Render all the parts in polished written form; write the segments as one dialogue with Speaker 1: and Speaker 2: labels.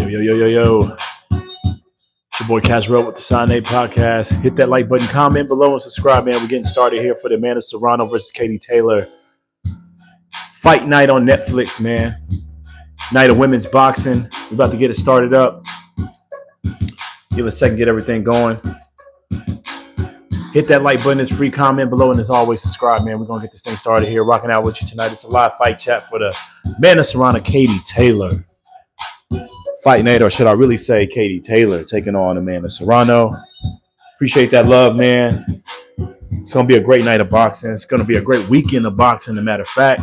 Speaker 1: Yo. It's your boy Casrell with the Sign 8 podcast. Hit that like button, comment below, and subscribe, man. We're getting started here for the man of Serrano versus Katie Taylor fight night on Netflix, man. Night of women's boxing. We're about to get it started up. Give it a second, get everything going. Hit that like button. It's free. Comment below, and as always, subscribe, man. We're going to get this thing started here. Rocking out with you tonight. It's a live fight chat for the man of Serrano, Katie Taylor. Fight night, or should I really say Katie Taylor taking on Amanda Serrano. Appreciate that love, man. It's going to be a great night of boxing. It's going to be a great weekend of boxing, as a matter of fact.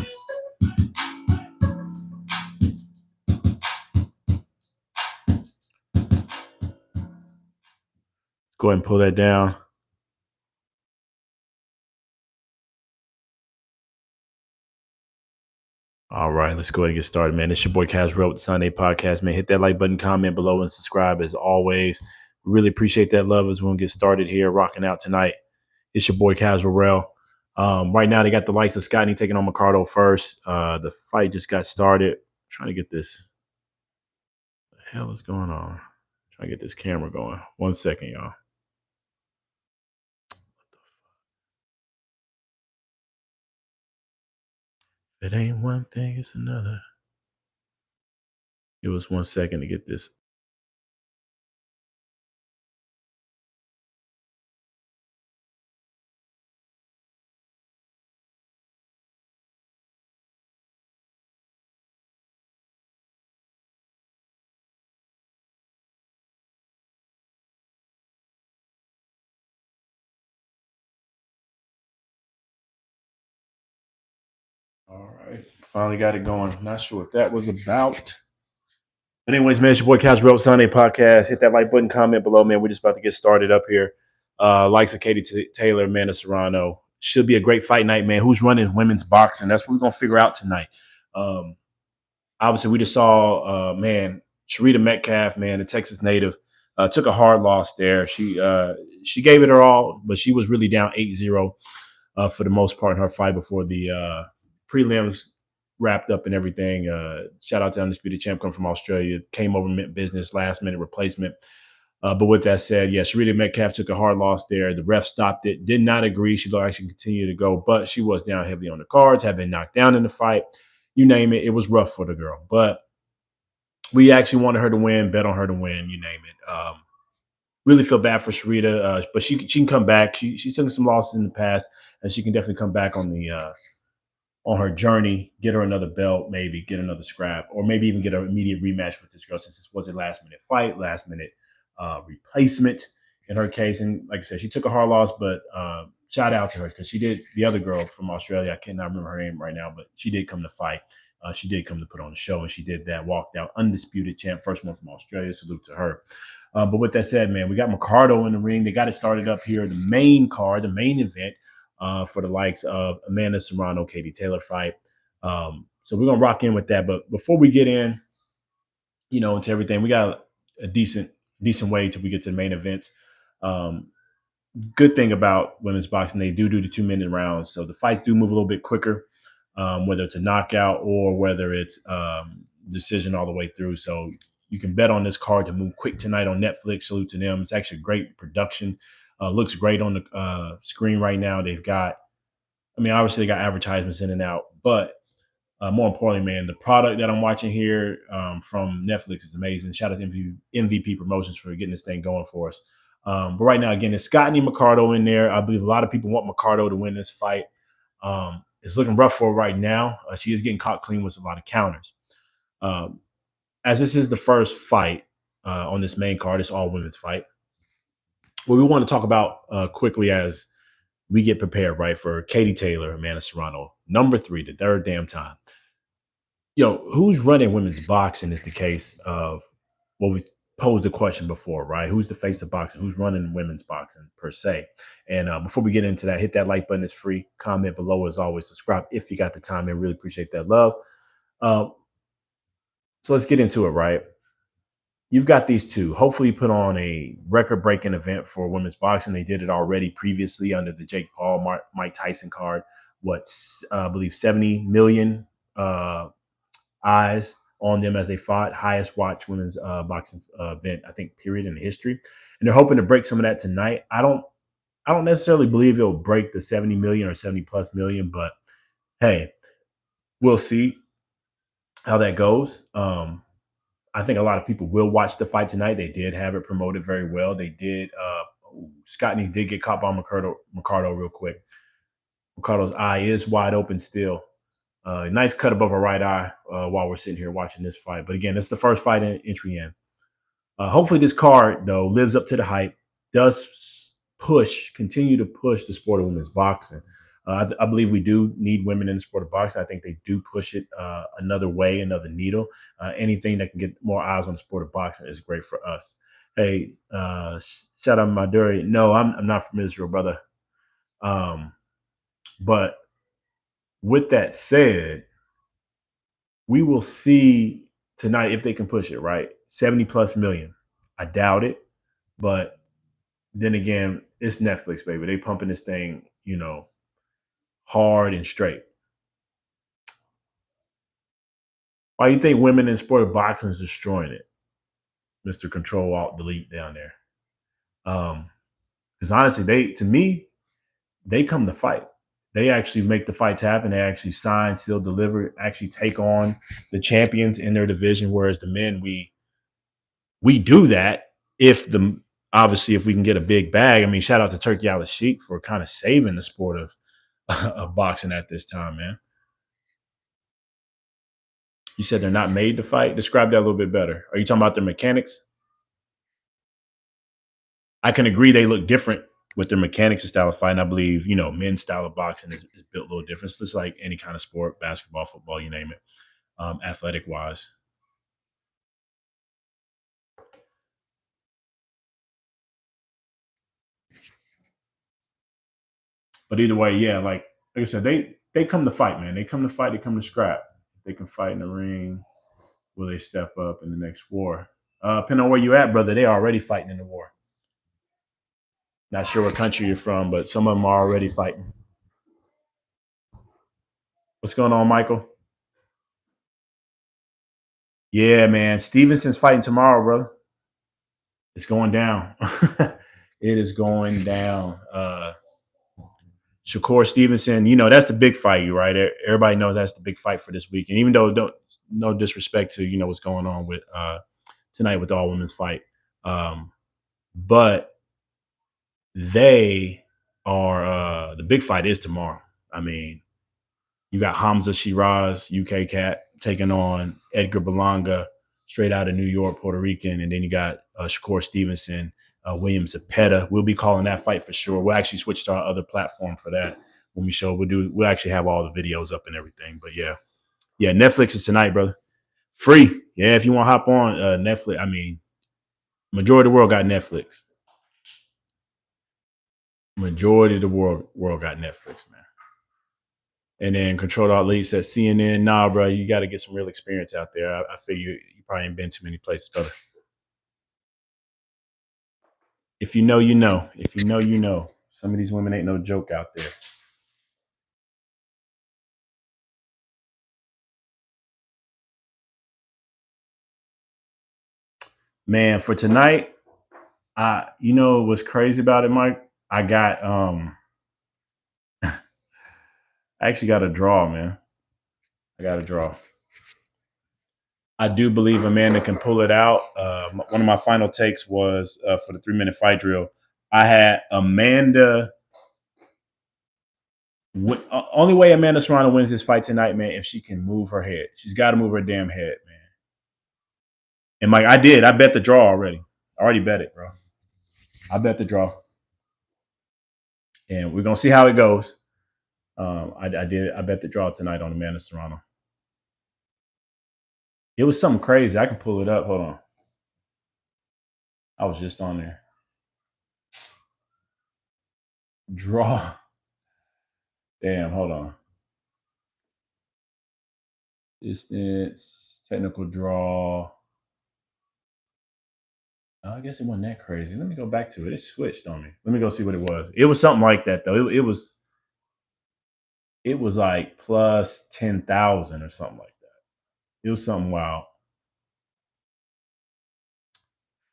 Speaker 1: Go ahead and pull that down. All right, let's go ahead and get started, man. It's your boy Casrell with the Sunday Podcast, man. Hit that like button, comment below, and subscribe as always. Really appreciate that love as we're going to get started here, rocking out tonight. It's your boy Casrell. Right now, they got the likes of Scotty taking on Ricardo first. The fight just got started. Trying to get this. What the hell is going on? Trying to get this camera going. 1 second, y'all. If it ain't one thing, it's another. Give us 1 second to get this. All right. Finally got it going. Not sure what that was about. But anyways, man, it's your boy Casrell Sunday Podcast. Hit that like button, comment below, man. We're just about to get started up here. Likes of Katie Taylor, Amanda Serrano. Should be a great fight night, man. Who's running women's boxing? That's what we're going to figure out tonight. Obviously, we just saw, Sharita Metcalf, man, the Texas native, took a hard loss there. She gave it her all, but she was really down 8-0 for the most part in her fight before the prelims wrapped up and everything. Shout out to Undisputed Champ, come from Australia. Came over mint business, last minute replacement. But with that said, yeah, Sharita Metcalf took a hard loss there. The ref stopped it, did not agree. She actually continued to go, but she was down heavily on the cards, had been knocked down in the fight. You name it, it was rough for the girl. But we actually wanted her to win, bet on her to win, you name it. Really feel bad for Sharita, but she can come back. She's taken some losses in the past, and she can definitely come back on her journey, get her another belt, maybe get another scrap, or maybe even get an immediate rematch with this girl, since this was a last minute fight, last minute replacement in her case. And like I said, she took a hard loss, but shout out to her, because she did. The other girl from Australia, I cannot remember her name right now, but she did come to fight. She did come to put on the show, and she did that. Walked out undisputed champ, first one from Australia. Salute to her. But with that said, man, we got Ricardo in the ring. They got it started up here, the main card, the main event for the likes of Amanda Serrano, Katie Taylor fight. So we're gonna rock in with that. But before we get in, into everything, we got a decent way till we get to the main events. Good thing about women's boxing, they do the 2-minute rounds, so the fights do move a little bit quicker, whether it's a knockout or whether it's decision all the way through. So you can bet on this card to move quick tonight on Netflix. Salute to them. It's actually great production. Looks great on the screen right now. They've got, obviously they got advertisements in and out, but more importantly, man, the product that I'm watching here from Netflix is amazing. Shout out to MVP Promotions for getting this thing going for us. But right now, again, it's Scotty Ricardo in there. I believe a lot of people want Ricardo to win this fight. It's looking rough for her right now. She is getting caught clean with a lot of counters. As this is the first fight on this main card, it's all women's fight. What we want to talk about quickly as we get prepared, right, for Katie Taylor, Amanda Serrano, number 3, the third damn time. Who's running women's boxing is the case of what we posed the question before, right? Who's the face of boxing? Who's running women's boxing per se? And before we get into that, hit that like button. It's free. Comment below as always. Subscribe if you got the time. I really appreciate that love. So let's get into it, right? You've got these two. Hopefully put on a record-breaking event for women's boxing. They did it already previously under the Jake Paul, Mike Tyson card. I believe 70 million eyes on them as they fought. Highest watch women's boxing event, I think, period in history. And they're hoping to break some of that tonight. I don't necessarily believe it'll break the 70 million or 70 plus million, but hey, we'll see how that goes. I think a lot of people will watch the fight tonight. They did have it promoted very well. They did. Scotty did get caught by Ricardo real quick. Ricardo's eye is wide open still. Nice cut above her right eye while we're sitting here watching this fight. But again, it's the first fight entry in. Hopefully, this card though lives up to the hype. Does continue to push the sport of women's boxing. I believe we do need women in the sport of boxing. I think they do push it another way, another needle. Anything that can get more eyes on the sport of boxing is great for us. Hey, shout out Maduri. No, I'm not from Israel, brother. But with that said, we will see tonight if they can push it, right? 70 plus million. I doubt it. But then again, it's Netflix, baby. They pumping this thing, hard and straight. Why do you think women in sport of boxing is destroying it? Mr. Control Alt Delete down there. Because honestly, to me, they come to fight. They actually make the fights happen. They actually sign, seal, deliver, actually take on the champions in their division. Whereas the men, we do that if we can get a big bag. I mean, shout out to Turkey Al Sheik for kind of saving the sport of boxing at this time, man. You said they're not made to fight. Describe that a little bit better. Are you talking about their mechanics? I can agree they look different with their mechanics and style of fight. And I believe, men's style of boxing is built a little different. It's just like any kind of sport, basketball, football, you name it, athletic wise. But either way, yeah, like I said, they come to fight, man. They come to fight. They come to scrap. If they can fight in the ring, will they step up in the next war? Depending on where you at, brother, they already fighting in the war. Not sure what country you're from, but some of them are already fighting. What's going on, Michael? Yeah, man. Stevenson's fighting tomorrow, brother. It's going down. It is going down. Shakur Stevenson, that's the big fight, right? Everybody knows that's the big fight for this weekend. Even though, no disrespect to what's going on with tonight with the all women's fight, but they are the big fight is tomorrow. I mean, you got Hamza Shiraz, UK cat, taking on Edgar Berlanga, straight out of New York, Puerto Rican, and then you got Shakur Stevenson, William Zepeda. We'll be calling that fight for sure. We'll actually switch to our other platform for that when we show. We'll actually have all the videos up and everything. But yeah, Netflix is tonight, brother. Free. Yeah, if you want to hop on Netflix. I mean, majority of the world got Netflix. Majority of the world got Netflix, man. And then Control Alt Lead says CNN. Nah, bro, you got to get some real experience out there. I figure you probably ain't been too many places, brother. If you know, you know. If you know, you know. Some of these women ain't no joke out there. Man, for tonight, what's crazy about it, Mike? I actually got a draw, man. I got a draw. I do believe Amanda can pull it out. One of my final takes was for the 3-minute fight drill. I had Amanda. Only way Amanda Serrano wins this fight tonight, man, if she can move her head. She's got to move her damn head, man. And Mike, I did. I bet the draw already. I already bet it, bro. I bet the draw. And we're gonna see how it goes. I did. I bet the draw tonight on Amanda Serrano. It was something crazy. I can pull it up. Hold on. I was just on there. Draw. Damn. Hold on. Distance. Technical draw. I guess it wasn't that crazy. Let me go back to it. It switched on me. Let me go see what it was. It was something like that though. It was like plus 10,000 or something like that. It was something wild.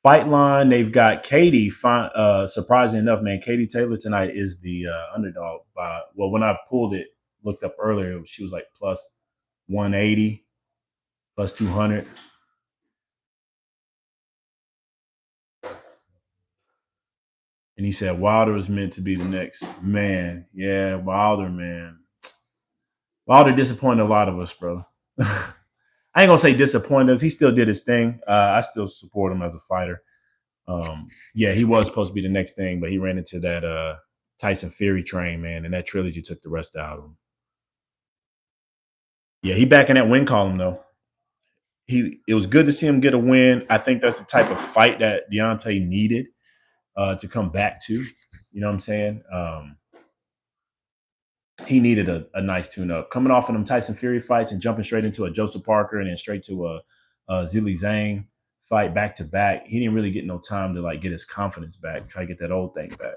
Speaker 1: Fight line, they've got Katie. Surprising enough, man, Katie Taylor tonight is the underdog. Well, when I pulled it, looked up earlier, she was like plus 180, plus 200. And he said Wilder is meant to be the next man. Yeah, Wilder, man. Wilder disappointed a lot of us, bro. I ain't gonna say disappointed us. He still did his thing. I still support him as a fighter. Yeah, he was supposed to be the next thing, but he ran into that Tyson Fury train, man, and that trilogy took the rest out of him. Yeah, he back in that win column though. It was good to see him get a win. I think that's the type of fight that Deontay needed to come back to. You know what I'm saying? He needed a nice tune up. Coming off of them Tyson Fury fights and jumping straight into a Joseph Parker and then straight to a Zili Zhang fight back to back. He didn't really get no time to like get his confidence back, try to get that old thing back.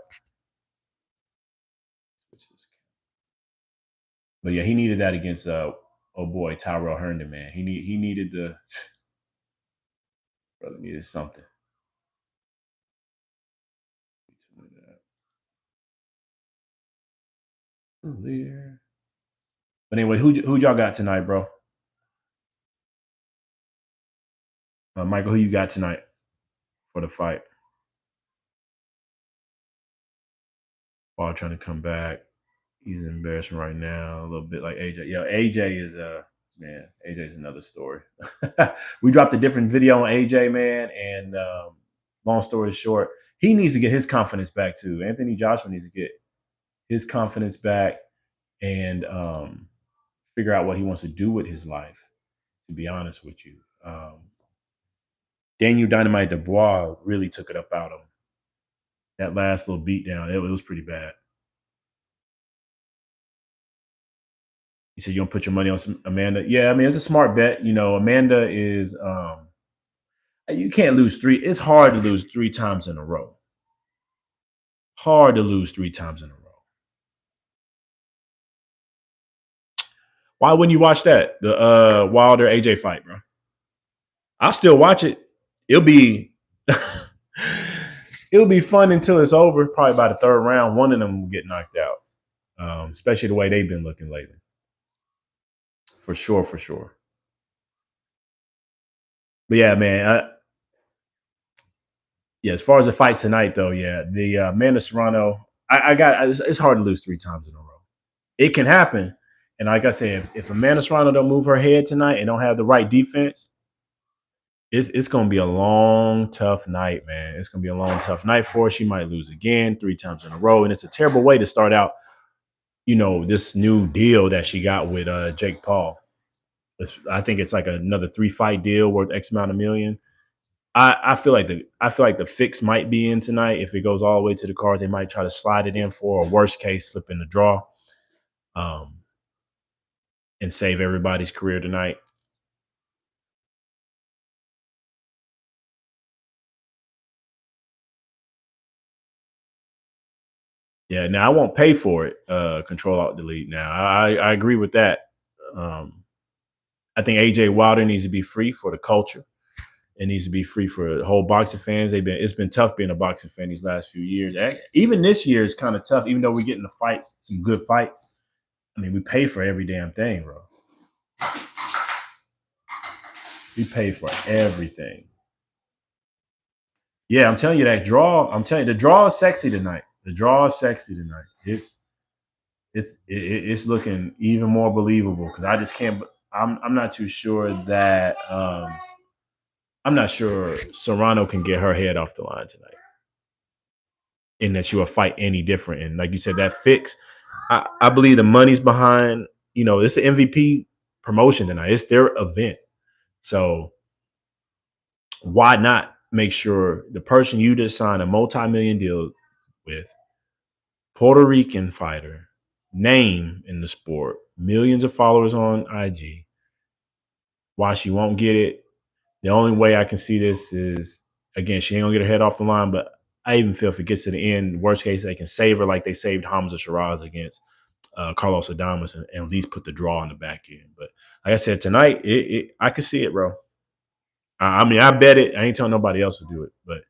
Speaker 1: But yeah, he needed that against oh boy, Tyrell Herndon, man. He needed the brother needed something. But anyway, who y'all got tonight, bro? Michael, who you got tonight for the fight? Ball trying to come back. He's embarrassing right now, a little bit like AJ. Yo, AJ is man, AJ's another story. We dropped a different video on AJ, man, and long story short, he needs to get his confidence back too. Anthony Joshua needs to get his confidence back and figure out what he wants to do with his life. To be honest with you, Daniel Dynamite Dubois really took it up out of him. That last little beatdown, it was pretty bad. He said, "You don't put your money on Amanda." Yeah, I mean it's a smart bet. You know, Amanda is. You can't lose three. It's hard to lose 3 times in a row. Hard to lose 3 times in a row. Why wouldn't you watch that? The Wilder AJ fight, bro. I'll still watch it. It'll be it'll be fun until it's over. Probably by the third round, one of them will get knocked out. Especially the way they've been looking lately. For sure, for sure. But yeah, man. Yeah, as far as the fights tonight, though, yeah, the Amanda Serrano, I got. It's hard to lose 3 times in a row. It can happen, and like I said, if Amanda Serrano don't move her head tonight and don't have the right defense, it's going to be a long, tough night, man. It's going to be a long, tough night for her. She might lose again 3 times in a row, and it's a terrible way to start out. You know, this new deal that she got with Jake Paul. I think it's like another 3-fight deal worth X amount of million. I feel like the fix might be in tonight. If it goes all the way to the card, they might try to slide it in for a worst case, slip in the draw, and save everybody's career tonight. Yeah, now I won't pay for it. Control Alt Delete. Now I agree with that. I think AJ Wilder needs to be free for the culture. It needs to be free for the whole boxing fans. It's been tough being a boxing fan these last few years. Even this year is kind of tough, even though we're getting the fights, some good fights. I mean, we pay for every damn thing, bro. We pay for everything. Yeah, I'm telling you that draw. I'm telling you, the draw is sexy tonight. The draw is sexy tonight. It's looking even more believable because I just can't. I'm not too sure that. I'm not sure Serrano can get her head off the line tonight, and that she will fight any different. And like you said, that fix. I believe the money's behind. You know, it's the MVP promotion tonight. It's their event, so why not make sure the person you just signed a multi-million deal with, Puerto Rican fighter, name in the sport, millions of followers on IG. Why she won't get it? The only way I can see this is, again, she ain't gonna get her head off the line, but I even feel if it gets to the end, worst case, they can save her like they saved Hamza Shiraz against Carlos Adames and at least put the draw on the back end. But like I said, tonight, I could see it, bro. I mean, I bet it. I ain't telling nobody else to do it, but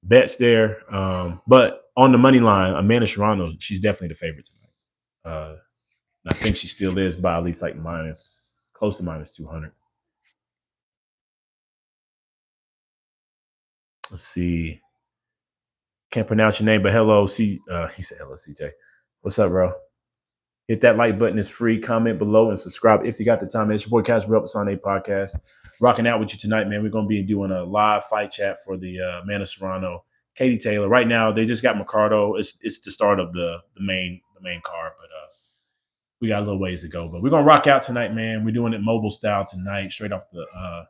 Speaker 1: bets there. But on the money line, Amanda Serrano, she's definitely the favorite tonight. I think she still is by at least like minus close to minus 200. Let's see. Can't pronounce your name, but hello, he said hello, CJ. What's up, bro? Hit that like button. It's free. Comment below and subscribe if you got the time. It's your boy Cash Up Sunday podcast. Rocking out with you tonight, man. We're gonna be doing a live fight chat for the Man of Serrano, Katie Taylor. Right now, they just got Mercado. It's the start of the main card, but we got a little ways to go. But we're gonna rock out tonight, man. We're doing it mobile style tonight, straight off the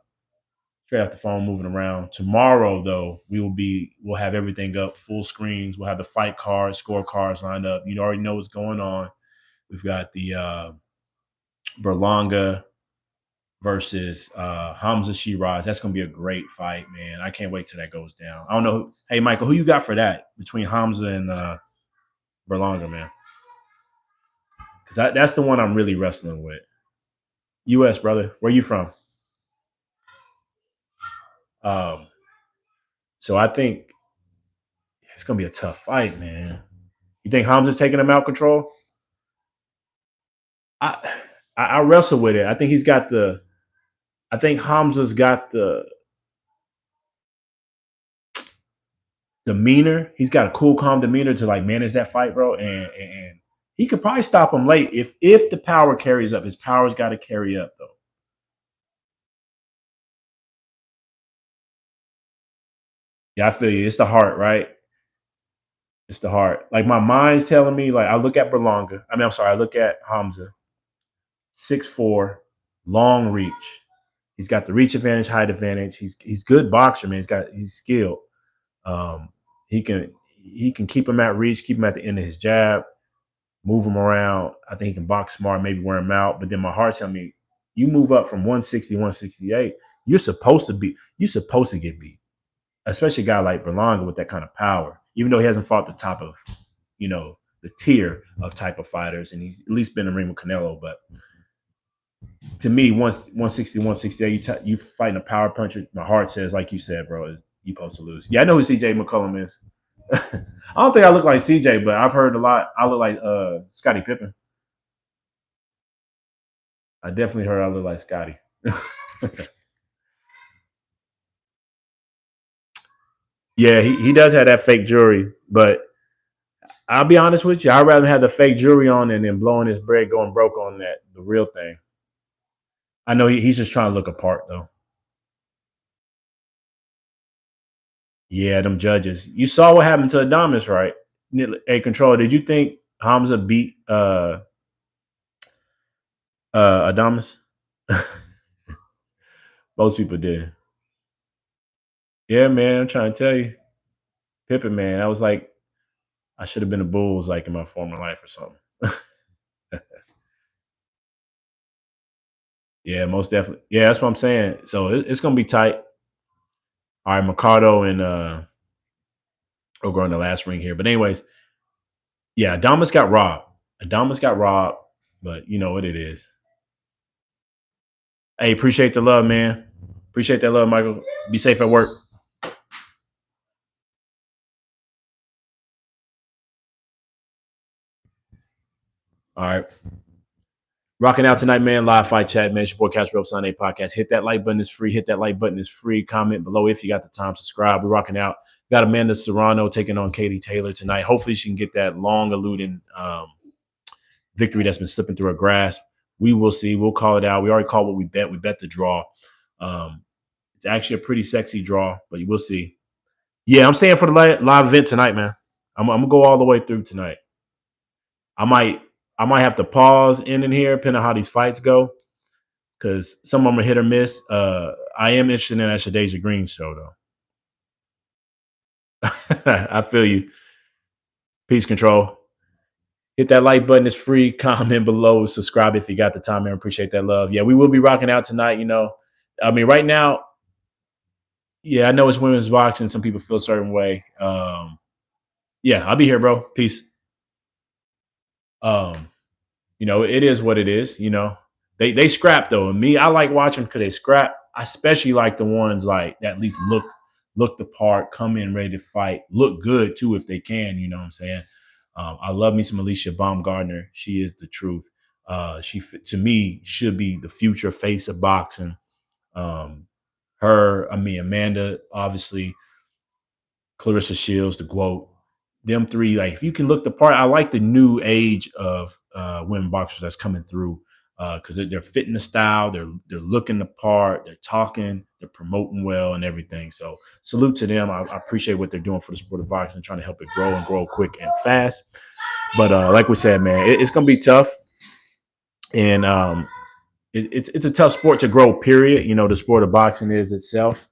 Speaker 1: phone, moving around. Tomorrow, though, we'll have everything up, full screens. We'll have the fight cards, score cards lined up. You already know what's going on. We've got the Berlanga versus Hamza Shiraz. That's going to be a great fight, man. I can't wait till that goes down. I don't know. Hey, Michael, who you got for that between Hamza and Berlanga, man? Because that's the one I'm really wrestling with. U.S., brother. Where you from? Um, so I think it's going to be a tough fight, man. You think Hamza's taking him out control? I wrestle with it. I think he's got the. I think Hamza's got the demeanor. He's got a cool, calm demeanor to like manage that fight, bro. And he could probably stop him late if the power carries up. His power's got to carry up, though. Yeah, I feel you. It's the heart, right? It's the heart. Like my mind's telling me, like I look at Berlanga. I'm sorry. I look at Hamza, 6'4", long reach. He's got the reach advantage, height advantage. He's good boxer, man. He's skilled. Um, he can keep him at reach, keep him at the end of his jab, move him around. I think he can box smart, maybe wear him out. But then my heart tells me, you move up from 160, 168, you're supposed to get beat. Especially a guy like Berlanga with that kind of power, even though he hasn't fought the top of, the tier of type of fighters, and he's at least been in the ring with Canelo. But to me, 160, 168, you fighting a power puncher. My heart says, like you said, bro, you supposed to lose. Yeah, I know who CJ McCollum is. I don't think I look like CJ, but I've heard a lot. I look like Scottie Pippen. I definitely heard I look like Scottie. Yeah, he does have that fake jewelry, but I'll be honest with you. I'd rather have the fake jewelry on and then blowing his bread going broke on the real thing. I know he's just trying to look apart, though. Yeah, them judges. You saw what happened to Adamas, right? Hey, control. Did you think Hamza beat Adamas? Most people did. Yeah, man. I'm trying to tell you, Pippen, man. I was like, I should have been a Bulls like in my former life or something. Yeah, most definitely. Yeah, that's what I'm saying. So it's gonna be tight. All right, Mercado and we'll go in the last ring here. But anyways, yeah, Adamas got robbed. Adamas got robbed, but you know what it is. Hey, appreciate the love, man. Appreciate that love, Michael. Be safe at work. All right. Rocking out tonight, man. Live fight chat, man. It's your boy Cash Rope Sunday podcast. Hit that like button. It's free. Hit that like button. It's free. Comment below if you got the time. Subscribe. We're rocking out. Got Amanda Serrano taking on Katie Taylor tonight. Hopefully she can get that long eluding victory that's been slipping through her grasp. We will see. We'll call it out. We already called what we bet. We bet the draw. It's actually a pretty sexy draw, but you will see. Yeah, I'm staying for the live event tonight, man. I'm gonna go all the way through tonight. I might have to pause in here, depending on how these fights go, because some of them are hit or miss. I am interested in that Shadeja Green show, though. I feel you. Peace control. Hit that like button. It's free. Comment below. Subscribe if you got the time, man. Appreciate that love. Yeah, we will be rocking out tonight. I mean, right now, yeah, I know it's women's boxing. Some people feel a certain way. Yeah, I'll be here, bro. Peace. Um, it is what it is. They scrap though. And me, I like watching because they scrap. I especially like the ones like that at least look the part, come in ready to fight, look good too if they can. You know what I'm saying? I love me some Alicia Baumgardner. She is the truth. To me should be the future face of boxing. Um, Amanda, obviously, Clarissa Shields, the GWOAT, them three. Like if you can look the part, I like the new age of women boxers that's coming through because they're fitting the style, they're looking the part, they're talking, they're promoting well, and everything. So salute to them. I appreciate what they're doing for the sport of boxing, trying to help it grow and grow quick and fast. But like we said, man, it's gonna be tough, and it's a tough sport to grow. Period. You know, the sport of boxing is itself.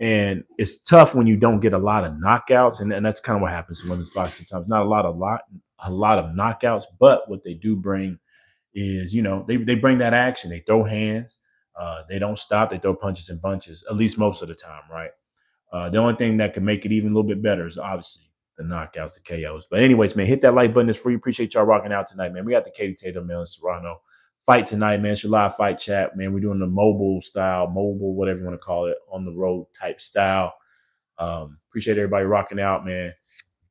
Speaker 1: And it's tough when you don't get a lot of knockouts, and that's kind of what happens in women's boxing sometimes. Not a lot of knockouts, but what they do bring is, they bring that action. They throw hands, they don't stop. They throw punches and bunches, at least most of the time, right? The only thing that can make it even a little bit better is obviously the knockouts, the KOs. But anyways, man, hit that like button. It's free. Appreciate y'all rocking out tonight, man. We got the Katie Tatum, man, Serrano fight tonight, man. It's your live fight chat, man. We're doing the mobile, whatever you want to call it, on the road type style. Appreciate everybody rocking out, man.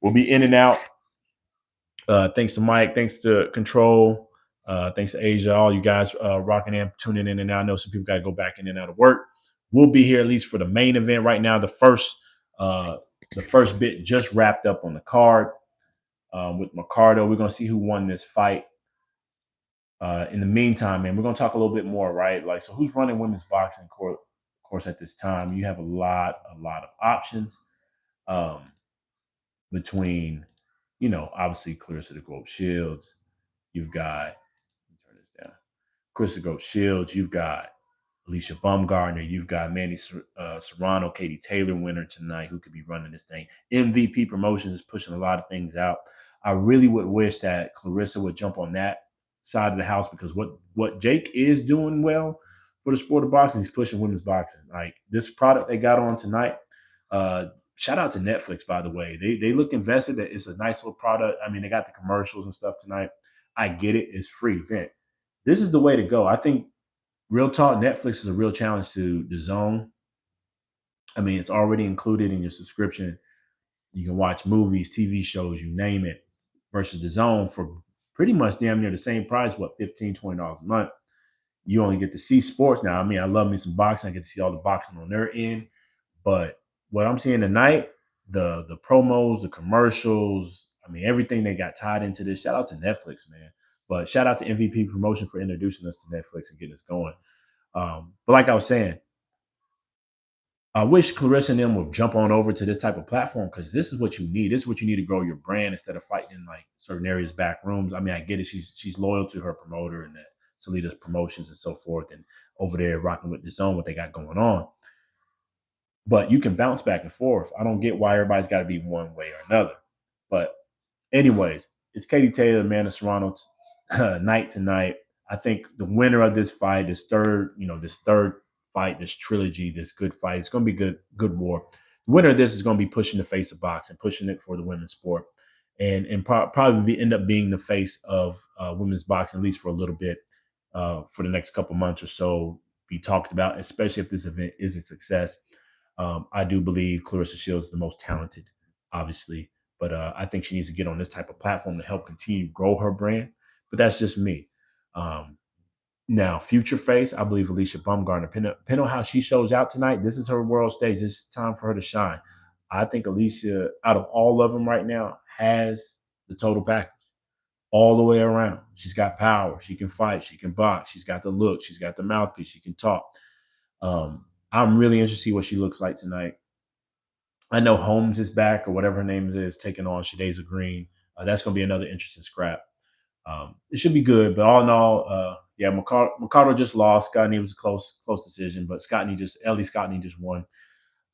Speaker 1: We'll be in and out. Thanks to Mike. Thanks to Control. Thanks to Asia. All you guys rocking in, tuning in and out. I know some people got to go back in and out of work. We'll be here at least for the main event right now. The first bit just wrapped up on the card with Mercado. We're gonna see who won this fight. In the meantime, man, we're gonna talk a little bit more, right? Like, so who's running women's boxing court? Of course, at this time, you have a lot of options between, obviously Clarissa the Gold Shields. You've got, let me turn this down. Clarissa Gold Shields. You've got Alicia Baumgardner. You've got Manny Serrano, Katie Taylor winner tonight, who could be running this thing. MVP Promotions is pushing a lot of things out. I really would wish that Clarissa would jump on that side of the house, because what Jake is doing well for the sport of boxing, he's pushing women's boxing. Like this product they got on tonight. Shout out to Netflix, by the way. They look invested. That it's a nice little product. I mean, they got the commercials and stuff tonight. I get it. It's free event. This is the way to go. I think real talk, Netflix is a real challenge to the zone. I mean, it's already included in your subscription. You can watch movies, TV shows, you name it, versus the zone for pretty much damn near the same price, what, $15-$20 a month. You only get to see sports now. I mean, I love me some boxing. I get to see all the boxing on their end. But what I'm seeing tonight, the promos, the commercials, I mean, everything they got tied into this. Shout out to Netflix, man. But shout out to MVP Promotion for introducing us to Netflix and getting us going. But like I was saying, I wish Clarissa and them would jump on over to this type of platform, because this is what you need. This is what you need to grow your brand instead of fighting in like certain areas, back rooms. I mean, I get it. She's loyal to her promoter and that Salida's promotions and so forth, and over there rocking with the zone, what they got going on. But you can bounce back and forth. I don't get why everybody's got to be one way or another. But anyways, it's Katie Taylor, Amanda Serrano night tonight. I think the winner of this fight, this third fight, this trilogy, this good fight, it's going to be good war. The winner of this is going to be pushing the face of boxing, pushing it for the women's sport, and probably end up being the face of women's boxing, at least for a little bit, for the next couple months or so. Be talked about, especially if this event is a success. I do believe Clarissa Shields is the most talented, obviously, but I think she needs to get on this type of platform to help continue to grow her brand. But that's just me. Now, future face, I believe Alicia Baumgardner. Depending on how she shows out tonight, this is her world stage. This is time for her to shine. I think Alicia, out of all of them right now, has the total package all the way around. She's got power. She can fight. She can box. She's got the look. She's got the mouthpiece. She can talk. I'm really interested to see what she looks like tonight. I know Holmes is back, or whatever her name is, taking on Shadaza Green. That's going to be another interesting scrap. It should be good, but all in all, yeah, Mercado just lost. Scottney was a close decision, but Ellie Scottney just won.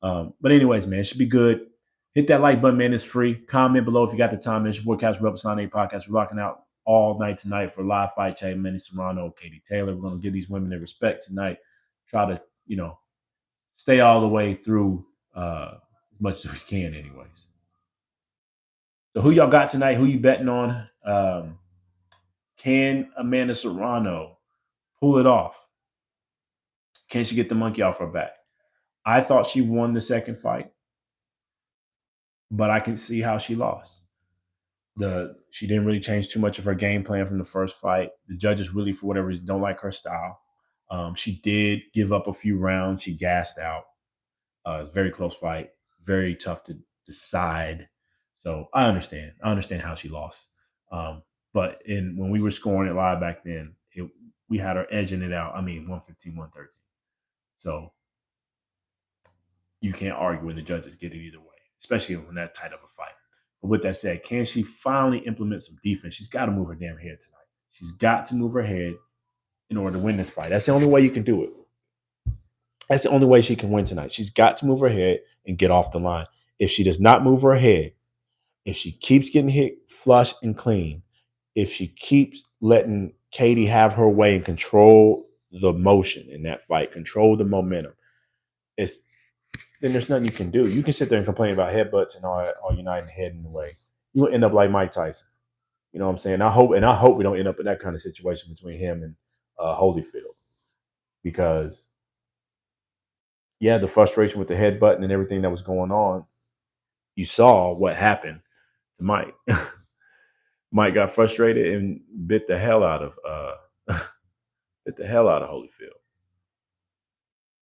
Speaker 1: But anyways, man, it should be good. Hit that like button, man. It's free. Comment below if you got the time, man. It's your boy Couch Rebel Sunday Podcast. We're rocking out all night tonight for live fight chat. Manny Serrano, Katie Taylor. We're going to give these women their respect tonight. Try to, stay all the way through as much as we can, anyways. So who y'all got tonight? Who you betting on? Can Amanda Serrano pull it off? Can she get the monkey off her back? I thought she won the second fight, but I can see how she lost. She didn't really change too much of her game plan from the first fight. The judges really, for whatever reason, don't like her style. She did give up a few rounds. She gassed out. It's a very close fight, very tough to decide. So I understand. I understand how she lost. But when we were scoring it live back then, we had her edging it out. I mean, 115, 113. So you can't argue when the judges get it either way, especially when that tight of a fight. But with that said, can she finally implement some defense? She's got to move her damn head tonight. She's got to move her head in order to win this fight. That's the only way you can do it. That's the only way she can win tonight. She's got to move her head and get off the line. If she does not move her head, if she keeps getting hit flush and clean, if she keeps letting Katie have her way and control the motion in that fight, control the momentum, then there's nothing you can do. You can sit there and complain about headbutts and all uniting head in the way. You will end up like Mike Tyson. You know what I'm saying? I hope we don't end up in that kind of situation between him and Holyfield, because the frustration with the headbutt and everything that was going on, you saw what happened to Mike. Mike got frustrated and bit the hell out of Holyfield.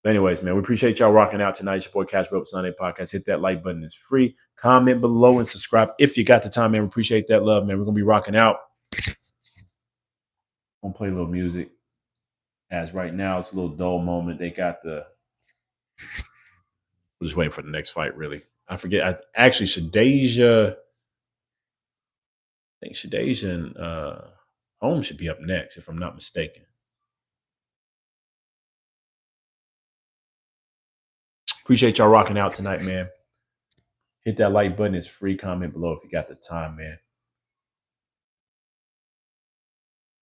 Speaker 1: Anyways, man, we appreciate y'all rocking out tonight. It's your boy Cash Rope Sunday Podcast. Hit that like button. It's free. Comment below and subscribe if you got the time, man. We appreciate that love, man. We're going to be rocking out. I'm going to play a little music. As right now, it's a little dull moment. They got we're just waiting for the next fight, really. I forget. Actually, Shadeja and Holmes should be up next, if I'm not mistaken. Appreciate y'all rocking out tonight, man. Hit that like button. It's free. Comment below if you got the time, man.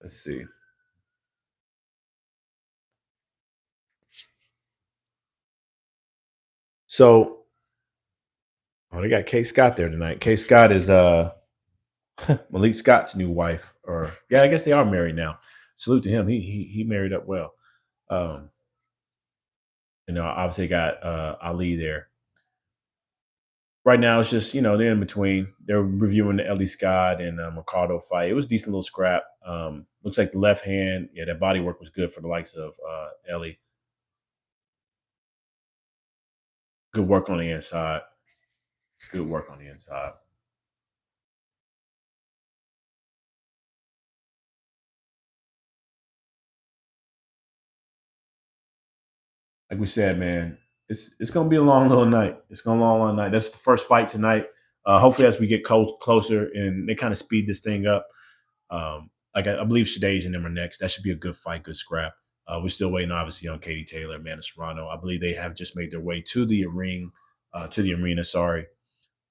Speaker 1: Let's see. So, they got Kay Scott there tonight. Kay Scott is Malik Scott's new wife, or I guess they are married now. Salute to him. He married up well. Obviously got Ali there. Right now, it's just they're in between. They're reviewing the Ellie Scott and Mercado fight. It was a decent little scrap. Looks like the left hand, that body work was good for the likes of Ellie. Good work on the inside. Good work on the inside. Like we said, man, it's gonna be a long little night. It's gonna be a long night. That's the first fight tonight. Hopefully, as we get closer and they kind of speed this thing up, like I believe Shadej and them are next. That should be a good fight, good scrap. We're still waiting, obviously, on Katie Taylor, Amanda Serrano. I believe they have just made their way to the arena. Sorry.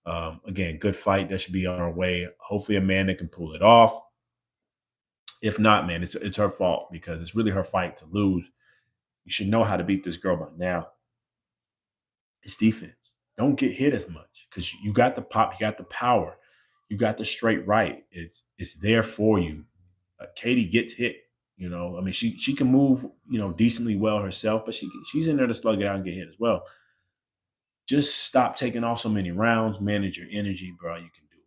Speaker 1: Again, good fight. That should be on our way. Hopefully, Amanda can pull it off. If not, man, it's her fault, because it's really her fight to lose. You should know how to beat this girl by now. It's defense. Don't get hit as much, because you got the pop, you got the power, you got the straight right. It's there for you. Katie gets hit. I mean, she can move, decently well herself, but she's in there to slug it out and get hit as well. Just stop taking off so many rounds. Manage your energy, bro. You can do it.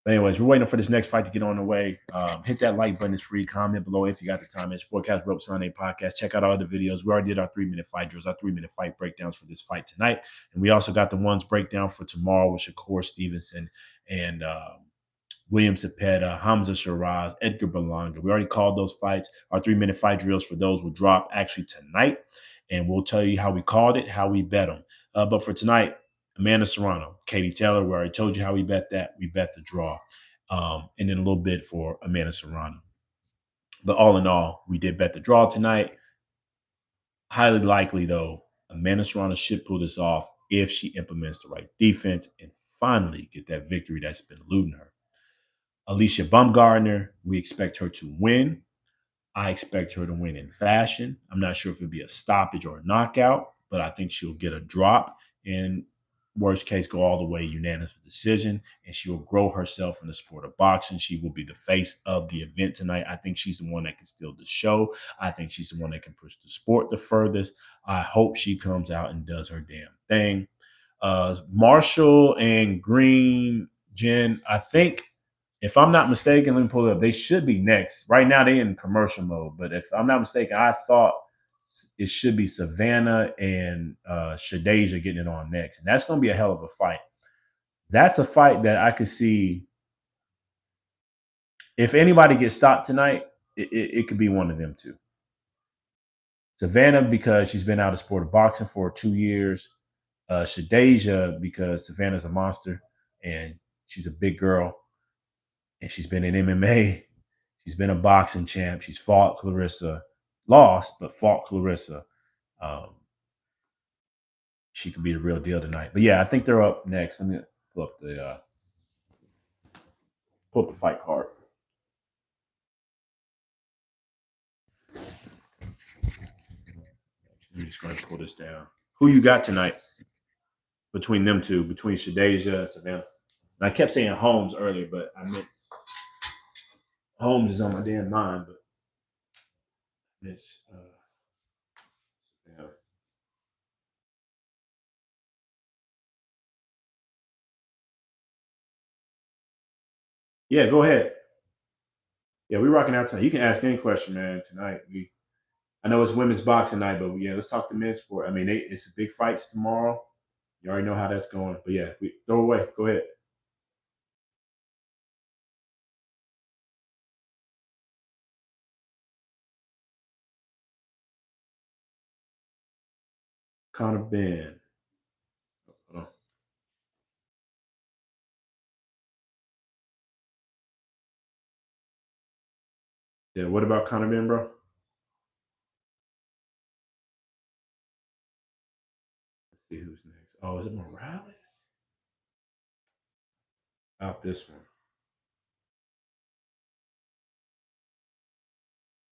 Speaker 1: But anyways, we're waiting for this next fight to get on the way. Hit that like button. It's free. Comment below if you got the time. It's Sportcast Rope Sunday Podcast. Check out all the videos. We already did our 3-minute fight drills, our 3-minute fight breakdowns for this fight tonight. And we also got the ones breakdown for tomorrow with Shakur Stevenson and William Cepeda, Hamza Shiraz, Edgar Berlanga. We already called those fights. Our 3-minute fight drills for those will drop actually tonight. And we'll tell you how we called it, how we bet them. But for tonight, Amanda Serrano, Katie Taylor, where I told you how we bet that. We bet the draw. And then a little bit for Amanda Serrano. But all in all, we did bet the draw tonight. Highly likely, though, Amanda Serrano should pull this off if she implements the right defense and finally get that victory that's been eluding her. Alicia Baumgardner, we expect her to win. I expect her to win in fashion. I'm not sure if it'll be a stoppage or a knockout, but I think she'll get a drop. And worst case, go all the way unanimous decision, and she will grow herself in the sport of boxing. She will be the face of the event tonight. I think she's the one that can steal the show. I think she's the one that can push the sport the furthest. I hope she comes out and does her damn thing. Marshall and Green, Jen, I think, if I'm not mistaken, let me pull it up. They should be next. Right now, they in commercial mode, but if I'm not mistaken, I thought it should be Savannah and Shadeja getting it on next, and that's going to be a hell of a fight. That's a fight that I could see. If anybody gets stopped tonight, it could be one of them two. Savannah, because she's been out of sport of boxing for 2 years. Shadeja, because Savannah's a monster and she's a big girl and she's been in MMA. She's been a boxing champ. She's fought Clarissa, lost, but fought Clarissa. Um, she could be the real deal tonight. But yeah, I think they're up next. Let me pull up the fight card. I'm just going to pull this down. Who you got tonight between them two, between Shadeja and Savannah? And I kept saying Holmes earlier, but I meant Holmes is on my damn mind. But it's yeah. Yeah, go ahead. Yeah, we rocking out tonight. You can ask any question, man. Tonight, I know it's women's boxing night, but yeah, let's talk the men's sport. I mean, it's big fights tomorrow. You already know how that's going. But yeah, throw away. Go ahead. Connor Ben. Hold on. Yeah, what about Connor Ben, bro? Let's see who's next. Oh, is it Morales? Out this one.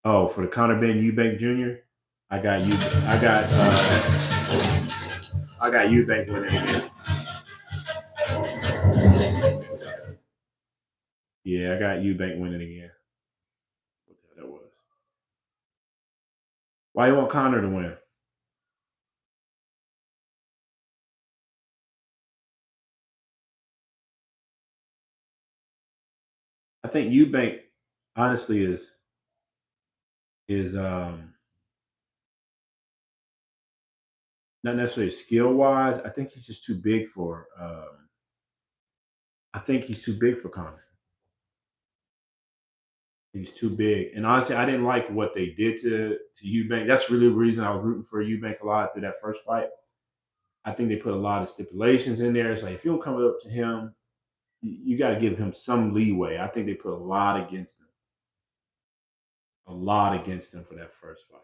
Speaker 1: Oh, for the Connor Ben Eubank Jr. I got you. I got Eubank winning again. Yeah, I got Eubank winning again. What the hell that was? Why you want Connor to win? I think Eubank honestly is not necessarily skill wise. I think he's just too big for. I think he's too big for Connor. He's too big, and honestly, I didn't like what they did to Eubank. That's really the reason I was rooting for Eubank a lot through that first fight. I think they put a lot of stipulations in there. It's like if you don't come up to him, you got to give him some leeway. I think they put a lot against him for that first fight.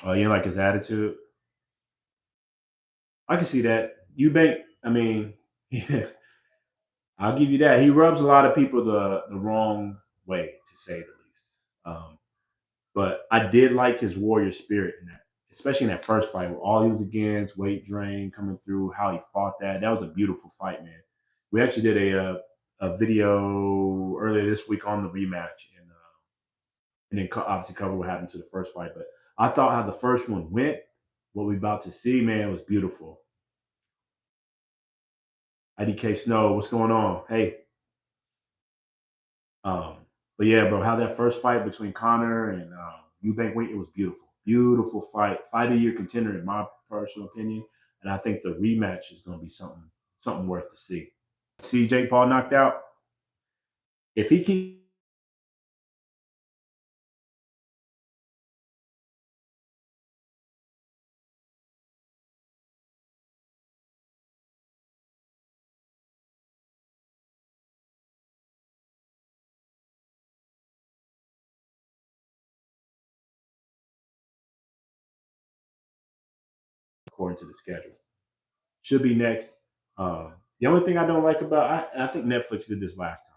Speaker 1: Oh, you didn't like his attitude? I can see that. Eubank, I mean, yeah, I'll give you that. He rubs a lot of people the wrong way, to say the least. But I did like his warrior spirit in that, especially in that first fight, where all he was against, weight drain coming through, how he fought that. That was a beautiful fight, man. We actually did a video earlier this week on the rematch, and then obviously cover what happened to the first fight. But I thought how the first one went, what we about to see, man, was beautiful. IDK Snow, what's going on? Hey, Um, but yeah, bro, how that first fight between Connor and Eubank went, it was beautiful. Beautiful fight. Fight of the year contender, in my personal opinion. And I think the rematch is going to be something worth to see. See Jake Paul knocked out. If he keeps according to the schedule. Should be next. The only thing I don't like about I think Netflix did this last time.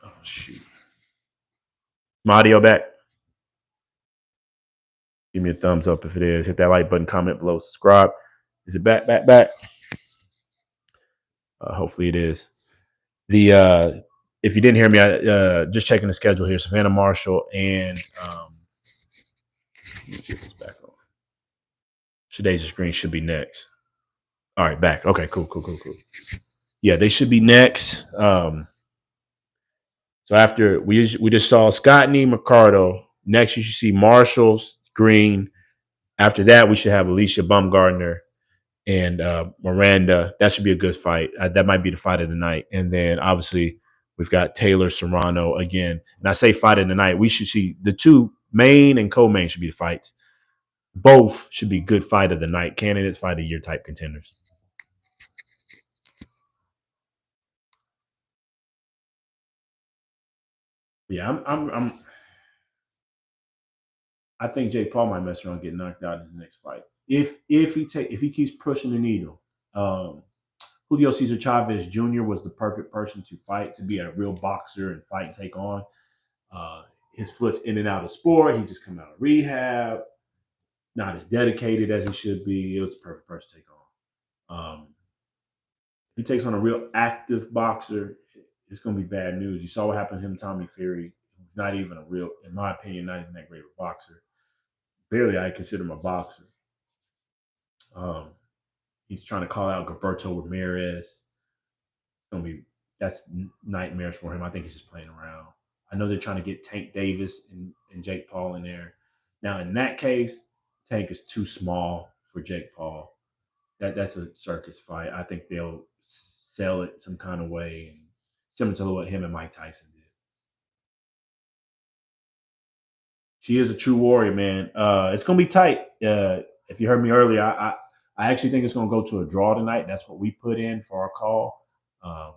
Speaker 1: Oh shoot. My audio back. Give me a thumbs up if it is. Hit that like button, comment below, subscribe. Is it back, back, back? Hopefully it is. The if you didn't hear me, I just checking the schedule here. Savannah Marshall and let me see if it's back on. Today's Green should be next. All right, back. Okay, cool. Yeah, they should be next. So after we just saw Scottney, McCardle. Next, you should see Marshall's Green. After that, we should have Alicia Baumgartner and Miranda. That should be a good fight. That might be the fight of the night. And then obviously we've got Taylor Serrano again. And I say fight of the night. We should see the two main and co-main should be the fights. Both should be good fight of the night candidates, fight of the year type contenders. Yeah, I think Jake Paul might mess around and get knocked out in his next fight. If he keeps pushing the needle. Julio Cesar Chavez Jr. was the perfect person to fight, to be a real boxer and fight and take on. His foot's in and out of sport. He just come out of rehab, not as dedicated as he should be. It was the perfect person to take on. He takes on a real active boxer. It's going to be bad news. You saw what happened to him, Tommy Fury. Not even a real, in my opinion, not even that great of a boxer. Barely, I consider him a boxer. Um, he's trying to call out Gilberto Ramirez. It's gonna be that's nightmares for him. I think he's just playing around. I know they're trying to get Tank Davis and Jake Paul in there. Now, in that case, Tank is too small for Jake Paul. That's a circus fight. I think they'll sell it some kind of way, and similar to what him and Mike Tyson did. She is a true warrior, man. It's gonna be tight. If you heard me earlier, I actually think it's gonna go to a draw tonight. That's what we put in for our call. Um,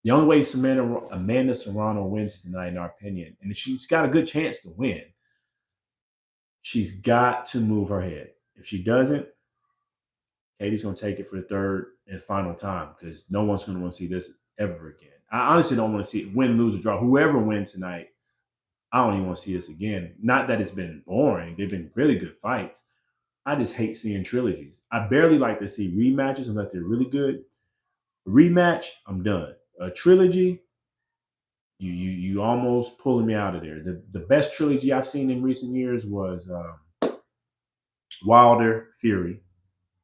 Speaker 1: the only way Amanda Serrano wins tonight, in our opinion, and she's got a good chance to win, she's got to move her head. If she doesn't, Katie's going to take it for the third and final time because no one's going to want to see this ever again. I honestly don't want to see it win, lose, or draw. Whoever wins tonight, I don't even want to see this again. Not that it's been boring. They've been really good fights. I just hate seeing trilogies. I barely like to see rematches unless they're really good. Rematch, I'm done. A trilogy, you almost pulling me out of there. The best trilogy I've seen in recent years was Wilder Fury,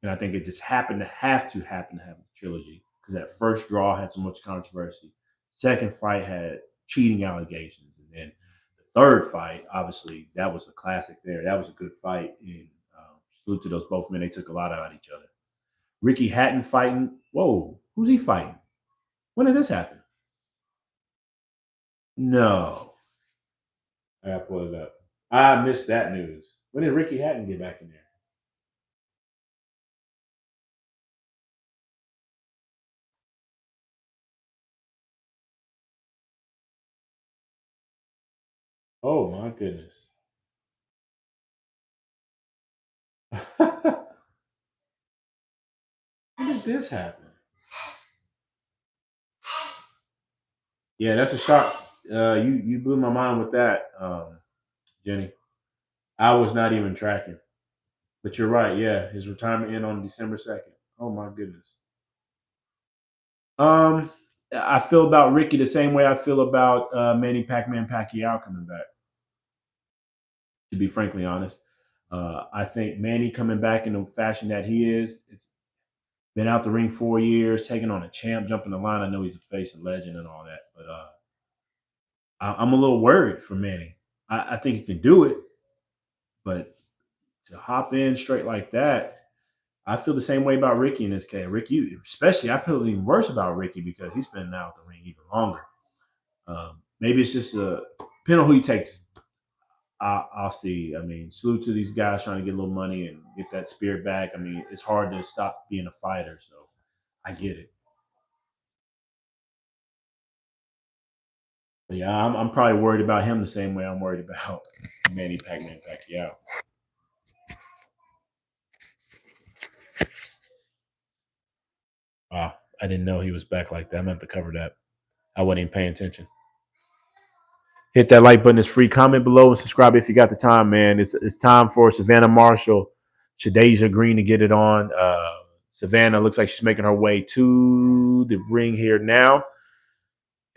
Speaker 1: and I think it just happened to have a trilogy because that first draw had so much controversy. Second fight had cheating allegations, and then the third fight, obviously, that was a classic. That was a good fight, and salute to those both men. They took a lot out of each other. Ricky Hatton fighting. Whoa, who's he fighting? When did this happen? No, I gotta pull it up. I missed that news. When did Ricky Hatton get back in there? Oh my goodness. When did this happen? Yeah, that's a shock. You blew my mind with that, Jenny. I was not even tracking, but you're right. Yeah, his retirement in on December 2nd. Oh my goodness. Um, I feel about Ricky the same way I feel about Manny Pac-Man Pacquiao coming back. To be frankly honest, I think Manny coming back in the fashion that he is. It's been out the ring 4 years, taking on a champ, jumping the line. I know he's a face and legend and all that, but I'm a little worried for Manny. I think he can do it, but to hop in straight like that, I feel the same way about Ricky in this case. Ricky, especially, I feel even worse about Ricky because he's been out the ring even longer. Maybe it's just depending on who he takes. I'll see. I mean, salute to these guys trying to get a little money and get that spirit back. I mean, it's hard to stop being a fighter, so I get it. But yeah, I'm probably worried about him the same way I'm worried about Manny Pacman Pacquiao. Wow, I didn't know he was back like that. I'm gonna have to cover that. I wasn't even paying attention. Hit that like button. It's free. Comment below and subscribe if you got the time, man. It's time for Savannah Marshall, Shadeja Green to get it on. Savannah looks like she's making her way to the ring here now,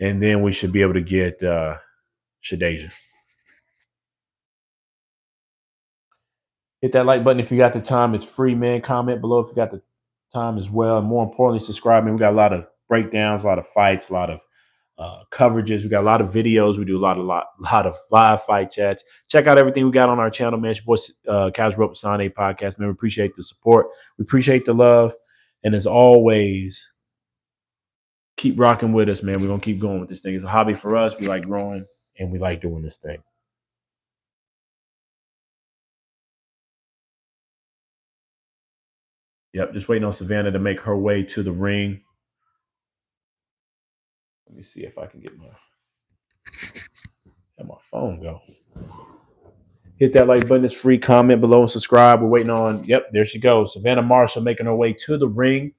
Speaker 1: and then we should be able to get Shadeja. Hit that like button if you got the time. It's free, man. Comment below if you got the time as well. And more importantly, subscribe, man. We got a lot of breakdowns, a lot of fights, a lot of coverages. We got a lot of videos. We do a lot of live fight chats. Check out everything we got on our channel, man. It's your boy Kaz Rope Sane podcast, man. We appreciate the support. We appreciate the love. And as always, keep rocking with us, man. We're gonna keep going with this thing. It's a hobby for us. We like growing and we like doing this thing. Yep, just waiting on Savannah to make her way to the ring. Let me see if I can get my phone go. Hit that like button. It's free. Comment below and subscribe. We're waiting on. Yep, there she goes. Savannah Marshall making her way to the ring.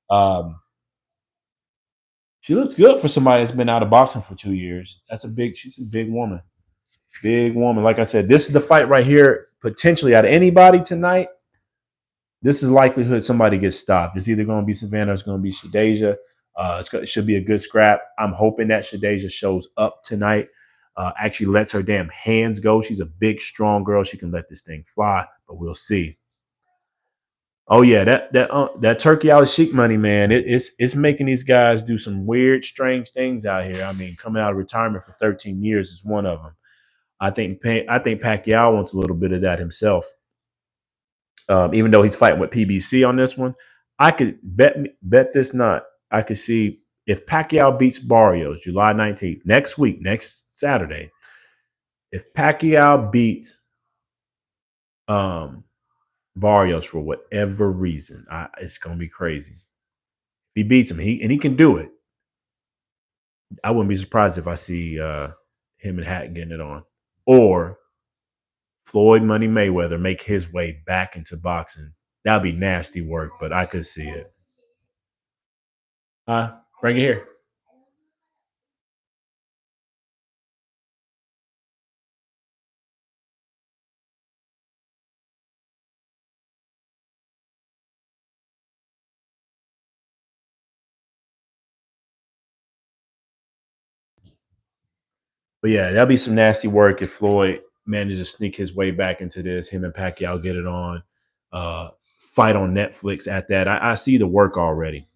Speaker 1: Um, she looks good for somebody that's been out of boxing for 2 years. She's a big woman. Big woman. Like I said, this is the fight right here. Potentially out of anybody tonight, this is likelihood somebody gets stopped. It's either going to be Savannah or it's going to be Shadeja. It should be a good scrap. I'm hoping that Shadeja shows up tonight. Actually lets her damn hands go. She's a big, strong girl. She can let this thing fly, but we'll see. Oh yeah, that Turkey Al Sheik money, man. It's making these guys do some weird, strange things out here. I mean, coming out of retirement for 13 years is one of them. I think Pacquiao wants a little bit of that himself. Even though he's fighting with PBC on this one, I could bet this not. I could see if Pacquiao beats Barrios July 19th, next week, next Saturday. If Pacquiao beats um, Barrios for whatever reason, it's gonna be crazy. If he beats him, he can do it. I wouldn't be surprised if I see him and Hatton getting it on, or Floyd Money Mayweather make his way back into boxing. That'd be nasty work, but I could see it. Bring it here. But yeah, that'll be some nasty work if Floyd manages to sneak his way back into this. Him and Pacquiao get it on. Uh, Fight on Netflix at that. I see the work already.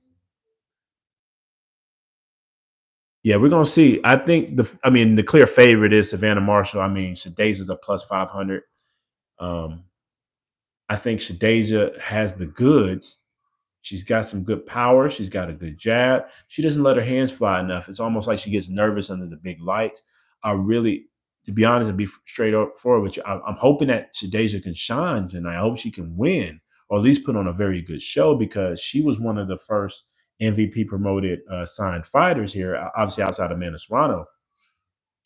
Speaker 1: Yeah, we're gonna see. The clear favorite is Savannah Marshall. I mean, Shadeja's a plus 500. Um, I think Shadeja has the goods. She's got some good power. She's got a good jab. She doesn't let her hands fly enough. It's almost like she gets nervous under the big lights. I really, to be honest and be straight up forward with you, I'm hoping that Shadeja can shine tonight. I hope she can win or at least put on a very good show because she was one of the first MVP promoted signed fighters here, obviously outside of Serrano.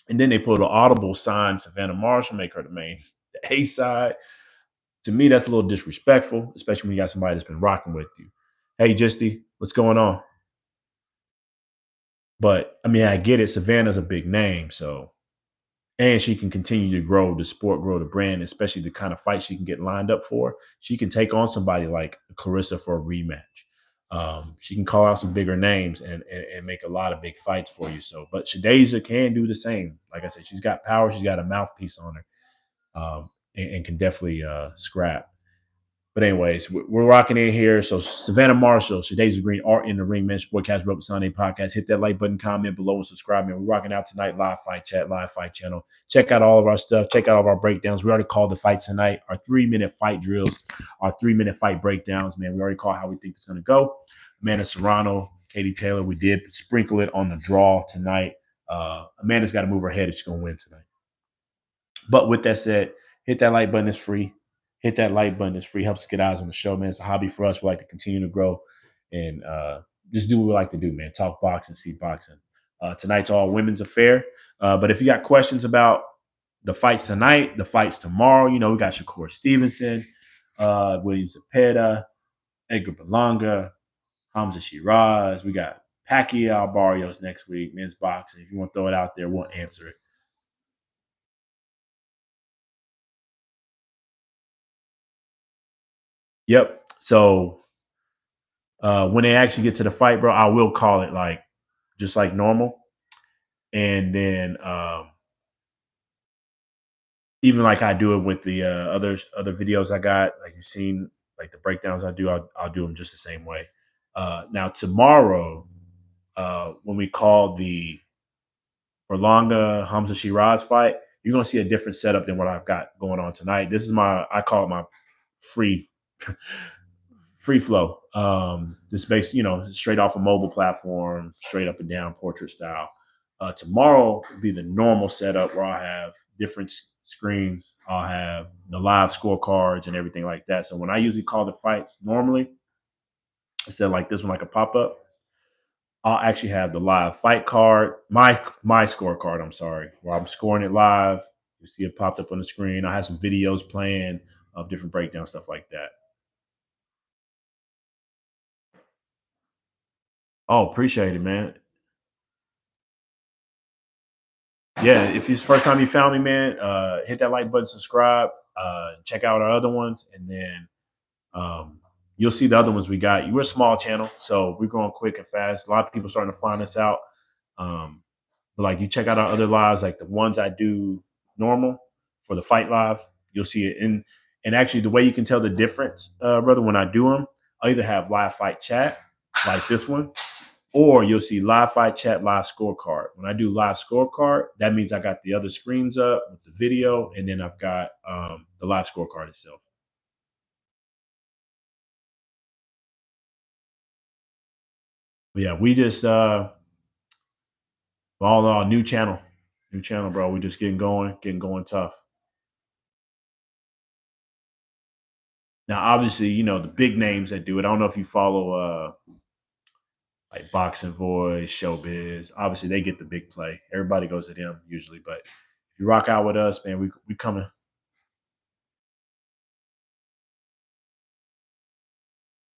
Speaker 1: And then they put an audible sign Savannah Marshall, make her the A side. To me, that's a little disrespectful, especially when you got somebody that's been rocking with you. Hey, Justy, what's going on? But I mean, I get it. Savannah's a big name, so and she can continue to grow the sport, grow the brand, especially the kind of fight she can get lined up for. She can take on somebody like Clarissa for a rematch. She can call out some bigger names and make a lot of big fights for you. So, but Shadeja can do the same. Like I said, she's got power. She's got a mouthpiece on her, and can definitely scrap. But anyways, we're rocking in here. So Savannah Marshall, Shadeja Green are in the ring, man. Sportcast Rope Sunday podcast. Hit that like button, comment below, and subscribe, man. We're rocking out tonight. Live fight chat, live fight channel. Check out all of our stuff. Check out all of our breakdowns. We already called the fights tonight. Our 3-minute fight drills, our 3-minute fight breakdowns, man. We already called how we think it's going to go. Amanda Serrano, Katie Taylor. We did sprinkle it on the draw tonight. Amanda's got to move her head if she's going to win tonight. But with that said, hit that like button. It's free. Hit that like button. It's free. Helps us get eyes on the show, man. It's a hobby for us. We like to continue to grow and just do what we like to do, man. Talk boxing, see boxing. Tonight's all women's affair. But if you got questions about the fights tonight, the fights tomorrow, we got Shakur Stevenson, William Zepeda, Edgar Berlanga, Hamza Shiraz. We got Pacquiao Barrios next week, men's boxing. If you want to throw it out there, we'll answer it. Yep. So when they actually get to the fight, bro, I will call it like just like normal. And then even like I do it with the other videos I got, like you've seen, like the breakdowns I do, I'll do them just the same way. Now tomorrow, when we call the Berlanga Hamza Shiraz fight, you're gonna see a different setup than what I've got going on tonight. This is I call it my free free flow. This based, straight off a mobile platform, straight up and down portrait style. Tomorrow will be the normal setup where I'll have different screens. I'll have the live scorecards and everything like that. So when I usually call the fights normally, instead of like this one, like a pop up, I'll actually have the live fight card, my scorecard. I'm sorry, where I'm scoring it live. You see it popped up on the screen. I have some videos playing of different breakdowns, stuff like that. Oh, appreciate it, man. Yeah, if it's the first time you found me, man, hit that like button, subscribe, check out our other ones, and then um, you'll see the other ones we got. We're a small channel, so we're growing quick and fast. A lot of people starting to find us out. Um, but like you check out our other lives, like the ones I do normal for the fight live, you'll see it. And actually, the way you can tell the difference, brother, when I do them, I either have live fight chat like this one, or you'll see live fight chat, live scorecard. When I do live scorecard, that means I got the other screens up with the video, and then I've got the live scorecard itself. But yeah, we just all new channel, bro. We just getting going tough. Now, obviously, the big names that do it. I don't know if you follow like Boxing Voice, Showbiz. Obviously, they get the big play. Everybody goes to them usually, but if you rock out with us, man, we coming.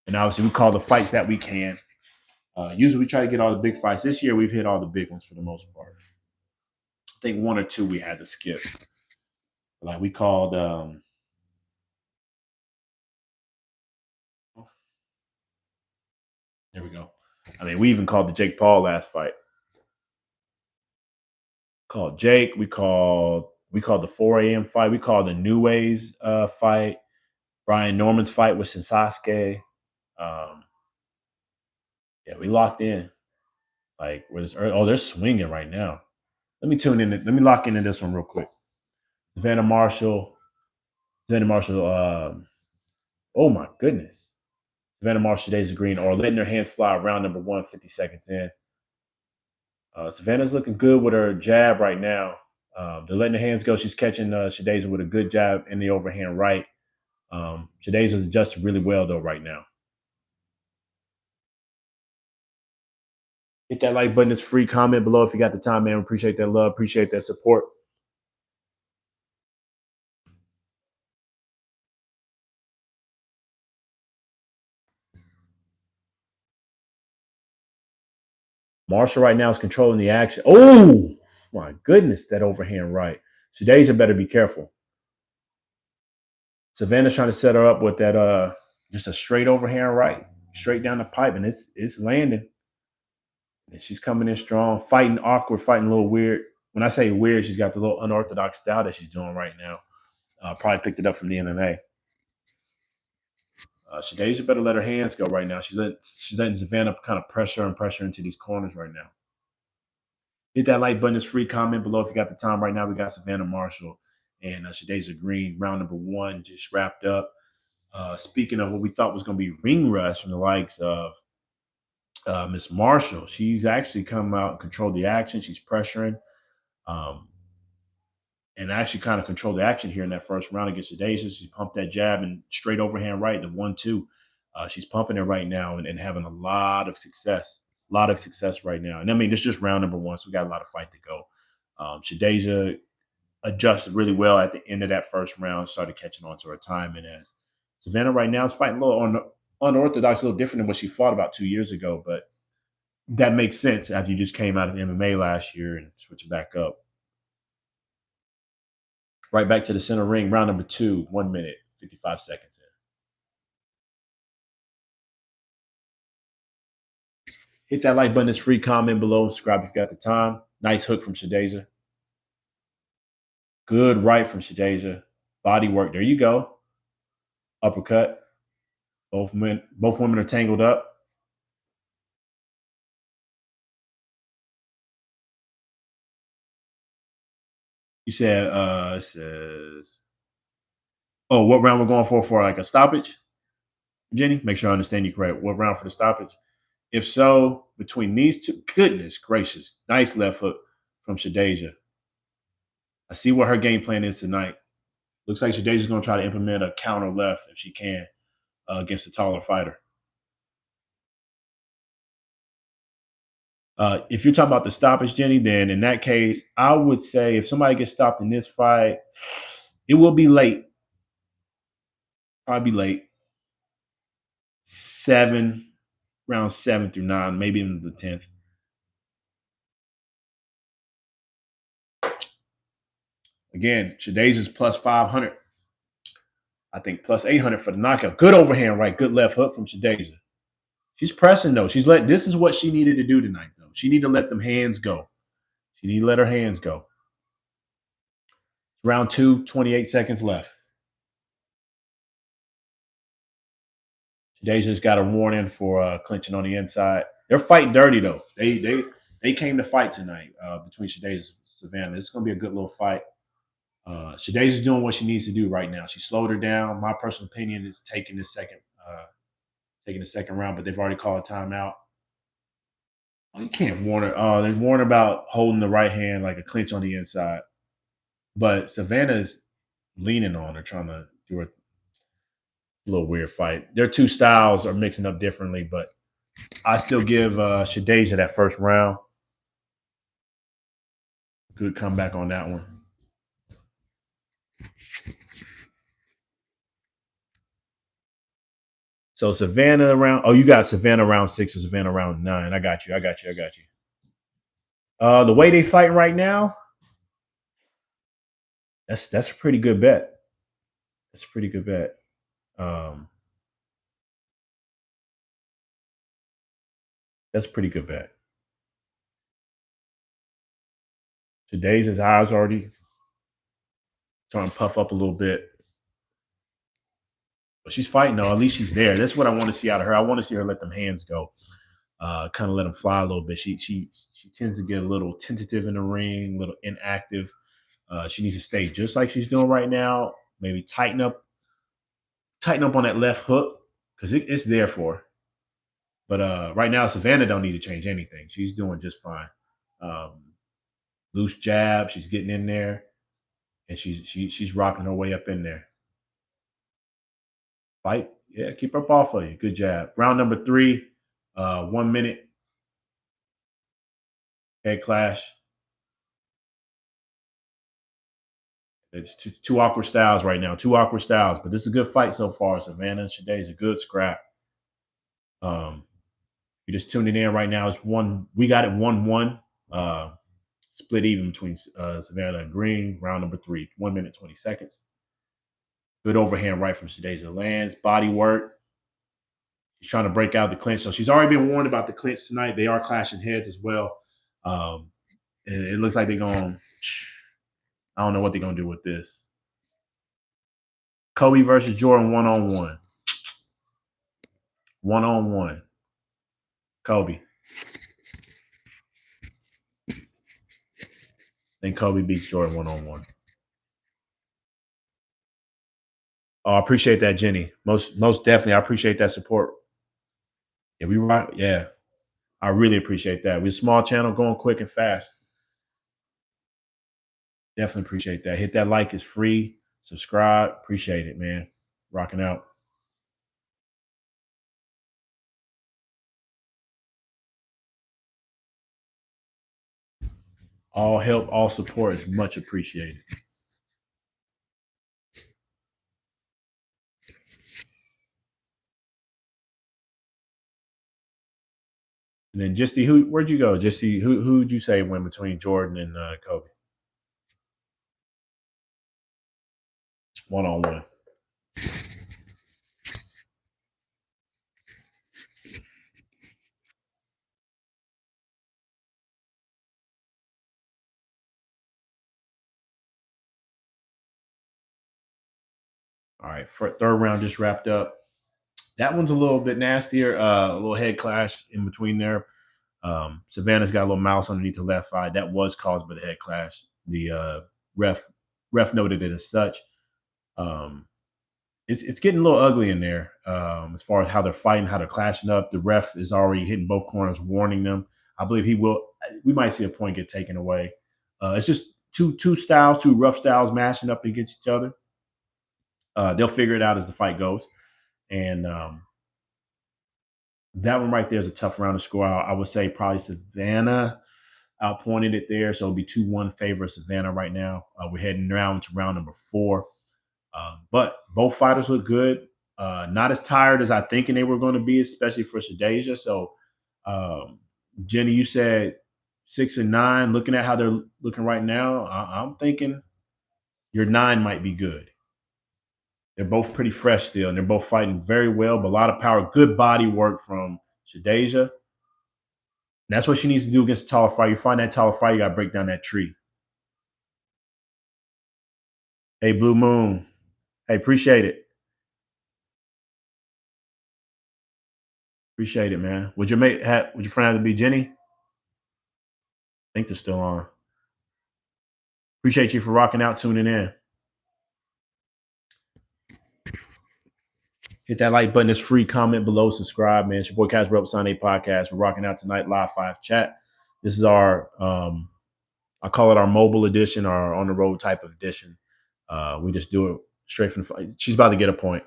Speaker 1: And obviously, we call the fights that we can. Usually, we try to get all the big fights. This year, we've hit all the big ones for the most part. I think one or two we had to skip. Like we called. There we go. I mean, we even called the Jake Paul last fight. Called Jake. We called the 4 a.m. fight. We called the New Ways fight. Brian Norman's fight with Sasuke. Um, yeah, we locked in. Like where this? Oh, they're swinging right now. Let me tune in. Let me lock into this one real quick. Savannah Marshall. Savannah Marshall. Oh my goodness. Savannah Marshall, Daisy Green, or letting their hands fly round number one, 50 seconds in. Savannah's looking good with her jab right now. They're letting her hands go. She's catching Shadaza with a good jab in the overhand right. Shadaza's adjusted really well, though, right now. Hit that like button. It's free. Comment below if you got the time, man. Appreciate that love. Appreciate that support. Marshall right now is controlling the action. Oh, my goodness, that overhand right. Shadaza better be careful. Savannah's trying to set her up with that just a straight overhand right, straight down the pipe, and it's landing. And she's coming in strong, fighting awkward, fighting a little weird. When I say weird, she's got the little unorthodox style that she's doing right now. Probably picked it up from the MMA. Shadeja better let her hands go right now. She's letting Savannah kind of pressure into these corners right now. Hit that like button. It's free. Comment below if you got the time right now. We got Savannah Marshall and Shadeja Green. Round number one just wrapped up. Speaking of what we thought was going to be ring rust from the likes of Miss Marshall, she's actually come out and controlled the action. She's pressuring. Um, and actually kind of control the action here in that first round against Adasia. She pumped that jab and straight overhand right, the 1-2. She's pumping it right now and having a lot of success. A lot of success right now. And I mean, it's just round number one, so we got a lot of fight to go. Shadeja adjusted really well at the end of that first round, started catching on to her time. And as Savannah right now is fighting a little on unorthodox, a little different than what she fought about 2 years ago, but that makes sense after you just came out of MMA last year and switching back up. Right back to the center ring, round number two, 1 minute, 55 seconds in. Hit that like button. It's free. Comment below. Subscribe if you got the time. Nice hook from Shadeja. Good right from Shadeja. Body work. There you go. Uppercut. Both women are tangled up. You said it says, oh, what round we're going for like a stoppage? Jenny, make sure I understand you correct. What round for the stoppage? If so, between these two, goodness gracious, nice left hook from Shadeja. I see what her game plan is tonight. Looks like Shadeja's going to try to implement a counter left if she can against a taller fighter. If you're talking about the stoppage, Jenny, then in that case, I would say if somebody gets stopped in this fight, it will be late. Probably late. Round 7 through 9, maybe in the 10th. Again, Shadeja's plus 500. I think plus 800 for the knockout. Good overhand right, good left hook from Shadeja. She's pressing though. This is what she needed to do tonight though. She needed to let them hands go. She needed to let her hands go. Round 2, 28 seconds left. Shadeja's got a warning for clinching on the inside. They're fighting dirty though. They came to fight tonight between Shadeja and Savannah. It's going to be a good little fight. Shadeja's doing what she needs to do right now. She slowed her down. My personal opinion is taking the second round, but they've already called a timeout. Oh, you can't warn her. They warn about holding the right hand like a clinch on the inside. But Savannah's leaning on her, trying to do a little weird fight. Their two styles are mixing up differently, but I still give Shadeja that first round. Good comeback on that one. So Savannah around. Oh, you got Savannah round 6 or Savannah round 9. I got you. The way they fighting right now, that's a pretty good bet. That's a pretty good bet. That's a pretty good bet. Today's eyes already starting to puff up a little bit. But she's fighting though. At least she's there. That's what I want to see out of her. I want to see her let them hands go. Kind of let them fly a little bit. She tends to get a little tentative in the ring, a little inactive. She needs to stay just like she's doing right now. Maybe tighten up on that left hook because it's there for her. But right now, Savannah don't need to change anything. She's doing just fine. Um, Loose jab, she's getting in there, and she's rocking her way up in there. Fight, yeah, keep her up off of you. Good jab. Round number 3, 1 minute. Head clash. It's two awkward styles right now. Two awkward styles, but this is a good fight so far. Savannah and Shade is a good scrap. You're just tuning in right now. It's one. We got it 1-1. Split even between Savannah and Green. Round number 3, 1 minute 20 seconds. Good overhand right from Shadeja lands. Body work. She's trying to break out the clinch. So she's already been warned about the clinch tonight. They are clashing heads as well. It looks like they're going. I don't know what they're going to do with this. Kobe versus Jordan 1-on-1. 1-on-1. Kobe. Then Kobe beats Jordan 1-on-1. Oh, I appreciate that, Jenny. Most definitely, I appreciate that support. Yeah, we right. Yeah, I really appreciate that. We're a small channel, going quick and fast. Definitely appreciate that. Hit that like, it's free. Subscribe, appreciate it, man. Rocking out. All help, all support is much appreciated. And then Jesse, where'd you go? Jesse, who'd you say went between Jordan and Kobe? 1-on-1. All right, third round just wrapped up. That one's a little bit nastier. A little head clash in between there. Savannah's got a little mouse underneath her left eye. That was caused by the head clash. The ref ref noted it as such. Um, it's getting a little ugly in there as far as how they're fighting, how they're clashing up. The ref is already hitting both corners, warning them. I believe he will. We might see a point get taken away. It's just two styles, two rough styles mashing up against each other. They'll figure it out as the fight goes, and that one right there is a tough round to score out. I would say probably Savannah outpointed it there, so it'll be 2-1 favor of Savannah right now. We're heading down to round number 4. But both fighters look good. Not as tired as I thinking they were going to be, especially for Shadeja. So, um, Jenny, you said 6-9. Looking at how they're looking right now, I'm thinking your 9 might be good. They're both pretty fresh still, and they're both fighting very well, but a lot of power. Good body work from Shadeja. And that's what she needs to do against a taller fighter. You find that taller fighter, you got to break down that tree. Hey, Blue Moon. Hey, appreciate it. Appreciate it, man. Would your friend have to be Jenny? I think they're still on. Appreciate you for rocking out, tuning in. Hit that like button. It's free. Comment below. Subscribe, man. It's your boy Cash Rep Sunday Podcast. We're rocking out tonight, live 5 chat. This is our I call it our mobile edition, our on the road type of edition. We just do it straight from the fight. She's about to get a point.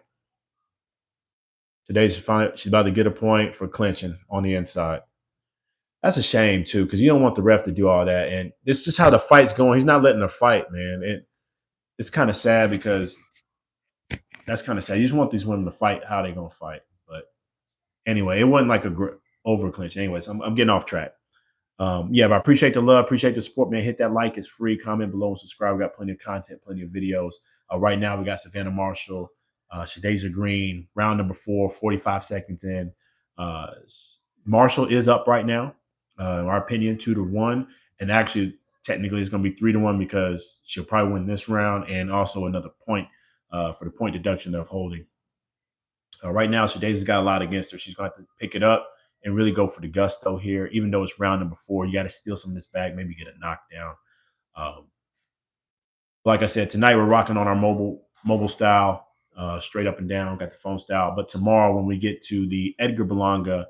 Speaker 1: She's about to get a point for clinching on the inside. That's a shame too, because you don't want the ref to do all that. And it's just how the fight's going. He's not letting her fight, man. It's kind of sad because that's kind of sad. You just want these women to fight how they gonna fight. But anyway, it wasn't like a over clinch. Anyways, I'm getting off track. Yeah, but I appreciate the love, appreciate the support, man. Hit that like, it's free. Comment below and subscribe. We got plenty of content, plenty of videos. Right now, we got Savannah Marshall, Shadeja Green, round number 4, 45 seconds in. Uh, Marshall is up right now, in our opinion, 2-1. And actually, technically, it's going to be 3-1 because she'll probably win this round and also another point for the point deduction of holding. Right now, Shadeja's got a lot against her. She's going to have to pick it up and really go for the gusto here. Even though it's round number 4, you got to steal some of this bag, maybe get a knockdown. Um, like I said, tonight we're rocking on our mobile style, straight up and down. Got the phone style. But tomorrow, when we get to the Edgar Berlanga,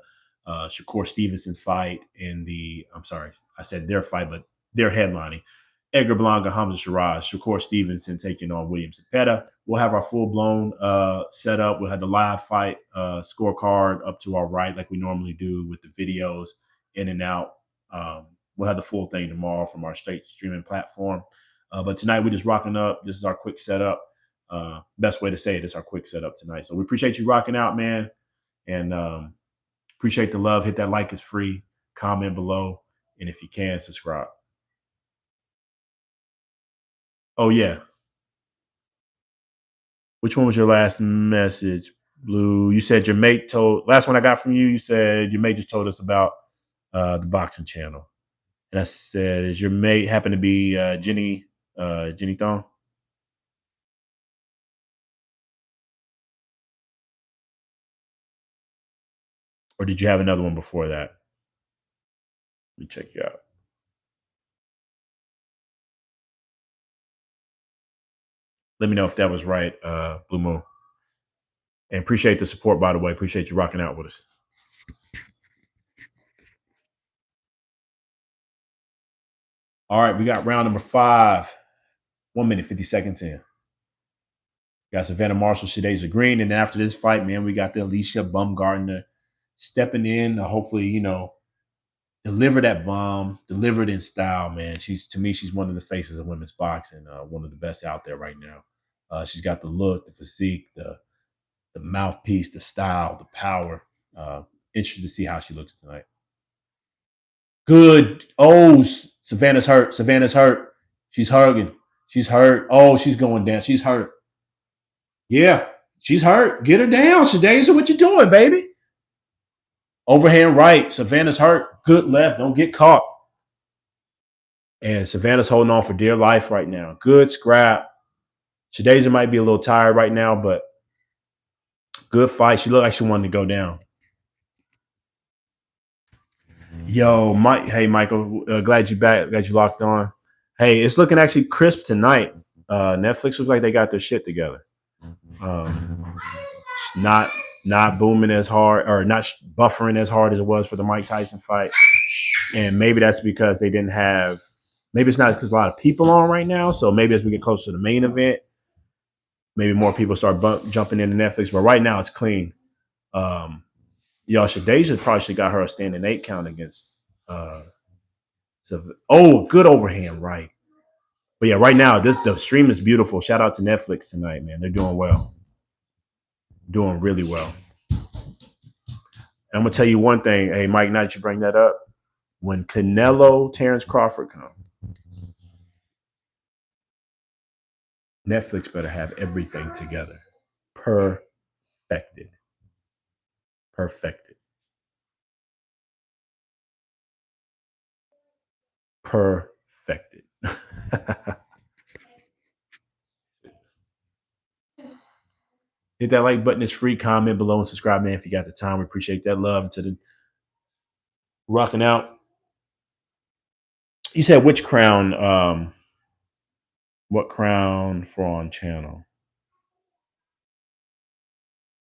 Speaker 1: Shakur Stevenson fight in the, I'm sorry, I said their fight, but they're headlining. Edgar Blanca, Hamza Shiraz, Shakur Stevenson taking on William Zepeda. We'll have our full-blown setup. We'll have the live fight scorecard up to our right like we normally do with the videos in and out. We'll have the full thing tomorrow from our state streaming platform. But tonight we're just rocking up. This is our quick setup. Best way to say it is our quick setup tonight. So we appreciate you rocking out, man. And appreciate the love. Hit that like, it's free. Comment below. And if you can, subscribe. Oh, yeah. Which one was your last message, Blue? You said your mate told, last one I got from you, you said your mate just told us about the boxing channel. And I said, is your mate happen to be Jenny Thong? Or did you have another one before that? Let me check you out. Let me know if that was right, Blue Moon. And appreciate the support, by the way. Appreciate you rocking out with us. All right, we got round number 5. 1 minute, 50 seconds in. Got Savannah Marshall, Shadeja Green. And then after this fight, man, we got the Alicia Bumgarner stepping in to hopefully, deliver that bomb, deliver it in style, man. To me, she's one of the faces of women's boxing, one of the best out there right now. She's got the look, the physique, the mouthpiece, the style, the power. Interested to see how she looks tonight. Good. Oh, Savannah's hurt. Savannah's hurt. She's hugging. She's hurt. Oh, she's going down. She's hurt. Yeah, she's hurt. Get her down, Shadaza. What you doing, baby? Overhand right. Savannah's hurt. Good left. Don't get caught. And Savannah's holding on for dear life right now. Good scrap. Shadaza might be a little tired right now, but good fight. She looked like she wanted to go down. Yo, Mike. Hey, Michael. Glad you back. Glad you locked on. Hey, it's looking actually crisp tonight. Netflix looks like they got their shit together. It's not booming as hard or not buffering as hard as it was for the Mike Tyson fight. And maybe that's because they didn't have. Maybe it's not because a lot of people on right now. So maybe as we get closer to the main event, maybe more people start jumping into Netflix. But right now, it's clean. Shadasia probably should got her a standing 8 count against. Good overhand right. But yeah, right now the stream is beautiful. Shout out to Netflix tonight, man. They're doing well, doing really well. And I'm gonna tell you one thing. Hey, Mike, now that you bring that up, when Canelo Terrence Crawford come, Netflix better have everything together, perfected, perfected, perfected. Hit that like button. It's free. Comment below and subscribe, man. If you got the time, we appreciate that love to the rocking out. You said which crown? What crown for on channel?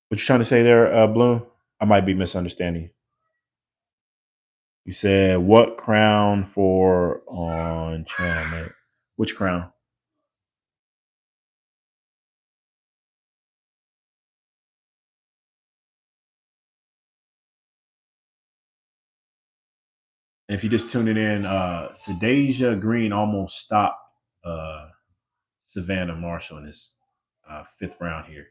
Speaker 1: What you trying to say there, Bloom? I might be misunderstanding. You said what crown for on channel, man? Which crown? And if you just tuned it in, Sadasia Green almost stopped Savannah Marshall in his 5th round here.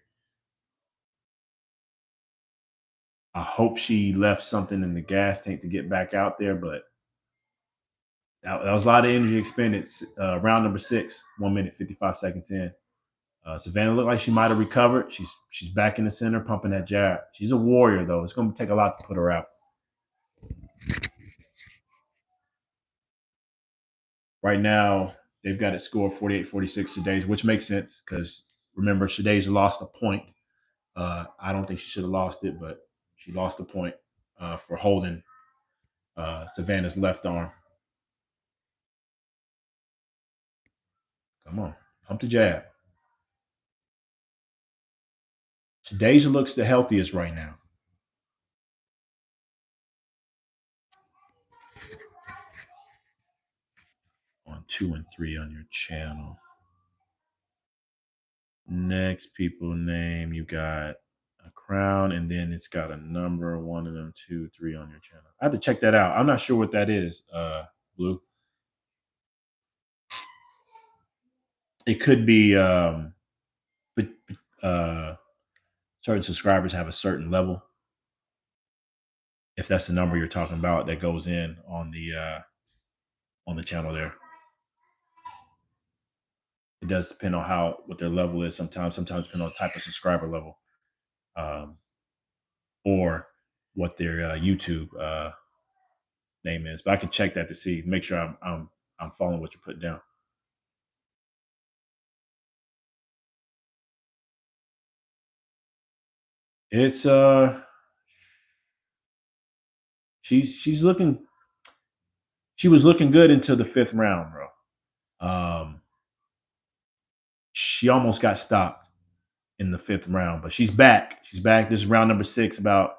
Speaker 1: I hope she left something in the gas tank to get back out there, but that was a lot of energy expended. Round number 6, 1 minute 55 seconds in. Savannah looked like she might have recovered. She's back in the center, pumping that jab. She's a warrior, though. It's going to take a lot to put her out. Right now, they've got it scored 48-46 Shadasia, which makes sense because remember, Shadasia lost a point. I don't think she should have lost it, but she lost a point for holding Savannah's left arm. Come on, pump the jab. Shadasia looks the healthiest right now. On 2 and 3 on your channel. Next people name, you got a crown, and then it's got a number, 1 of them, 2, 3 on your channel. I have to check that out. I'm not sure what that is, Blue. It could be but certain subscribers have a certain level. If that's the number you're talking about, that goes in on the channel there. It does depend on what their level is. Sometimes depend on the type of subscriber level, or what their YouTube name is. But I can check that to see, make sure I'm following what you're putting down. It's she's looking. She was looking good until the 5th round, bro. She almost got stopped in the 5th round, but she's back. She's back. This is round number 6. About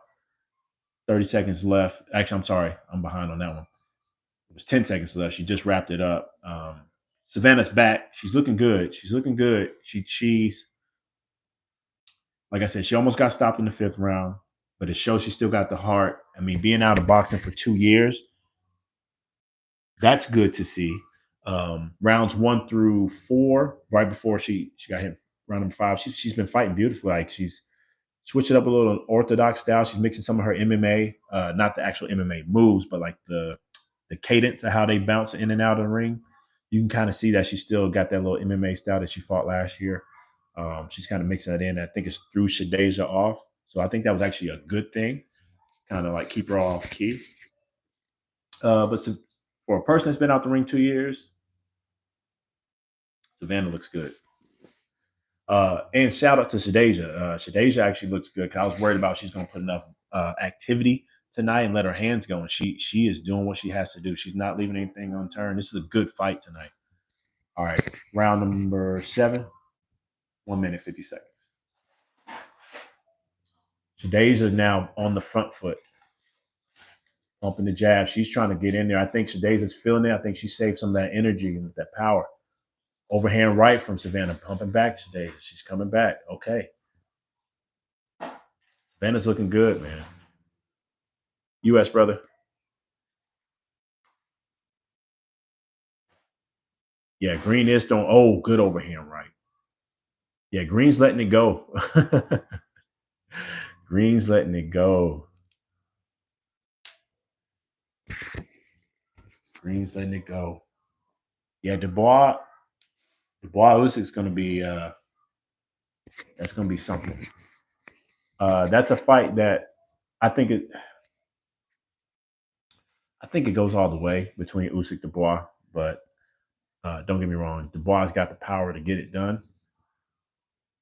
Speaker 1: 30 seconds left. Actually, I'm sorry, I'm behind on that one. It was 10 seconds left. She just wrapped it up. Savannah's back. She's looking good. She's looking good. She's like I said, she almost got stopped in the 5th round, but it shows she still got the heart. I mean, being out of boxing for 2 years, that's good to see. Rounds 1 through 4, right before she got hit, round number 5, she's been fighting beautifully. Like she's switching up a little orthodox style. She's mixing some of her MMA, not the actual MMA moves, but like the the cadence of how they bounce in and out of the ring, you can kind of see that she still got that little MMA style that she fought last year. She's kind of mixing that in. I think it's threw Shadeja off. So I think that was actually a good thing, kind of like keep her off key. But for a person that's been out the ring 2 years, Savannah looks good. And shout out to Shadeja. Shadeja actually looks good. 'Cause I was worried about she's going to put enough activity tonight and let her hands go. And she is doing what she has to do. She's not leaving anything unturned. This is a good fight tonight. All right, round number 7, 1 minute 50 seconds. Shadeja now on the front foot, pumping the jab. She's trying to get in there. I think Shadeja's feeling it. I think she saved some of that energy and that power. Overhand right from Savannah, pumping back Shadeja. She's coming back. Okay. Savannah's looking good, man. U.S. brother. Yeah, Green is throwing. Oh, good overhand right. Yeah, Green's letting it go. Green's letting it go. Green's letting it go. Yeah, Dubois Usyk's going to be that's going to be something. That's a fight that I think it I think it goes all the way between Usyk Dubois, but don't get me wrong, Dubois got the power to get it done.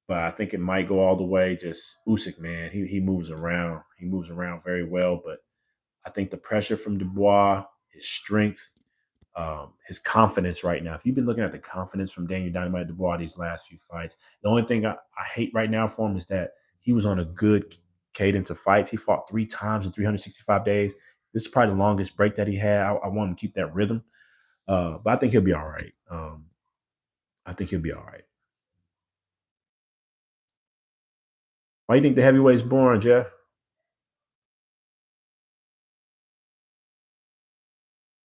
Speaker 1: But I think it might go all the way. Just Usyk, man, he moves around. He moves around very well, but I think the pressure from Dubois, his strength, his confidence right now. If you've been looking at the confidence from Daniel Dynamite Dubois these last few fights, the only thing I hate right now for him is that he was on a good cadence of fights. He fought 3 times in 365 days. This is probably the longest break that he had. I want him to keep that rhythm, but I think he'll be all right. I think he'll be all right. Why do you think the heavyweight's boring, Jeff?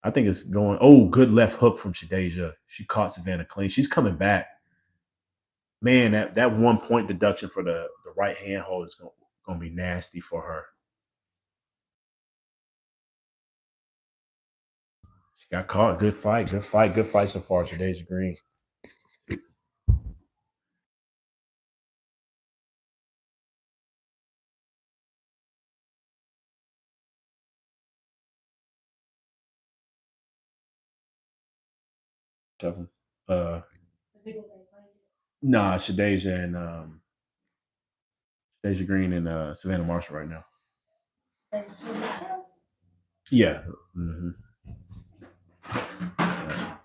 Speaker 1: I think it's going. Oh, good left hook from Shadeja. She caught Savannah clean. She's coming back. Man, that 1 point deduction for the right hand hold is going to be nasty for her. She got caught. Good fight. Good fight. Good fight so far. Today's Green. 7. Uh, nah, Shadeja Green and Savannah Marshall right now. Yeah. Mm-hmm. Yeah.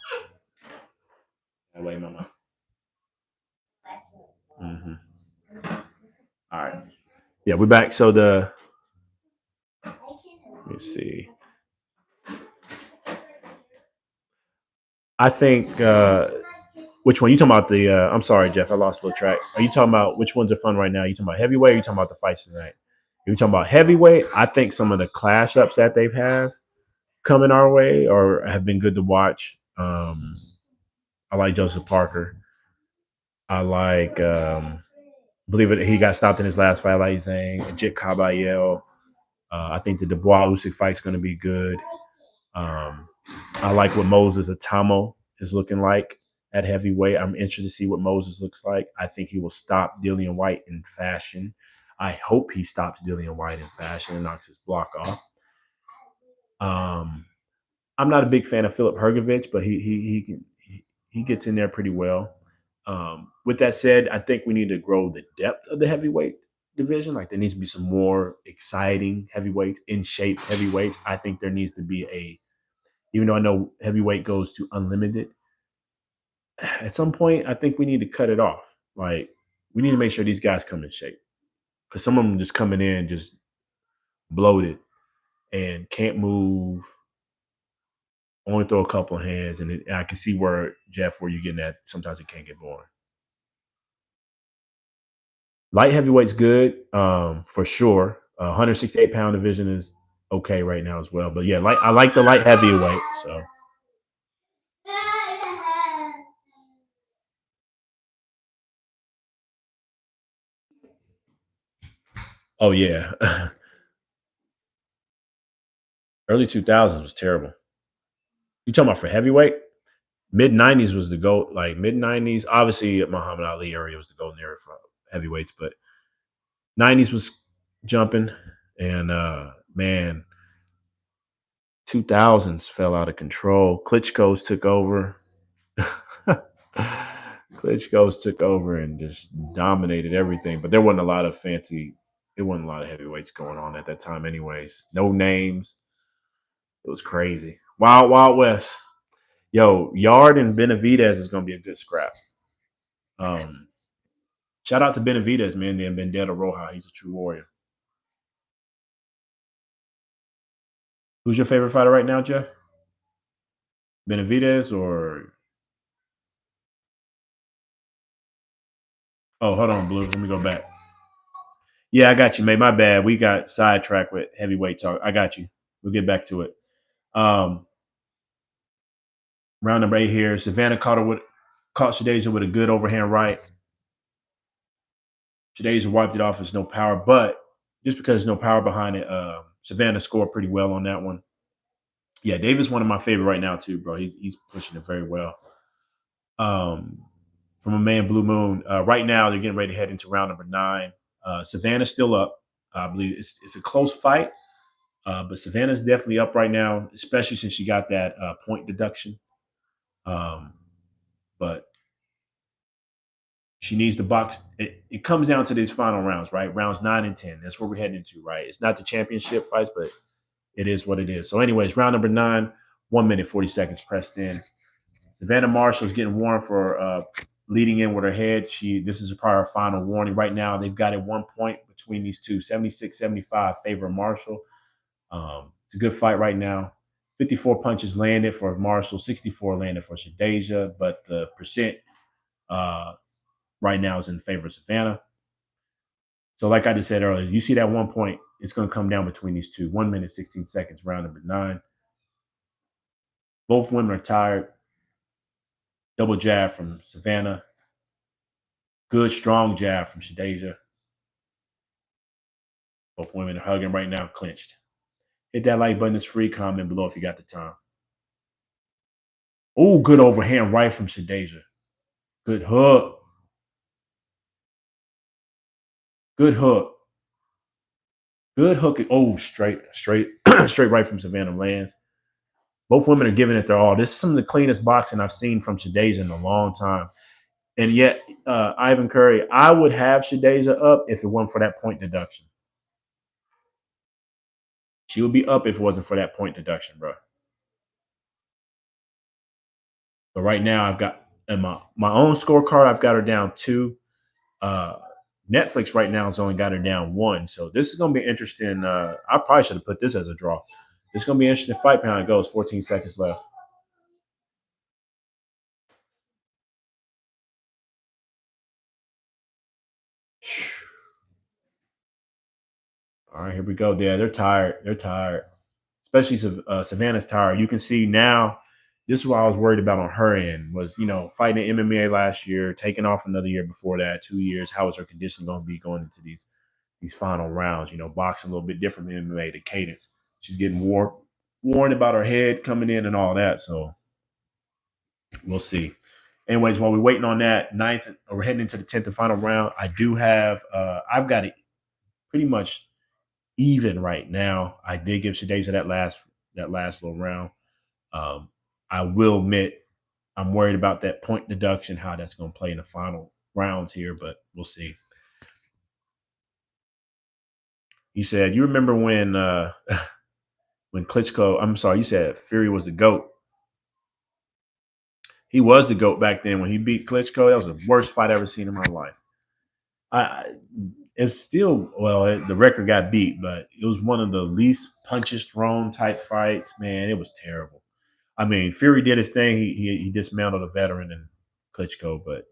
Speaker 1: That way, mama. Mm-hmm. All right. Yeah, we're back. So let me see. I think which one you talking about? The I'm sorry, Jeff, I lost a little track. Are you talking about which ones are fun right now? You talking about heavyweight? Or you talking about the fights tonight? If you talking about heavyweight, I think some of the clash ups that they've have coming our way or have been good to watch. I like Joseph Parker. I like believe it. He got stopped in his last fight, like he's saying. Jit Kabayel. I think the Dubois Usyk fight's going to be good. Um, I like what Moses Atamo is looking like at heavyweight. I'm interested to see what Moses looks like. I think he will stop Dillian White in fashion. I hope he stops Dillian White in fashion and knocks his block off. Um, I'm not a big fan of Philip Hergovich, but he gets in there pretty well. With that said, I think we need to grow the depth of the heavyweight division. Like there needs to be some more exciting heavyweights, in shape heavyweights. I think there needs to be even though I know heavyweight goes to unlimited, at some point I think we need to cut it off. Like we need to make sure these guys come in shape because some of them just coming in just bloated and can't move, only throw a couple of hands, and I can see where Jeff, where you're getting at. Sometimes it can get boring. Light heavyweight's good, for sure. 168-pound division is okay right now as well. But yeah, I like the light heavyweight. So oh yeah, early 2000s was terrible. You talking about for heavyweight? Mid '90s was the GOAT. Like mid '90s, obviously Muhammad Ali area was the golden era for heavyweights, but '90s was jumping, and man, 2000s fell out of control. Klitschko's took over. Klitschko's took over and just dominated everything. But there wasn't a lot of fancy. There wasn't a lot of heavyweights going on at that time, anyways. No names. It was crazy. Wild, wild west. Yo, Yard and Benavidez is going to be a good scrap. Um, Shout out to Benavidez, man, and Vendetta Roja. He's a true warrior. Who's your favorite fighter right now, Jeff? Benavidez or hold on, Blue. Let me go back. Yeah, I got you, mate. My bad. We got sidetracked with heavyweight talk. I got you. We'll get back to it. Um, Round number 8 here. Savannah caught Shadeja with a good overhand right. Shadeja wiped it off. There's no power, but just because there's no power behind it, Savannah scored pretty well on that one. Yeah, Davis one of my favorite right now too, bro. He's pushing it very well. From a man Blue Moon. Right now, they're getting ready to head into round number 9. Savannah's still up. I believe it's a close fight, but Savannah's definitely up right now, especially since she got that point deduction. But she needs to box. It comes down to these final rounds, right? Rounds 9 and 10. That's where we're heading into, right? It's not the championship fights, but it is what it is. So, anyways, round number 9, 1 minute 40 seconds pressed in. Savannah Marshall's getting warned for leading in with her head. This is probably her final warning. Right now, they've got it 1 point between these two, 76-75 favor Marshall. It's a good fight right now. 54 punches landed for Marshall, 64 landed for Shadeja, but the percent right now is in favor of Savannah. So, like I just said earlier, you see that 1 point, it's going to come down between these two. 1 minute, 16 seconds, round number 9. Both women are tired. Double jab from Savannah. Good, strong jab from Shadeja. Both women are hugging right now, clinched. Hit that like button. It's free. Comment below if you got the time. Oh, good overhand right from Shadeja. Good hook. Good hook. Good hook. Oh, straight right from Savannah lands. Both women are giving it their all. This is some of the cleanest boxing I've seen from Shadeja in a long time. And yet, Ivan Curry, I would have Shadeja up if it wasn't for that point deduction. She would be up if it wasn't for that point deduction, bro. But right now, I've got in my own scorecard, I've got her down 2. Netflix right now has only got her down 1. So this is going to be interesting. I probably should have put this as a draw. It's going to be an interesting fight how it goes. 14 seconds left. All right, here we go. Yeah, they're tired. They're tired. Especially Savannah's tired. You can see now, this is what I was worried about on her end was, fighting MMA last year, taking off another year before that, 2 years. How is her condition going to be going into these final rounds? Boxing a little bit different than MMA, the cadence. She's getting warned about her head coming in and all that. So we'll see. Anyways, while we're waiting on that we're heading into the 10th and final round. I do have, I've got it pretty much even right now. I did give Shadeja that last little round. I will admit I'm worried about that point deduction, how that's going to play in the final rounds here, but we'll see. He said, "You remember when when Klitschko? I'm sorry, you said Fury was the GOAT. He was the GOAT back then when he beat Klitschko. That was the worst fight I ever seen in my life. It's still the record got beat, but it was one of the least punches thrown type fights. Man, it was terrible. I mean, Fury did his thing. He dismantled a veteran and Klitschko, but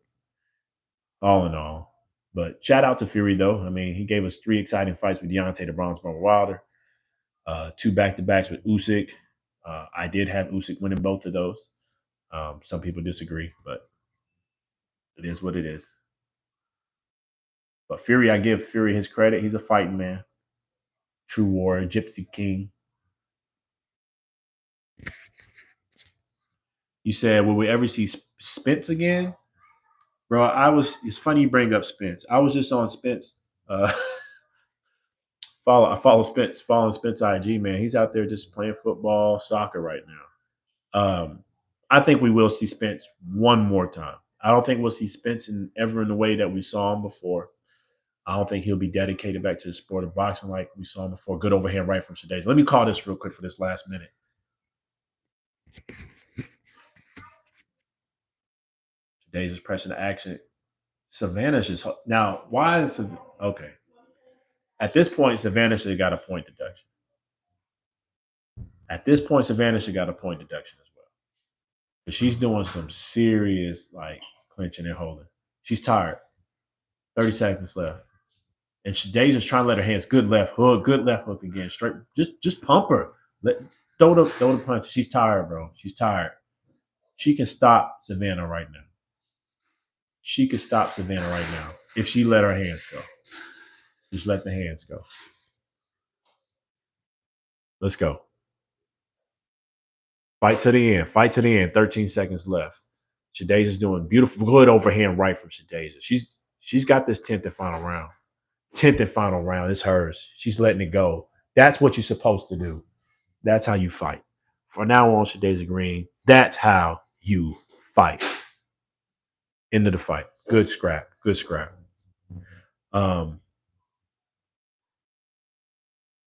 Speaker 1: all in all. But shout out to Fury though. I mean, he gave us 3 exciting fights with Deontay the Bronze Bomber Wilder, 2 back-to-backs with Usyk. I did have Usyk winning both of those. Some people disagree, but it is what it is. But Fury, I give Fury his credit. He's a fighting man. True warrior, Gypsy King. You said, will we ever see Spence again? Bro, it's funny you bring up Spence. I was just on Spence. Uh, I follow Spence, following Spence IG, man. He's out there just playing football, soccer right now. I think we will see Spence one more time. I don't think we'll see Spence ever in the way that we saw him before. I don't think he'll be dedicated back to the sport of boxing like we saw him before. Good overhand right from Shadays. Let me call this real quick for this last minute. Shadays is pressing the action. Savannah's just now. Why is okay? At this point, Savannah should have got a point deduction. At this point, Savannah should got a point deduction as well. But she's doing some serious like clinching and holding. She's tired. 30 seconds left. And Deja's trying to let her hands. Good left hook. Good left hook again. Straight. Just pump her. Throw the punch. She's tired, bro. She's tired. She can stop Savannah right now. She could stop Savannah right now if she let her hands go. Just let the hands go. Let's go. Fight to the end. Fight to the end. 13 seconds left. Shadeja's doing beautiful, good overhand right from Shadeja. She's got this 10th and final round. 10th and final round. It's hers. She's letting it go. That's what you're supposed to do. That's how you fight. From now on, Shadeja Green, that's how you fight. End of the fight. Good scrap. Good scrap.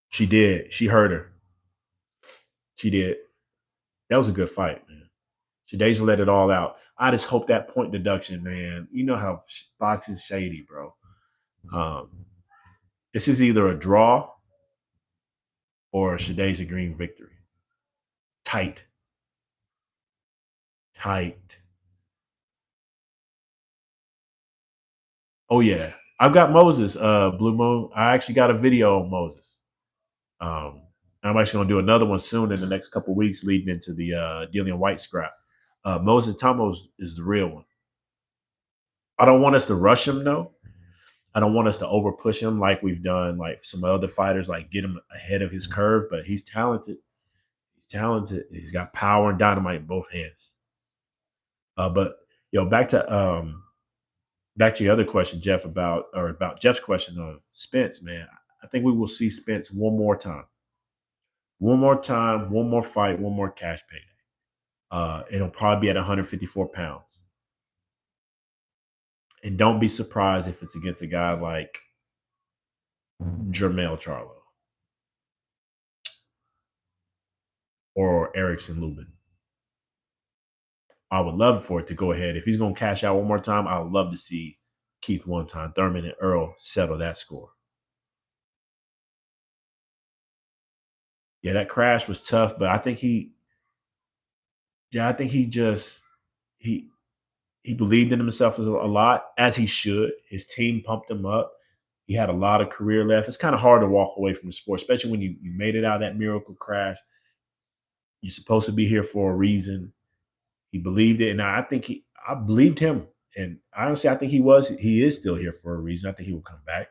Speaker 1: She did. She hurt her. She did. That was a good fight, man. Shadeja let it all out. I just hope that point deduction, man. You know how boxing's shady, bro. This is either a draw or a Shadeja Green victory. Tight. Tight. Oh yeah. I've got Moses, Blue Moon. I actually got a video on Moses. I'm actually gonna do another one soon in the next couple weeks leading into the Dillian White scrap. Moses Tomos is the real one. I don't want us to rush him though. I don't want us to over push him like we've done like some other fighters, like get him ahead of his curve, but he's talented. He's talented. He's got power and dynamite in both hands. But back to your other question, Jeff, about Jeff's question of Spence, man. I think we will see Spence one more time. One more time, one more fight, one more cash payday. It'll probably be at 154 pounds. And don't be surprised if it's against a guy like Jermell Charlo or Erickson Lubin. I would love for it to go ahead. If he's going to cash out one more time, I would love to see Keith one time, Thurman and Earl settle that score. Yeah, that crash was tough, but I think he just he believed in himself a lot, as he should. His team pumped him up. He had a lot of career left. It's kind of hard to walk away from the sport, especially when you made it out of that miracle crash. You're supposed to be here for a reason. He believed it, and I believed him. And honestly, I think he is still here for a reason. I think he will come back.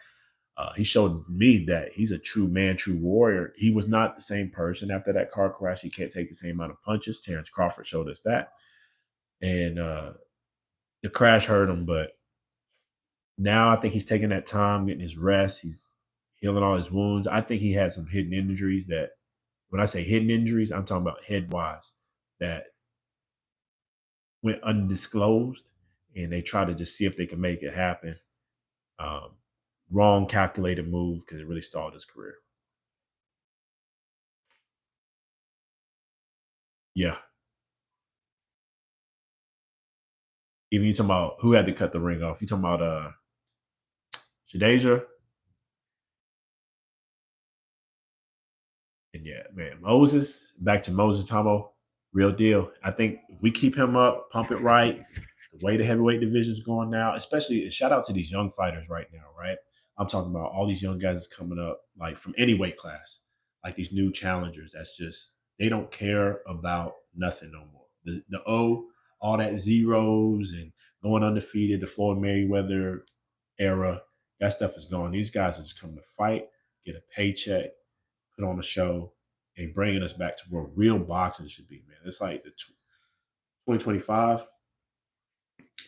Speaker 1: He showed me that he's a true man, true warrior. He was not the same person after that car crash. He can't take the same amount of punches. Terrence Crawford showed us that. And the crash hurt him, but now I think he's taking that time, getting his rest. He's healing all his wounds. I think he had some hidden injuries that, when I say hidden injuries, I'm talking about head wise, that went undisclosed, and they tried to just see if they can make it happen. Um, Wrong calculated move because it really stalled his career. Yeah. Even you talking about who had to cut the ring off. You talking about Shadeja. And yeah, man, Moses, back to Moses Tomo, real deal. I think if we keep him up, pump it right, the way the heavyweight division is going now, especially shout out to these young fighters right now, right? I'm talking about all these young guys coming up, like from any weight class, like these new challengers. That's just, they don't care about nothing no more. The O, all that zeros and going undefeated, the Floyd Mayweather era, that stuff is gone. These guys are just coming to fight, get a paycheck, put on a show, and bringing us back to where real boxing should be, man. It's like 2025,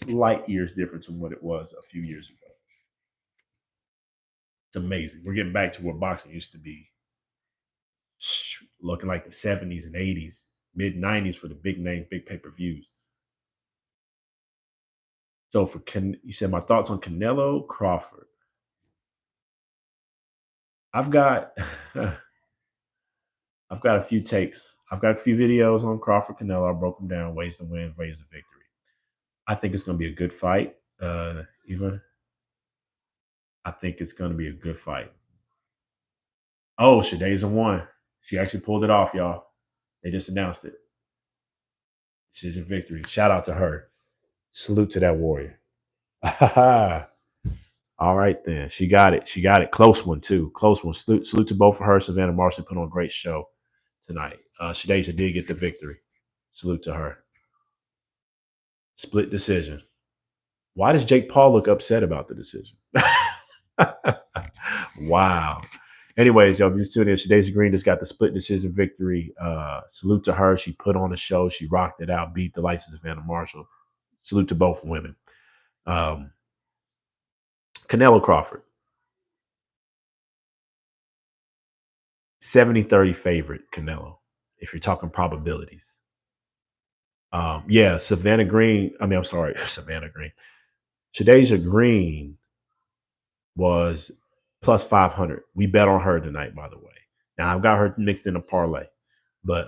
Speaker 1: light years difference from what it was a few years ago. It's amazing. We're getting back to where boxing used to be, looking like the 70s and 80s, mid 90s for the big name, big pay per views. So you said my thoughts on Canelo Crawford. I've got I've got a few takes. I've got a few videos on Crawford Canelo. I broke them down, ways to win, ways to victory. I think it's going to be a good fight. Even I think it's going to be a good fight. Oh, Shade's won. She actually pulled it off, y'all. They just announced it. Decision victory. Shout out to her. Salute to that warrior. All right, then. She got it. She got it. Close one, too. Close one. Salute to both of her. Savannah Marshall put on a great show tonight. Shadeja did get the victory. Salute to her. Split decision. Why does Jake Paul look upset about the decision? Wow. Anyways, y'all, if you tuned in, Shadeja Green just got the split decision victory. Salute to her. She put on a show. She rocked it out, beat the likes of Savannah Marshall. Salute to both women. Canelo Crawford. 70-30 favorite, Canelo, if you're talking probabilities. Yeah, Savannah Green. I'm sorry, Savannah Green. Shadeja Green was plus 500. We bet on her tonight, by the way. Now, I've got her mixed in a parlay, but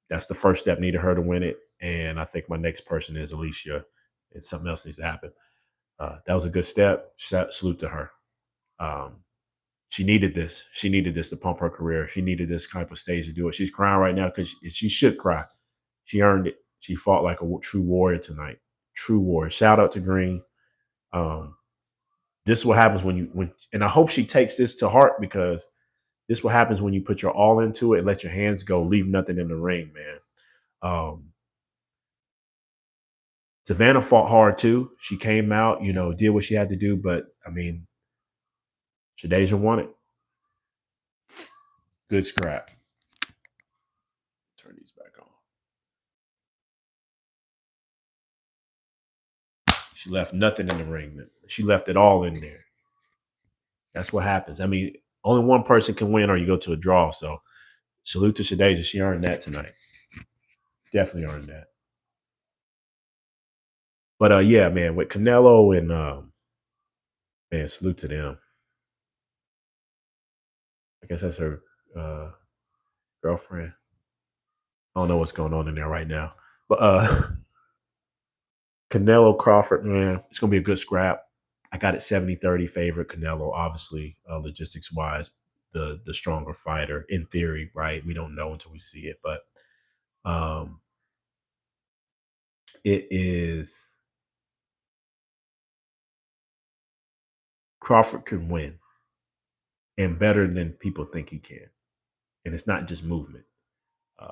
Speaker 1: that's the first step needed her to win it. And I think my next person is Alicia, and something else needs to happen. That was a good step. Salute to her. She needed this. She needed this to pump her career. She needed this type of stage to do it. She's crying right now because she should cry. She earned it. She fought like a true warrior tonight. True warrior. Shout out to Green. This is what happens and I hope she takes this to heart, because this is what happens when you put your all into it and let your hands go, leave nothing in the ring, man. Savannah fought hard too. She came out, did what she had to do, but Shadeja won it. Good scrap. Turn these back on. She left nothing in the ring, man. She left it all in there. That's what happens. Only one person can win or you go to a draw. So salute to Shadeja. She earned that tonight. Definitely earned that. But yeah, man, with Canelo and man, salute to them. I guess that's her girlfriend. I don't know what's going on in there right now. But Canelo Crawford, man, it's gonna be a good scrap. I got it 70-30 favorite. Canelo, obviously, logistics wise, the stronger fighter in theory, right? We don't know until we see it, but it is Crawford can win, and better than people think he can. And it's not just movement. Uh,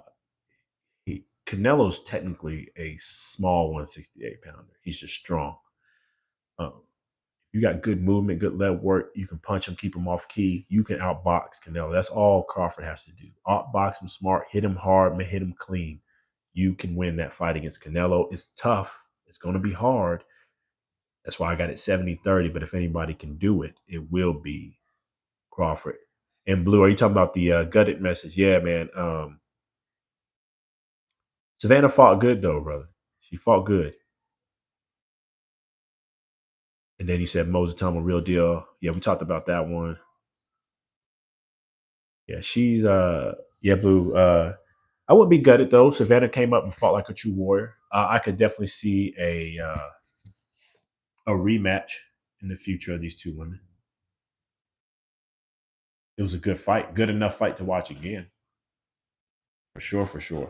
Speaker 1: Canelo's technically a small 168 pounder. He's just strong. You got good movement, good leg work. You can punch him, keep him off key. You can outbox Canelo. That's all Crawford has to do. Outbox him smart, hit him hard, hit him clean. You can win that fight against Canelo. It's tough. It's going to be hard. That's why I got it 70-30. But if anybody can do it, it will be Crawford. And Blue, are you talking about the gutted message? Yeah, man. Savannah fought good, though, brother. She fought good. And then you said Moses Tom, a real deal. Yeah, we talked about that one. Yeah, she's yeah, Blue. I would be gutted though. Savannah came up and fought like a true warrior. I could definitely see a rematch in the future of these two women. It was a good fight, good enough fight to watch again. For sure, for sure.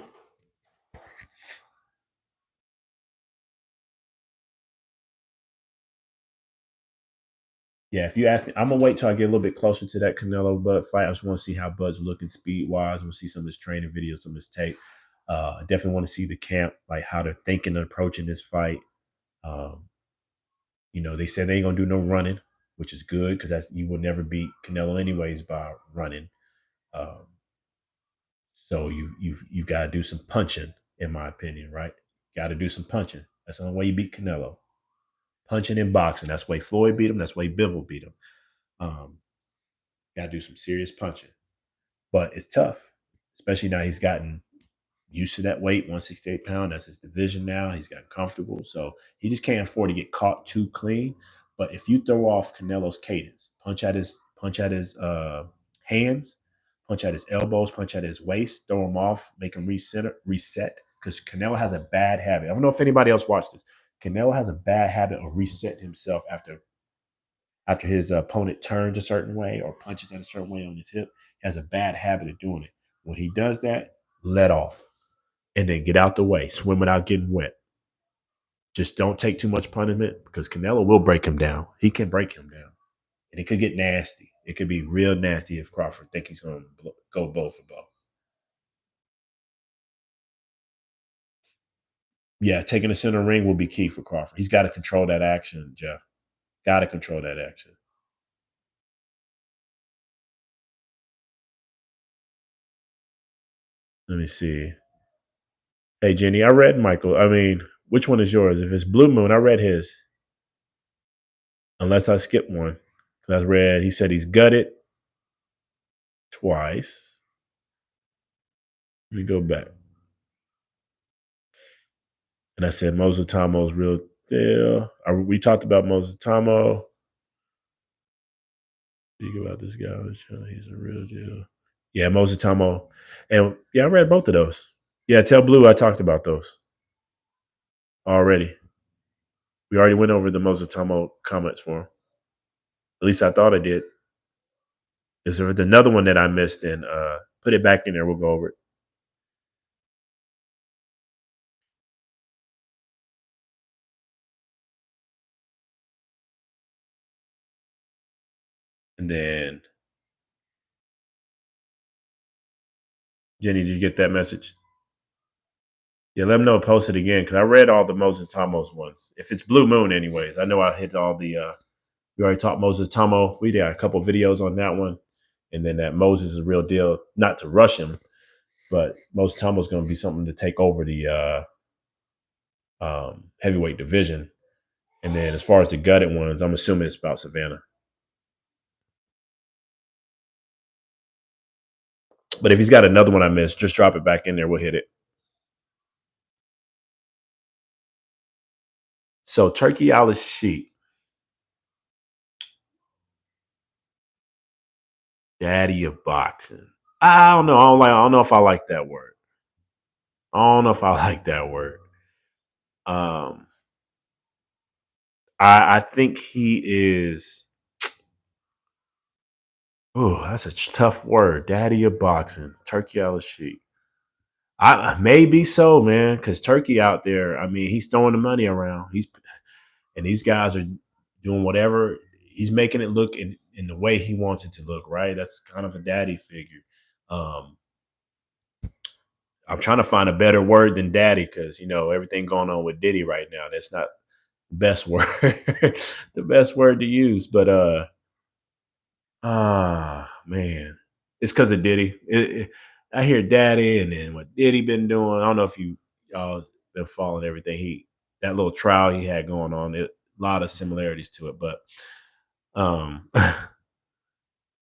Speaker 1: Yeah, if you ask me, I'm gonna wait till I get a little bit closer to that Canelo Bud fight. I just want to see how Bud's looking speed wise. I want to see some of his training videos, some of his tape. I definitely want to see the camp, like how they're thinking and approaching this fight. Um, they said they ain't gonna do no running, which is good because that's you will never beat Canelo anyways by running. Um, so you've got to do some punching, in my opinion, right? Got to do some punching. That's the only way you beat Canelo. Punching and boxing. That's the way Floyd beat him. That's the way Bivol beat him. Um, Got to do some serious punching. But it's tough, especially now he's gotten used to that weight, 168 pound. That's his division now. He's gotten comfortable. So he just can't afford to get caught too clean. But if you throw off Canelo's cadence, punch at his hands, punch at his elbows, punch at his waist, throw him off, make him reset. Because Canelo has a bad habit. I don't know if anybody else watched this. Canelo has a bad habit of resetting himself after his opponent turns a certain way or punches at a certain way on his hip. He has a bad habit of doing it. When he does that, let off and then get out the way. Swim without getting wet. Just don't take too much punishment because Canelo will break him down. He can break him down. And it could get nasty. It could be real nasty if Crawford think he's going to go blow for blow. Yeah, taking the center ring will be key for Crawford. He's got to control that action, Jeff. Got to control that action. Let me see. Hey, Jenny, I read Michael. I mean, which one is yours? If it's Blue Moon, I read his. Unless I skipped one. I read, he said he's gutted twice. Let me go back. And I said Moses Tamo's real deal. We talked about Moses Tamo. Speak about this guy on the channel. He's a real deal. Yeah, Moses Tamo. And yeah, I read both of those. Yeah, Tell Blue, I talked about those already. We already went over the Moses Tamo comments for him. At least I thought I did. Is there another one that I missed? And put it back in there. We'll go over it. And then, Jenny, did you get that message? Yeah, let them know. Post it again because I read all the Moses Tamos ones. If it's Blue Moon, anyways, I know I hit all the. We already talked Moses Tomo. We did a couple videos on that one, and then that Moses is a real deal. Not to rush him, but Moses Tomo is going to be something to take over the heavyweight division. And then as far as the gutted ones, I'm assuming it's about Savannah. But if he's got another one I missed, just drop it back in there. We'll hit it. So Turkey Alice Sheep. Daddy of boxing. I don't know. I don't know if I like that word. I don't know if I like that word. I think he is. Oh, that's a tough word. Daddy of boxing. Turkey Alice Sheep. I maybe so, man, because Turkey out there. I mean, he's throwing the money around. And these guys are doing whatever. He's making it look in the way he wants it to look. Right. That's kind of a daddy figure. Um, I'm trying to find a better word than daddy because everything going on with Diddy right now. That's not the best word, the best word to use. But man, it's because of Diddy. I hear Daddy, and then what Diddy been doing. I don't know if y'all been following everything. That little trial he had going on. A lot of similarities to it, but um,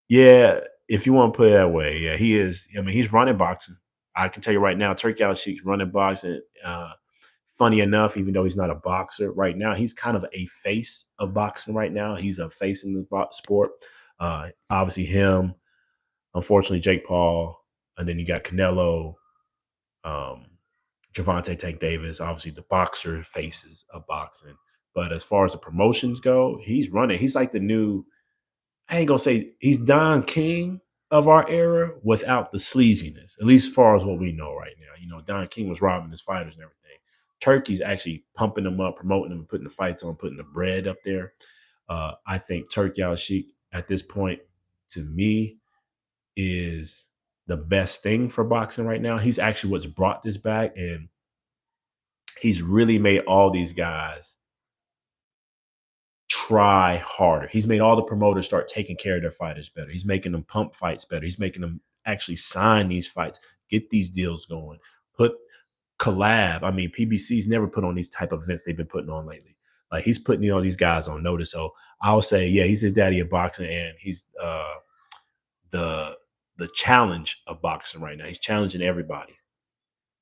Speaker 1: yeah, if you want to put it that way, yeah, he is. I mean, he's running boxing. I can tell you right now, Turkey Al Sheik's running boxing. Funny enough, even though he's not a boxer right now, he's kind of a face of boxing right now. He's a face in the sport. Obviously, him. Unfortunately, Jake Paul, and then you got Canelo, um, Javante Tank Davis. Obviously, the boxer faces of boxing. But as far as the promotions go, he's running. He's like the new. I ain't gonna say he's Don King of our era without the sleaziness, at least as far as what we know right now. Don King was robbing his fighters and everything. Turkey's actually pumping them up, promoting them, putting the fights on, putting the bread up there. I think Turkey Al Sheik at this point, to me, is the best thing for boxing right now. He's actually what's brought this back, and he's really made all these guys try harder. He's made all the promoters start taking care of their fighters better. He's making them pump fights better. He's making them actually sign these fights, get these deals going, put collab. I mean, PBC's never put on these type of events they've been putting on lately. Like he's putting these guys on notice. So I'll say, yeah, he's the daddy of boxing, and he's the the challenge of boxing right now. He's challenging everybody.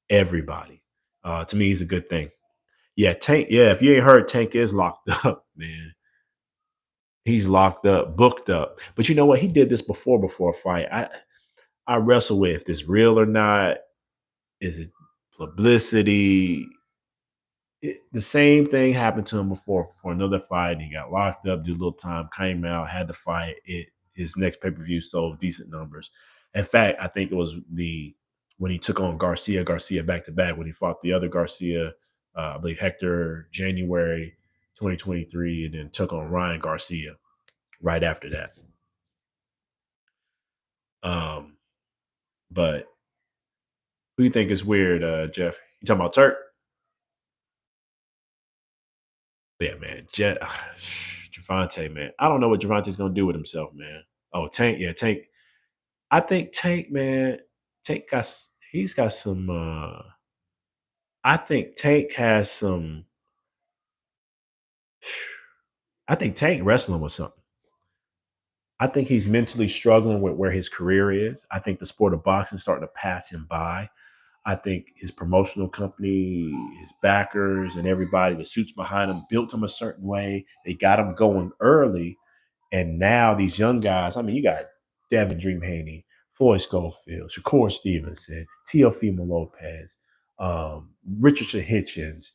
Speaker 1: Everybody. To me, he's a good thing. Yeah, Tank. Yeah, if you ain't heard, Tank is locked up, man. He's locked up, booked up. But you know what? He did this before a fight. I wrestle with if this real or not. Is it publicity? The same thing happened to him before for another fight. He got locked up, did a little time, came out, had the fight. His next pay per view sold decent numbers. In fact, I think it was the when he took on Garcia back to back when he fought the other Garcia, I believe Hector January 2023, and then took on Ryan Garcia right after that. Um, but who you think is weird, Jeff? You talking about Turk? Yeah, man. Javante, man. I don't know what Javante's gonna do with himself, man. Oh, Tank, yeah, Tank. I think Tank, man, Tank he's got some I think Tank has some I think Tank wrestling with something. I think he's mentally struggling with where his career is. I think the sport of boxing is starting to pass him by. I think his promotional company, his backers, and everybody, the suits behind him, built him a certain way. They got him going early. And now these young guys, I mean, you got Devin Dream Haney, Floyd Schofield, Shakur Stevenson, Teofimo Lopez, Richardson Hitchens.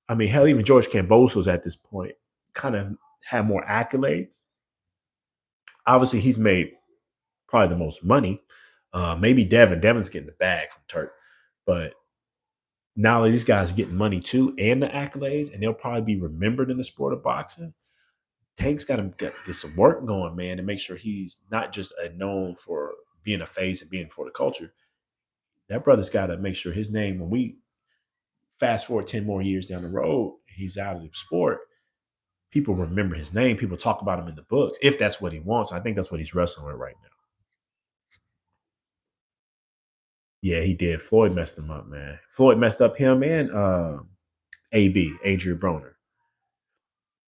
Speaker 1: I mean, hell, even George Kambosos at this point kind of had more accolades. Obviously, he's made probably the most money. Maybe Devin. Devin's getting the bag from Turk. But now these guys are getting money too and the accolades, and they'll probably be remembered in the sport of boxing. Tank's got to get some work going, man, to make sure he's not just known for being a face and being for the culture. That brother's got to make sure his name, when we fast forward 10 more years down the road, he's out of the sport, people remember his name. People talk about him in the books, if that's what he wants. I think that's what he's wrestling with right now. Yeah, he did. Floyd messed him up, man. Floyd messed up him and AB, Adrian Broner.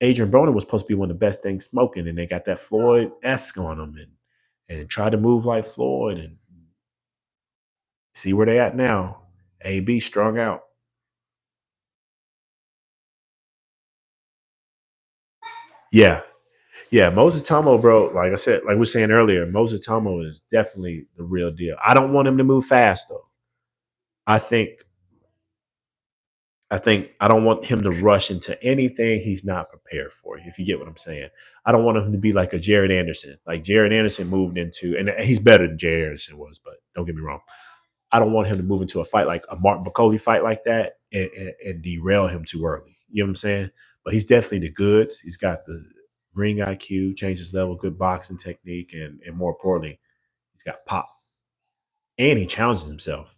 Speaker 1: Adrian Broner was supposed to be one of the best things smoking, and they got that Floyd-esque on him and tried to move like Floyd and see where they at now. AB strung out. Yeah. Yeah, Moses Tomo, bro, like I said, like we were saying earlier, Moses Tomo is definitely the real deal. I don't want him to move fast though. I think I don't want him to rush into anything he's not prepared for, if you get what I'm saying. I don't want him to be like a Jared Anderson. Like Jared Anderson moved into, and he's better than Jared Anderson was, but don't get me wrong. I don't want him to move into a fight like a Martin McCauley fight like that and derail him too early. You know what I'm saying? But he's definitely the goods. He's got the ring IQ, changes level, good boxing technique, and more importantly, he's got pop. And he challenges himself.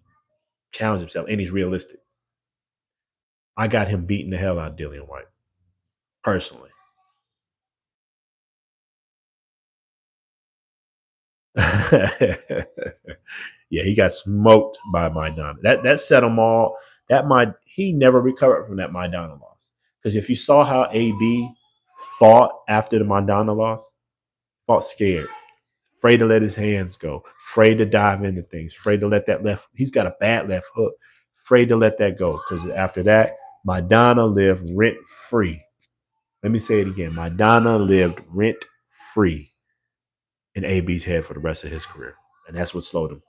Speaker 1: And he's realistic. I got him beating the hell out of Dillian White, personally. Yeah, he got smoked by Maidana. That set him all. He never recovered from that Maidana loss. Because if you saw how AB fought after the Maidana loss, fought scared, afraid to let his hands go, afraid to dive into things, afraid to let that left. He's got a bad left hook, afraid to let that go. Because after that, Maidana lived rent free. Let me say it again. Maidana lived rent free in AB's head for the rest of his career, and that's what slowed him.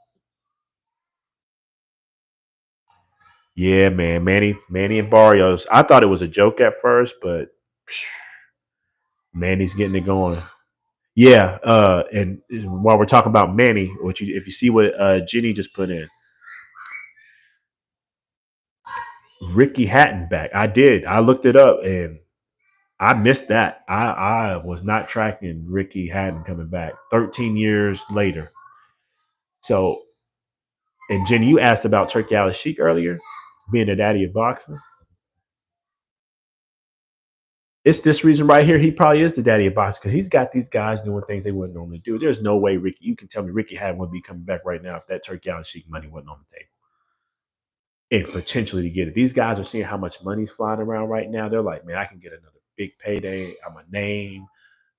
Speaker 1: Yeah, man, Manny and Barrios. I thought it was a joke at first, but Manny's getting it going. Yeah, and while we're talking about Manny, if you see what Jenny just put in, Ricky Hatton back. I did. I looked it up and I missed that. I was not tracking Ricky Hatton coming back 13 years later. So, and Jenny, you asked about Turkey Al Sheik earlier, being the daddy of boxing. It's this reason right here. He probably is the daddy of boxing because he's got these guys doing things they wouldn't normally do. There's no way Ricky. You can tell me Ricky Hatton would be coming back right now if that Turkey Al Sheik money wasn't on the table. and potentially to get it. These guys are seeing how much money's flying around right now. They're like, man, I can get another big payday. I'm a name.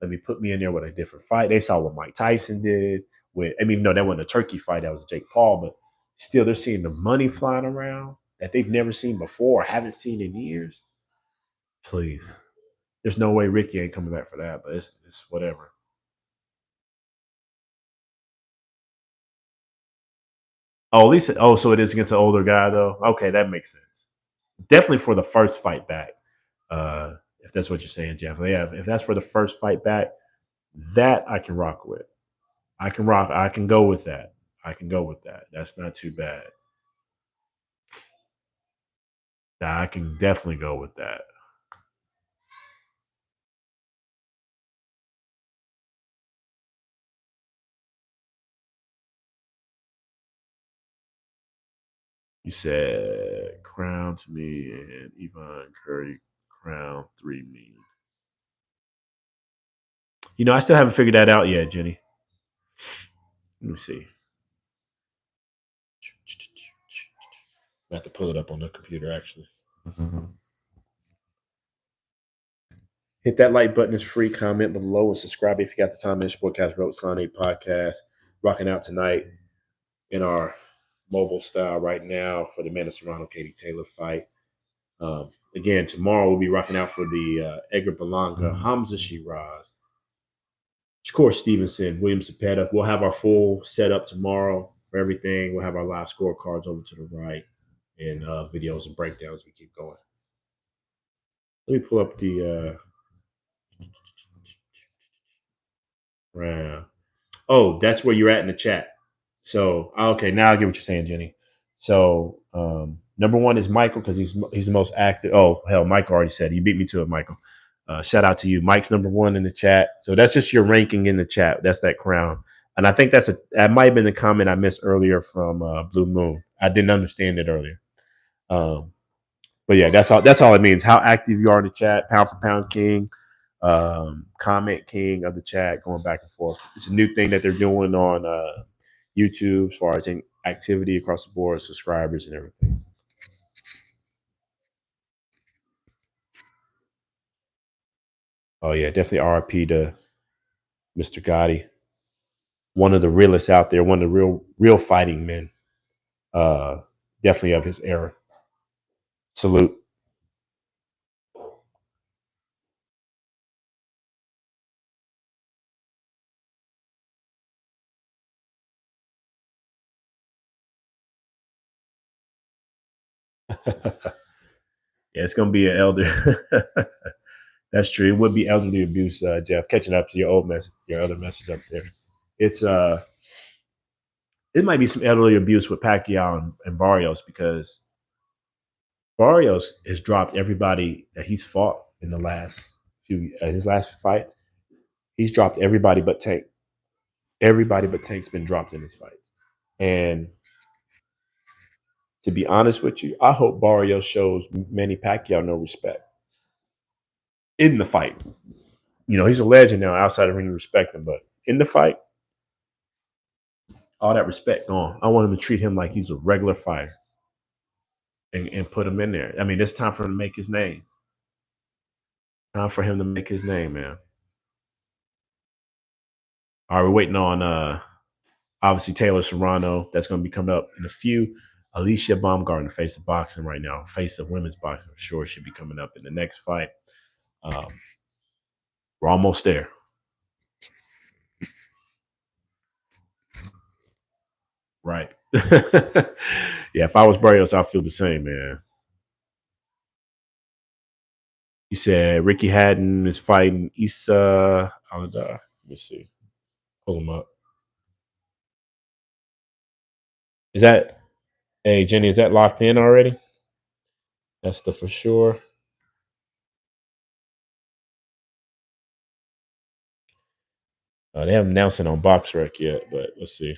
Speaker 1: Let me put me in there with a different fight. They saw what Mike Tyson did with, I mean, even though that wasn't a turkey fight, that was Jake Paul, but still they're seeing the money flying around that they've never seen before or haven't seen in years. Please. There's no way Ricky ain't coming back for that, but it's whatever. Oh, at least so it is against an older guy though. Okay, that makes sense. Definitely for the first fight back. If that's what you're saying, Jeff. Yeah, if that's for the first fight back, that I can rock with. I can rock. I can go with that. I can go with that. That's not too bad. I can definitely go with that. You said crown to me and Yvonne Curry crown 3 me. I still haven't figured that out yet, Jenny. Let me see. I have to pull it up on the computer actually. Hit that like button. It's free. Comment below and subscribe if you got the time. It's Sportcast Road Sunday podcast. Rocking out tonight in our mobile style right now for the Man of Serrano Katie Taylor fight. Again, tomorrow we'll be rocking out for the Edgar Berlanga, Hamza Shiraz, Shakur Stevenson, William Cepeda. We'll have our full setup tomorrow for everything. We'll have our live scorecards over to the right and videos and breakdowns. We keep going. Let me pull up the round. Oh, that's where you're at in the chat. So okay, now I get what you're saying, Jenny. So number one is Michael because he's the most active. Oh hell, Mike already said he beat me to it, Michael. Shout out to you. Mike's number one in the chat. So that's just your ranking in the chat. That's that crown. And I think that might have been the comment I missed earlier from Blue Moon. I didn't understand it earlier. Um, but yeah, that's all it means. How active you are in the chat, pound for pound king, comment king of the chat, going back and forth. It's a new thing that they're doing on YouTube as far as activity across the board, subscribers and everything. Oh yeah, definitely RP to Mr. Gotti, one of the realest out there, one of the real fighting men. Uh, definitely of his era. Salute. Yeah, it's gonna be an elder. That's true. It would be elderly abuse, Jeff. Catching up to your your other message up there. It's it might be some elderly abuse with Pacquiao and Barrios because Barrios has dropped everybody that he's fought in the last his last fights. He's dropped everybody but Tank. Everybody but Tank's been dropped in his fights. And to be honest with you, I hope Barrios shows Manny Pacquiao no respect in the fight. He's a legend now outside of ring, respect him, but in the fight, all that respect gone. I want him to treat him like he's a regular fighter and put him in there. I mean, it's time for him to make his name. Time for him to make his name, man. All right, we're waiting on obviously Taylor Serrano. That's going to be coming up in a few. Alicia Baumgartner, face of boxing right now, face of women's boxing for sure, should be coming up in the next fight. Um, we're almost there. Right. Yeah, if I was Barrios, I'd feel the same, man. He said Ricky Hatton is fighting Issa Alada. Let me see. Pull him up. Is that hey Jenny, is that locked in already? That's the for sure. They haven't announced it on BoxRec yet, but let's see.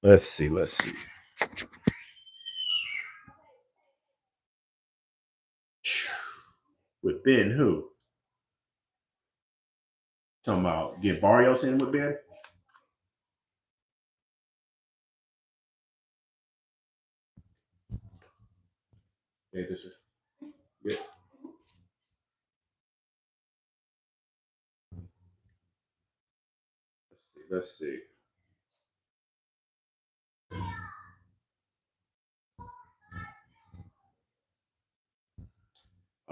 Speaker 1: Let's see. Let's see. With Ben, who? Talking about get Barrios in with Ben? Yeah, this is yeah. Let's see.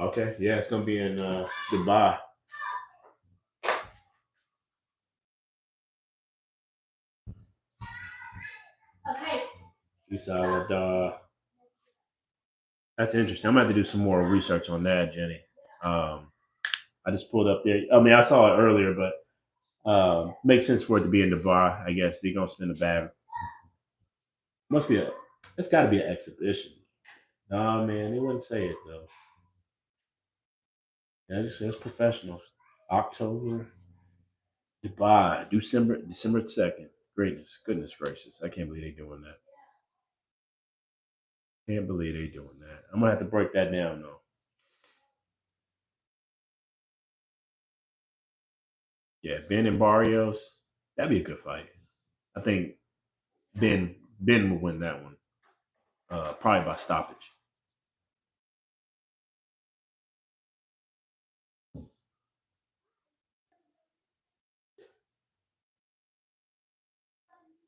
Speaker 1: Okay, yeah, it's gonna be in Dubai. East Island. That's interesting. I'm gonna have to do some more research on that, Jenny. Um, I just pulled up there. I mean, I saw it earlier, but makes sense for it to be in Dubai. I guess they're gonna spend a bad. Must be a. It's got to be an exhibition. Nah, man, they wouldn't say it though. Yeah, it just says professionals. October, Dubai, December 2nd. Goodness gracious! I can't believe they're doing that. Can't believe they're doing that. I'm gonna have to break that down though. Yeah, Ben and Barrios, that'd be a good fight. I think Ben will win that one. Probably by stoppage.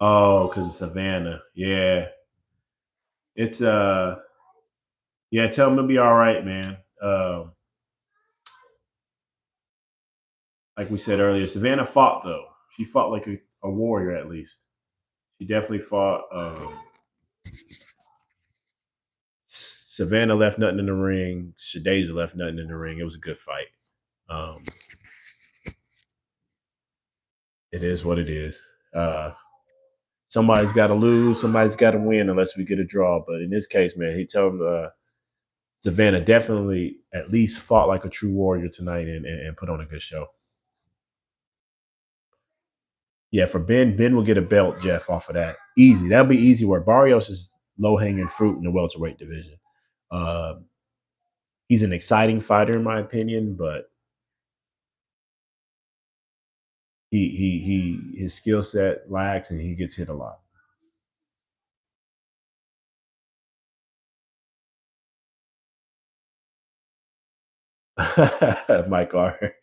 Speaker 1: Oh, because it's Savannah. Yeah, it's yeah. Tell him it'll be all right, man. Like we said earlier, Savannah fought though. She fought like a warrior at least. She definitely fought. Savannah left nothing in the ring. Shadeja left nothing in the ring. It was a good fight. Um, it is what it is. Somebody's got to lose. Somebody's got to win unless we get a draw. But in this case, man, he told him Savannah definitely at least fought like a true warrior tonight and put on a good show. Yeah, for Ben will get a belt, Jeff, off of that. Easy. That'll be easy work. Barrios is low hanging fruit in the welterweight division. Uh, he's an exciting fighter, in my opinion, but he his skill set lacks and he gets hit a lot. Mike Carter.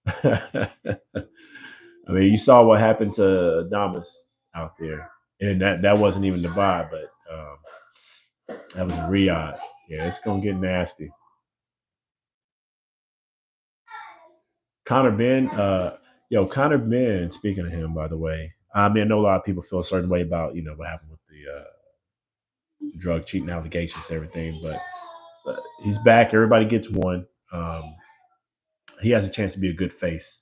Speaker 1: I mean, you saw what happened to Adamas out there, and that wasn't even the vibe, but that was in Riyadh. Yeah, it's gonna get nasty. Connor Ben, Connor Ben. Speaking of him, by the way, I mean, I know a lot of people feel a certain way about what happened with the drug cheating allegations and everything, but he's back. Everybody gets one. Um, he has a chance to be a good face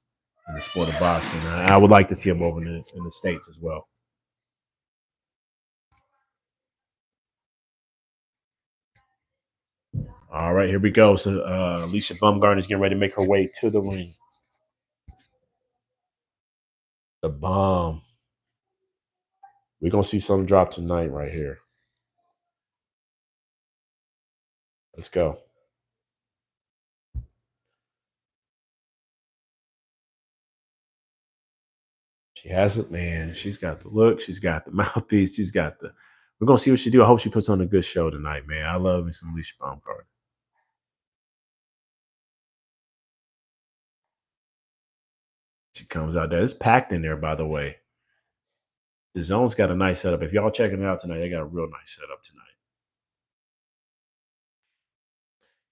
Speaker 1: in the sport of boxing. I would like to see him over in the states as well. All right, here we go. So Alicia Bumgarner is getting ready to make her way to the ring. The bomb. We're gonna see something drop tonight right here. Let's go. She has it, man. She's got the look. She's got the mouthpiece. She's got the. We're gonna see what she do. I hope she puts on a good show tonight, man. I love me some Alicia Baumgartner. She comes out there. It's packed in there, by the way. The zone's got a nice setup. If y'all checking it out tonight, they got a real nice setup tonight.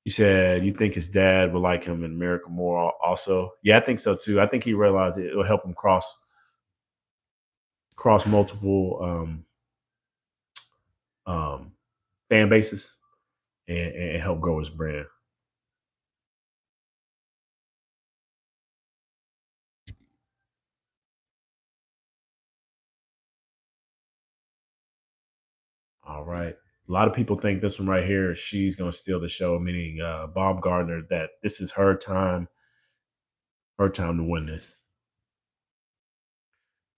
Speaker 1: He said, "You think his dad would like him in America more?" Also, yeah, I think so too. I think he realized it'll help him cross multiple um, fan bases and help grow his brand. All right. A lot of people think this one right here, she's going to steal the show, meaning Bob Gardner, that this is her time to win this.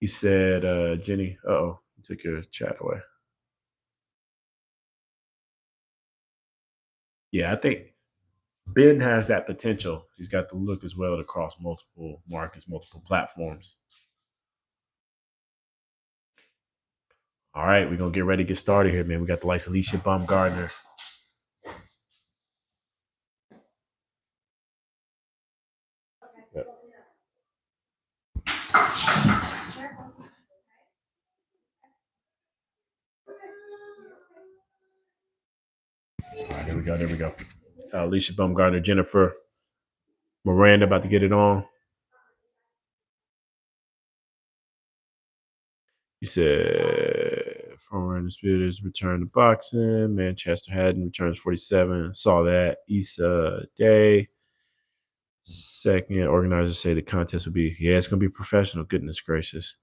Speaker 1: He said, Jenny, oh, you took your chat away. Yeah, I think Ben has that potential. He's got the look as well to cross multiple markets, multiple platforms. All right, we're going to get ready to get started here, man. We got the likes of Alicia Baumgartner. All right, there we go. There we go. Alicia Baumgartner, Jennifer Miranda about to get it on. He said, former Undisputed's return to boxing. Manchester Haddon returns 47. Saw that. Issa Day. Second, organizers say the contest will be, it's going to be professional. Goodness gracious.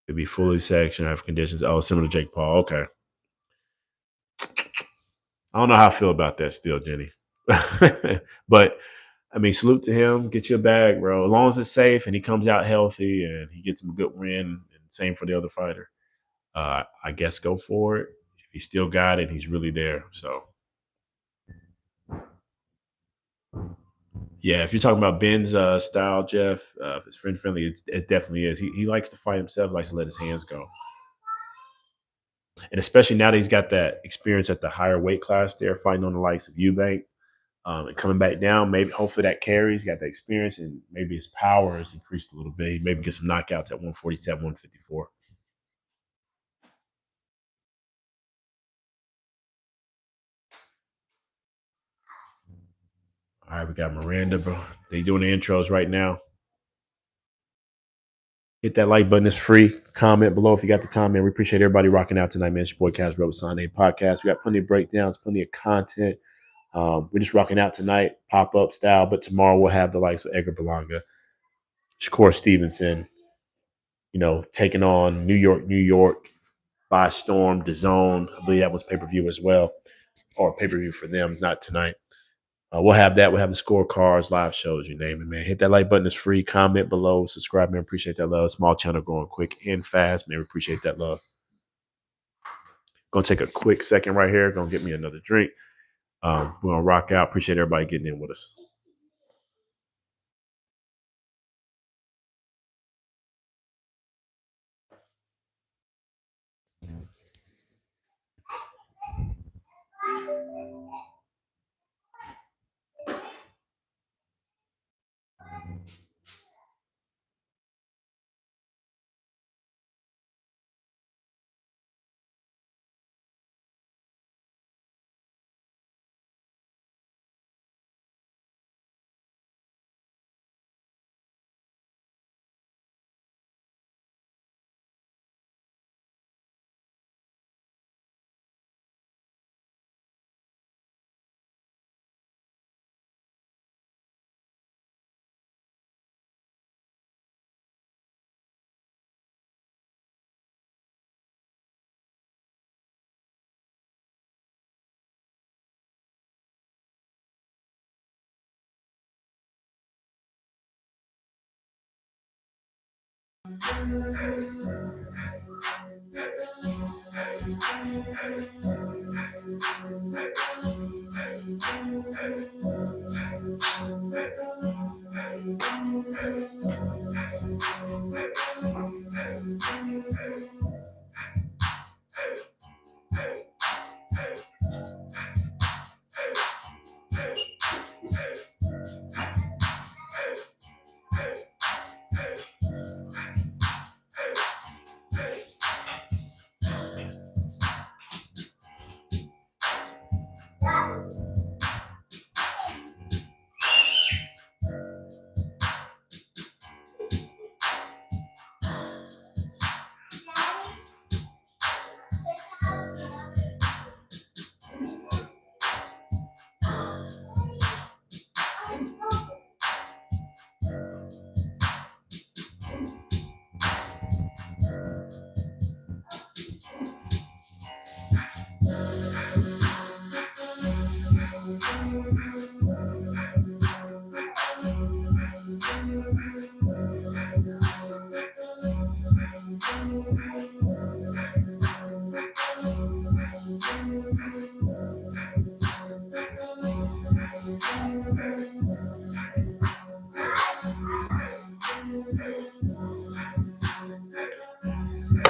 Speaker 1: It'll be fully sanctioned, have conditions. Oh, similar to Jake Paul. Okay. I don't know how I feel about that still, Jenny. But I mean, salute to him. Get your bag, bro. As long as it's safe and he comes out healthy and he gets him a good win, and same for the other fighter. I guess go for it. If he still got it, he's really there. So, yeah, if you're talking about Ben's style, Jeff, if it's friend friendly, it definitely is. He likes to fight himself, likes to let his hands go. And especially now that he's got that experience at the higher weight class there, fighting on the likes of Eubank and coming back down, maybe hopefully that carries, got that experience, and maybe his power has increased a little bit. He maybe get some knockouts at 147, 154. All right, we got Miranda, bro. They doing the intros right now. Hit that like button. It's free. Comment below if you got the time, man. We appreciate everybody rocking out tonight, man. It's your boy Kaz Rebel Sunday podcast. We got plenty of breakdowns, plenty of content. We're just rocking out tonight, pop up style. But tomorrow we'll have the likes of Edgar Berlanga, Shakur Stevenson, taking on New York by storm, the zone. I believe that was pay per view as well, or pay per view for them, not tonight. We'll have that. We'll have the scorecards, live shows, you name it, man. Hit that like button. It's free. Comment below. Subscribe, man. Appreciate that love. Small channel growing quick and fast, man. We appreciate that love. Gonna take a quick second right here. Gonna get me another drink. We're gonna rock out. Appreciate everybody getting in with us.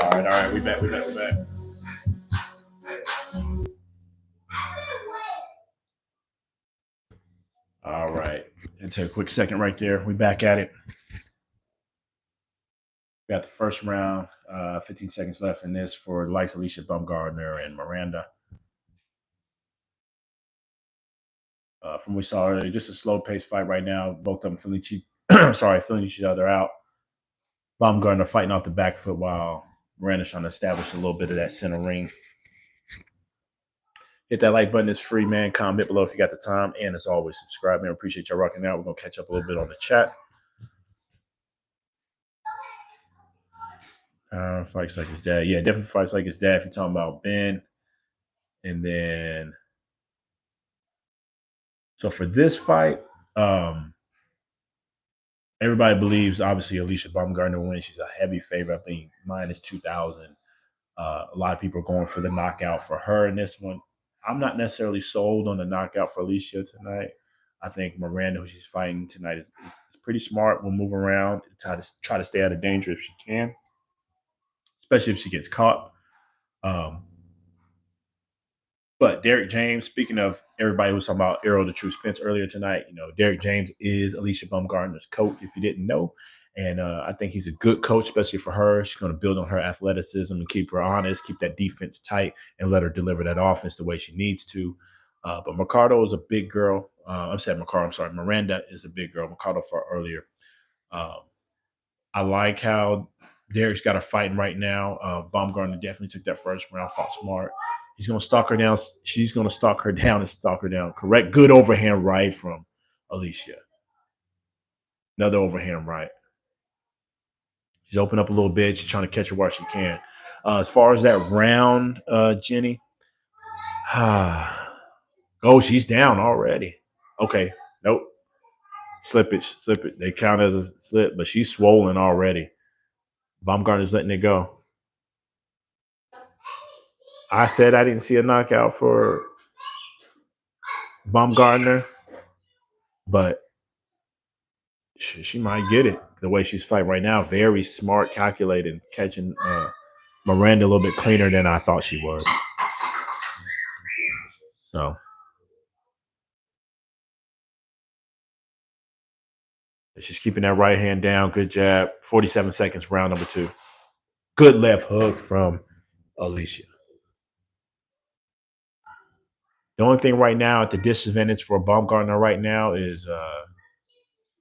Speaker 1: All right. We back. All right. And take a quick second right there. We back at it. We got the first round, 15 seconds left in this for the likes of Alicia Baumgartner and Miranda. from what we saw earlier. Just a slow paced fight right now. Both of them feeling each other out. Baumgartner fighting off the back foot while Miranda's trying to establish a little bit of that center ring. Hit that like button. It's free, man. Comment below if you got the time. And as always, subscribe, man. Appreciate y'all rocking out. We're going to catch up a little bit on the chat. Fights like his dad. Yeah, definitely fights like his dad if you're talking about Ben. And then, so for this fight, everybody believes, obviously, Alicia Baumgartner will win. She's a heavy favorite. I think minus 2,000. A lot of people are going for the knockout for her in this one. I'm not necessarily sold on the knockout for Alicia tonight. I think Miranda, who she's fighting tonight, is pretty smart. Will move around, try to stay out of danger if she can, especially if she gets caught. Um, but Derek James, speaking of everybody who was talking about Errol the True Spence earlier tonight, Derek James is Alicia Baumgartner's coach, if you didn't know. And I think he's a good coach, especially for her. She's going to build on her athleticism and keep her honest, keep that defense tight, and let her deliver that offense the way she needs to. But Mercado is a big girl. I'm saying Mercado, I'm sorry. Miranda is a big girl. Mercado fought earlier. Um, I like how Derek's got her fighting right now. Baumgartner definitely took that first round, fought smart. He's going to stalk her down. She's going to stalk her down and stalk her down. Correct. Good overhand right from Alicia. Another overhand right. She's opened up a little bit. She's trying to catch her where she can. As far as that round, Jenny, oh, she's down already. Okay. Nope. Slip it. They count as a slip, but she's swollen already. Baumgartner's letting it go. I said I didn't see a knockout for Baumgartner, but she might get it the way she's fighting right now. Very smart, calculated, catching Miranda a little bit cleaner than I thought she was. So she's keeping that right hand down. Good jab. 47 seconds, round number 2. Good left hook from Alicia. The only thing right now at the disadvantage for Baumgartner right now is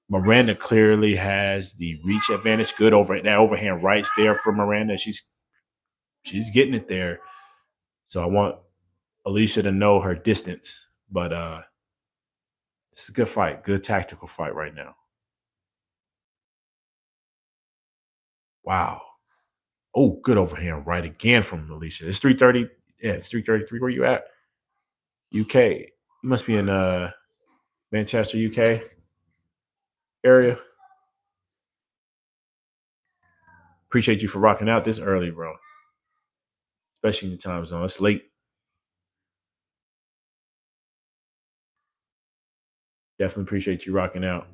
Speaker 1: Miranda clearly has the reach advantage. Good over that overhand right's there for Miranda. She's getting it there. So I want Alicia to know her distance. But it's a good fight, good tactical fight right now. Wow. Oh, good overhand right again from Alicia. It's 3:30. Yeah, it's 3:33. Where you at? UK. You must be in Manchester, UK area. Appreciate you for rocking out this early, bro. Especially in the time zone. It's late. Definitely appreciate you rocking out.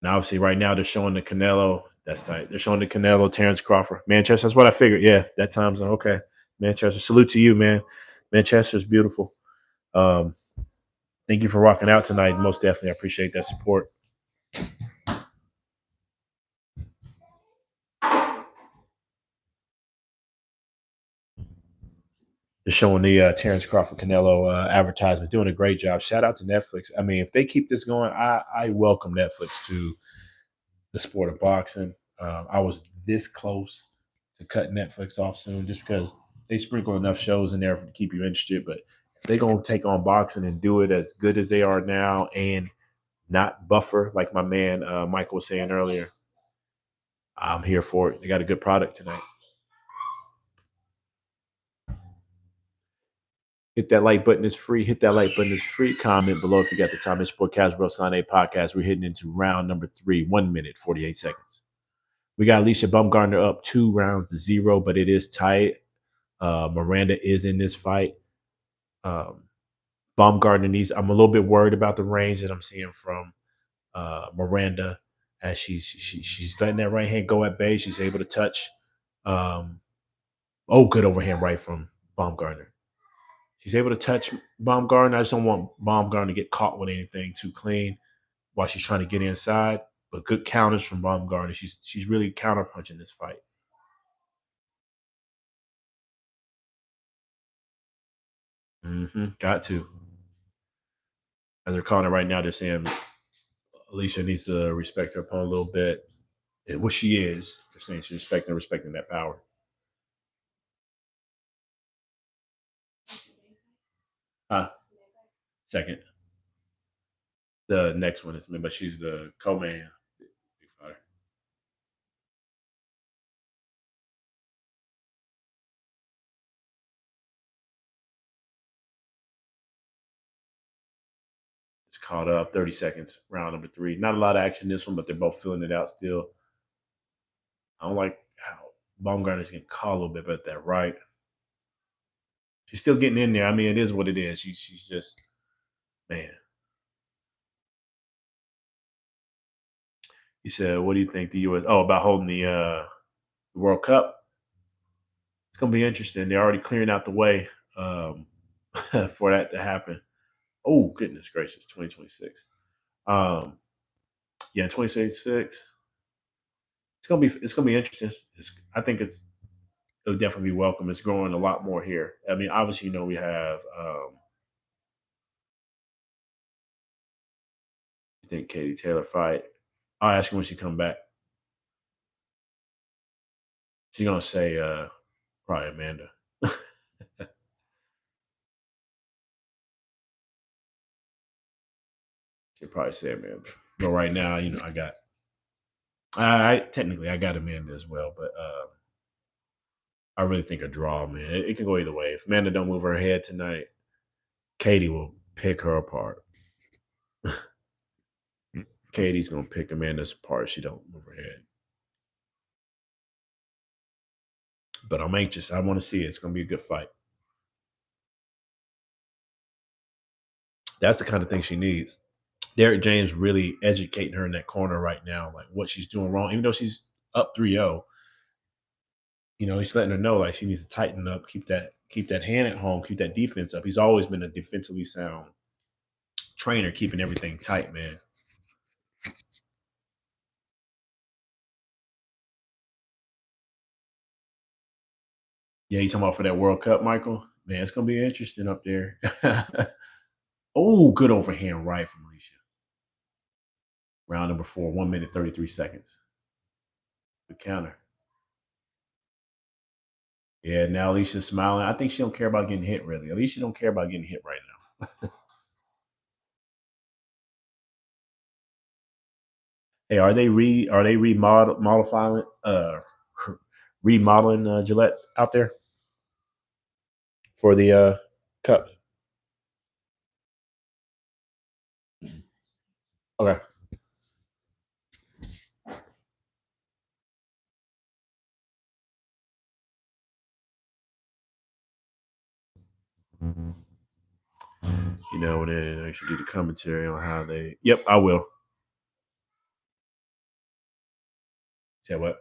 Speaker 1: Now, obviously, right now they're showing the Canelo. That's tight. They're showing the Canelo, Terrence Crawford, Manchester. That's what I figured. Yeah, that time zone. Okay, Manchester. Salute to you, man. Manchester's beautiful. Um, thank you for rocking out tonight. Most definitely, I appreciate that support. They're showing the Terrence Crawford Canelo advertisement. Doing a great job. Shout out to Netflix. I mean, if they keep this going, I welcome Netflix to the sport of boxing. I was this close to cut Netflix off soon just because they sprinkle enough shows in there to keep you interested. But if they're going to take on boxing and do it as good as they are now and not buffer, like my man Michael was saying earlier, I'm here for it. They got a good product tonight. Hit that like button. It's free. Hit that like button. It's free. Comment below if you got the time. It's Sport Casual Sunday podcast. We're hitting into round number 3, 1 minute, 48 seconds. We got Alicia Baumgartner up 2-0, but it is tight. Miranda is in this fight. Baumgartner needs. I'm a little bit worried about the range that I'm seeing from Miranda as she's letting that right hand go at bay. She's able to touch. Good overhand right from Baumgartner. She's able to touch Baumgartner. I just don't want Baumgartner to get caught with anything too clean while she's trying to get inside. But good counters from Baumgartner. She's really counterpunching this fight. Got to. As they're calling it right now, they're saying Alicia needs to respect her opponent a little bit. And what she is, they're saying she's respecting that power. Huh? Second. The next one is me, but she's the co-man. Big fighter. It's caught up. 30 seconds. Round number 3. Not a lot of action in this one, but they're both filling it out still. I don't like how Baumgartner's getting caught a little bit, but that right. She's still getting in there. I mean, it is what it is. She's just man. He said, "What do you think the U.S. Oh about holding the World Cup? It's gonna be interesting. They're already clearing out the way for that to happen. Oh goodness gracious, 2026. Um, yeah, 2026. It's gonna be interesting. I think it'll definitely be welcome. It's growing a lot more here. I mean, obviously, we have. You think Katie Taylor fight? I'll ask her when she come back. She's gonna say probably Amanda. She'll probably say Amanda. But right now, I technically I got Amanda as well, but I really think a draw, man. It can go either way. If Amanda don't move her head tonight, Katie will pick her apart. Katie's gonna pick Amanda's apart if she don't move her head. But I'm anxious. I want to see it. It's gonna be a good fight. That's the kind of thing she needs. Derek James really educating her in that corner right now, like what she's doing wrong. Even though she's up 3-0, he's letting her know like she needs to tighten up, keep that hand at home, keep that defense up. He's always been a defensively sound trainer, keeping everything tight, man. Yeah, you talking about for that World Cup, Michael? Man, it's gonna be interesting up there. Oh, good overhand right from Alicia. Round number 4, 1 minute 33 seconds. The counter. Yeah, now Alicia's smiling. I think she don't care about getting hit really. Alicia don't care about getting hit right now. Hey, are they modifying remodeling Gillette out there for the cup? Okay. And then actually do the commentary on how they. Yep, I will. Say what?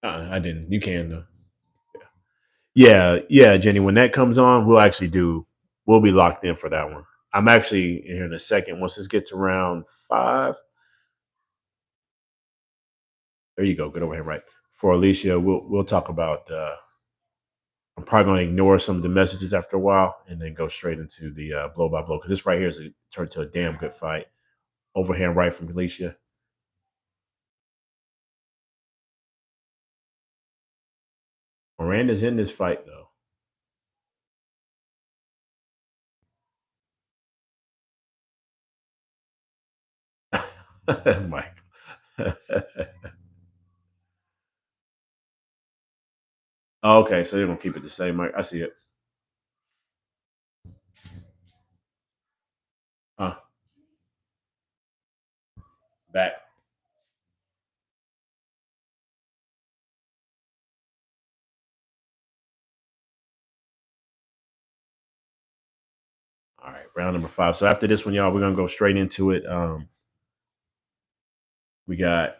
Speaker 1: I didn't. You can though. Yeah, yeah, Jenny. When that comes on, we'll actually do. We'll be locked in for that one. I'm actually here in a second. Once this gets around 5, there you go. Good overhead right for Alicia. We'll talk about. I'm probably going to ignore some of the messages after a while and then go straight into the blow by blow because this right here is turned to a damn good fight. Overhand right from Alicia. Miranda's in this fight though. Mike. Okay, so they're gonna keep it the same, Mike. I see it. Huh. Back. All right, round number 5. So after this one, y'all, we're gonna go straight into it. We got.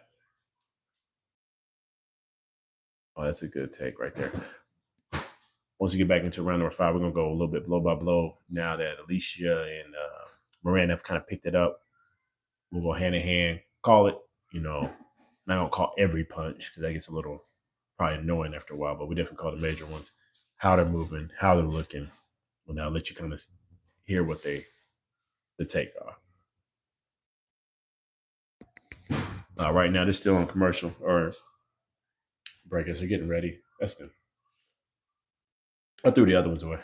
Speaker 1: Oh, that's a good take right there. Once we get back into round number 5, we're gonna go a little bit blow by blow. Now that Alicia and Miranda have kind of picked it up, we'll go hand in hand. Call it, not gonna call every punch because that gets a little probably annoying after a while. But we definitely call the major ones. How they're moving, how they're looking. Well, now I'll let you kind of hear what they the takeoff. Right now, they're still on commercial or break as they're getting ready. That's them. I threw the other ones away.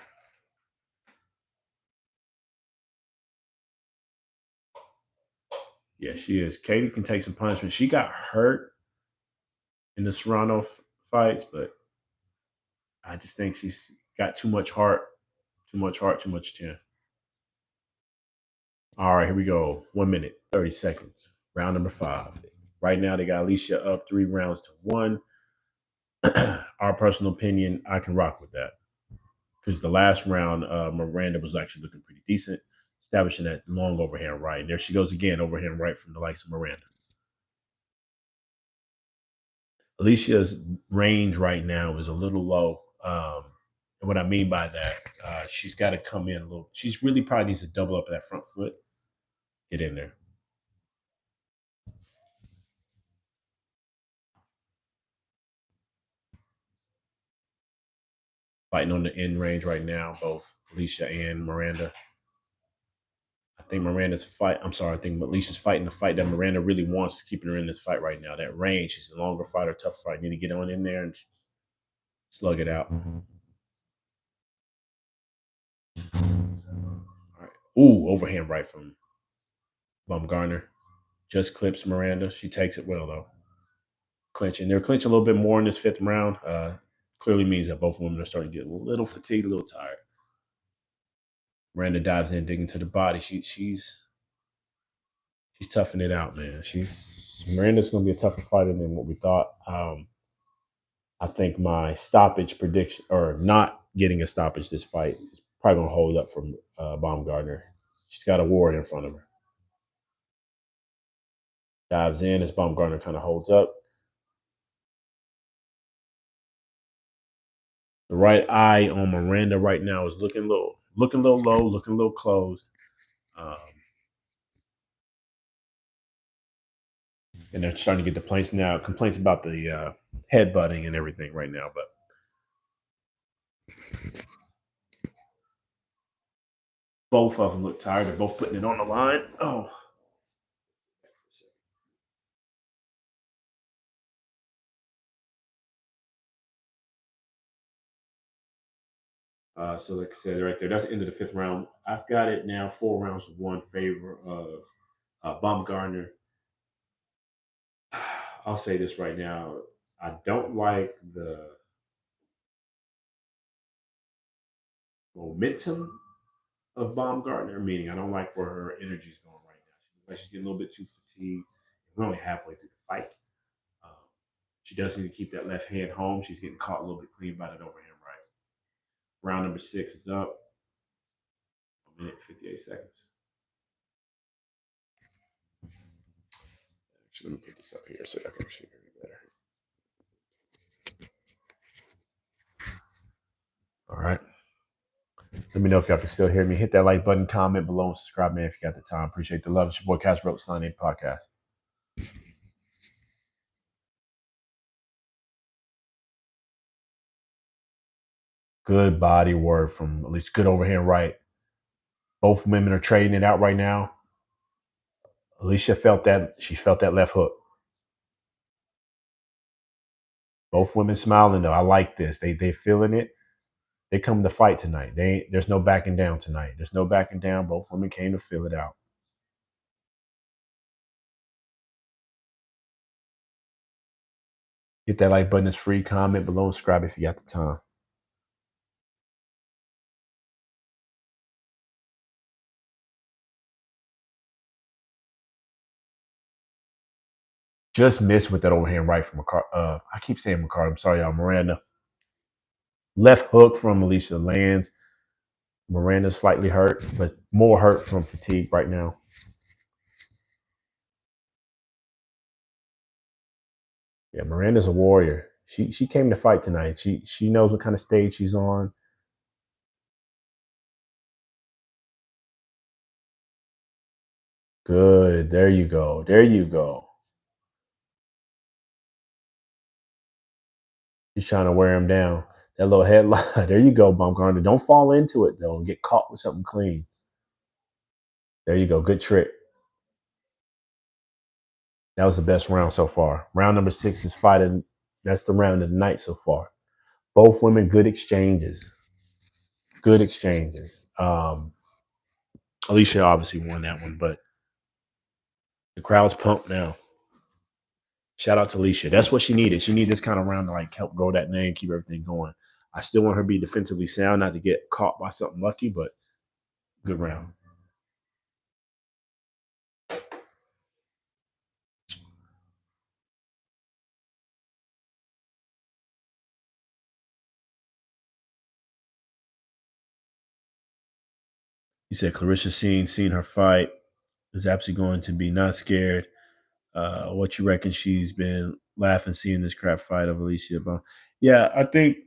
Speaker 1: Yeah, she is. Katie can take some punishment. She got hurt in the Serrano fights, but I just think she's got too much heart, too much heart, too much chin. All right, here we go. 1 minute, 30 seconds. Round number 5. Right now, they got Alicia up 3 rounds to 1. Our personal opinion, I can rock with that because the last round, Miranda was actually looking pretty decent, establishing that long overhand right. And there she goes again, overhand right from the likes of Miranda. Alicia's range right now is a little low. And what I mean by that, she's got to come in a little. She's really probably needs to double up that front foot, get in there. Fighting on the end range right now, both Alicia and Miranda. I think Miranda's fight. I'm sorry. I think Alicia's fighting the fight that Miranda really wants, keeping her in this fight right now. That range. She's a longer fighter, tough fight. Need to get on in there and slug it out. All right. Ooh, overhand right from Baumgartner. Just clips Miranda. She takes it well though. Clinching. They're clinching a little bit more in this 5th round. Clearly means that both women are starting to get a little fatigued, a little tired. Miranda dives in, digging to the body. She's toughing it out, man. Miranda's going to be a tougher fighter than what we thought. I think my stoppage prediction, or not getting a stoppage this fight, is probably going to hold up from Baumgartner. She's got a warrior in front of her. Dives in as Baumgartner kind of holds up. The right eye on Miranda right now is looking low, looking a little low, looking a little closed. Um, and they're starting to get complaints about the headbutting and everything right now. But both of them look tired. They're both putting it on the line. Oh. So like I said right there, that's the end of the 5th round. I've got it now 4 rounds to 1 favor of Baumgartner. I'll say this right now. I don't like the momentum of Baumgartner, meaning I don't like where her energy is going right now. She looks like she's getting a little bit too fatigued. We're only halfway through the fight. Um, she does need to keep that left hand home. She's getting caught a little bit clean by that overhand right. Round number 6 is up. 1 minute, 58 seconds. Actually, let me put this up here so I can see it better. All right. Let me know if y'all can still hear me. Hit that like button, comment below, and subscribe, man, if you got the time. Appreciate the love. It's your boy Cash Broke Sunday Podcast. Good body work from at least good overhand right. Both women are trading it out right now. Alicia felt that. She felt that left hook. Both women smiling though. I like this. They feeling it. They come to fight tonight. There's no backing down tonight. There's no backing down. Both women came to feel it out. Hit that like button. It's free. Comment below and subscribe if you got the time. Just missed with that overhand right from McCarr. I keep saying McCarr. I'm sorry, y'all. Miranda. Left hook from Alicia lands. Miranda's slightly hurt, but more hurt from fatigue right now. Yeah, Miranda's a warrior. She came to fight tonight. She knows what kind of stage she's on. Good. There you go. There you go. She's trying to wear him down. That little headlock. There you go, Baumgartner. Don't fall into it though and get caught with something clean. There you go. Good trick. That was the best round so far. Round number 6 is fighting. That's the round of the night so far. Both women, good exchanges. Good exchanges. Alicia obviously won that one, but the crowd's pumped now. Shout out to Alicia. That's what she needed. She needed this kind of round to like help grow that name, keep everything going. I still want her to be defensively sound, not to get caught by something lucky, but good round. You said Clarissa seen her fight is absolutely going to be not scared. What you reckon she's been laughing seeing this crap fight of Alicia Bone? Yeah, I think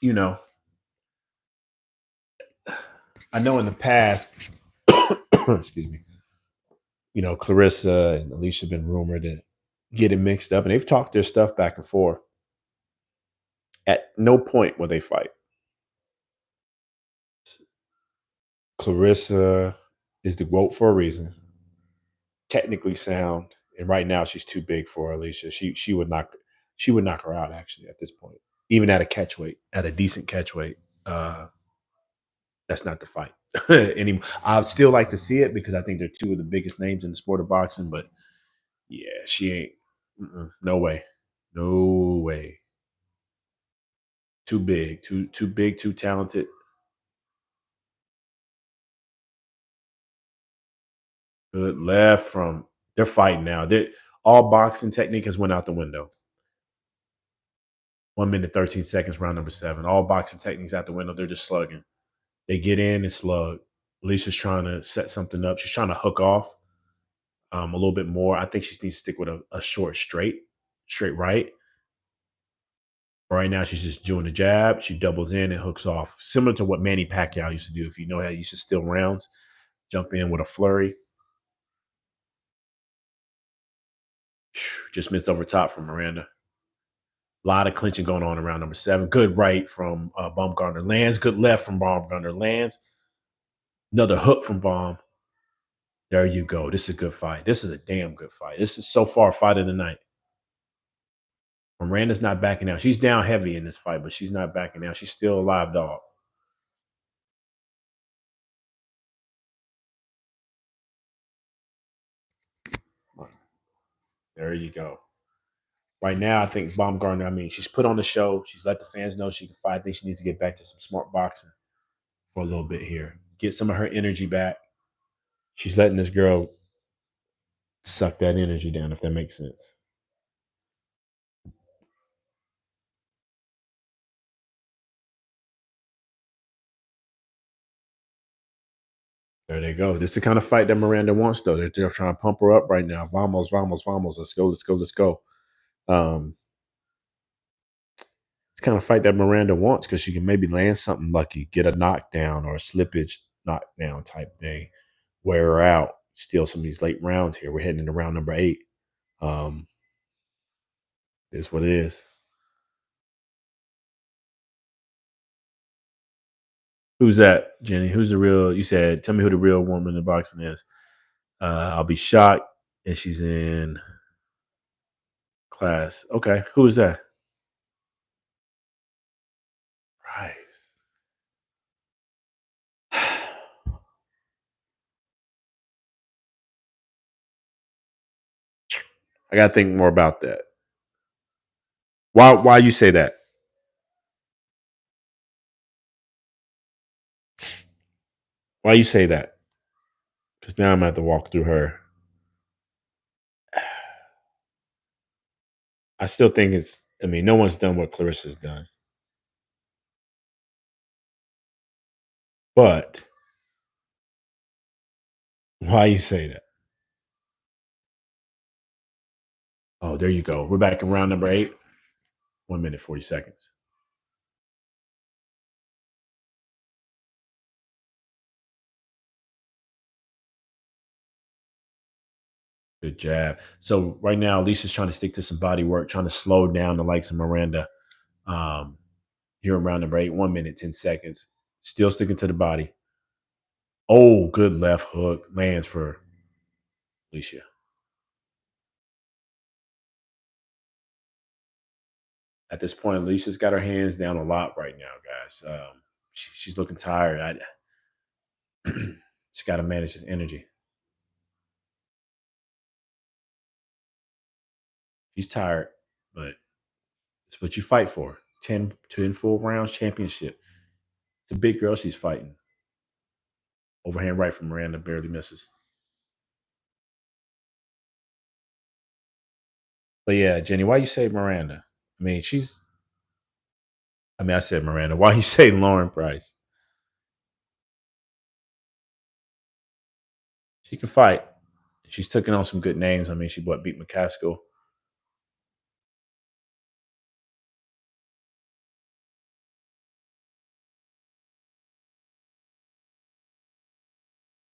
Speaker 1: you know. I know in the past, excuse me. Clarissa and Alicia have been rumored to get it mixed up, and they've talked their stuff back and forth. At no point will they fight. Clarissa is the GOAT for a reason. Technically sound, and right now she's too big for Alicia. She would knock her out actually at this point, even at a catch weight, at a decent catch weight. Uh, that's not the fight anymore. I'd still like to see it because I think they're two of the biggest names in the sport of boxing. But yeah, she ain't. No way, no way. Too big, too big, too talented. Good left from. They're fighting now. All boxing technique has went out the window. 1 minute 13 seconds, round number 7. All boxing techniques out the window. They're just slugging. They get in and slug. Alicia's trying to set something up. She's trying to hook off a little bit more. I think she needs to stick with a short straight right. Right now, she's just doing the jab. She doubles in and hooks off, similar to what Manny Pacquiao used to do. If you know how he used to steal rounds, jump in with a flurry. Just missed over top from Miranda. A lot of clinching going on around number 7. Good right from Baumgartner lands. Good left from Baumgartner lands. Another hook from Baum. There you go. This is a good fight. This is a damn good fight. This is so far fight of the night. Miranda's not backing out. She's down heavy in this fight, but she's not backing out. She's still a live dog. There you go. Right now, I think Baumgartner, she's put on the show. She's let the fans know she can fight. I think she needs to get back to some smart boxing for a little bit here. Get some of her energy back. She's letting this girl suck that energy down, if that makes sense. There they go. This is the kind of fight that Miranda wants, though. They're trying to pump her up right now. Vamos, vamos, vamos. Let's go, let's go, let's go. Um, it's the kind of fight that Miranda wants because she can maybe land something lucky, get a knockdown or a slippage knockdown type thing, wear her out, steal some of these late rounds here. We're heading into round number 8. Um, is what it is. Who's that, Jenny? Who's the real? You said, tell me who the real woman in boxing is. I'll be shocked if she's in class. Okay, who is that? Right. I gotta think more about that. Why you say that? Why you say that? Because now I'm gonna have to walk through her. I still think it's. No one's done what Clarissa's done. But why you say that? Oh, there you go. We're back in round number 8. 1 minute 40 seconds. Good jab. So right now, Alicia's trying to stick to some body work, trying to slow down the likes of Miranda. Um, Here in round number 8, 1 minute 10 seconds. Still sticking to the body. Oh, good left hook lands for Alicia. At this point, Alicia's got her hands down a lot right now, guys. She's looking tired. She's got to manage his energy. She's tired, but it's what you fight for. 10 full rounds championship. It's a big girl she's fighting. Overhand right from Miranda barely misses. But yeah, Jenny, why you say Miranda? I mean, I said Miranda. Why you say Lauren Price? She can fight. She's taken on some good names. I mean, she beat McCaskill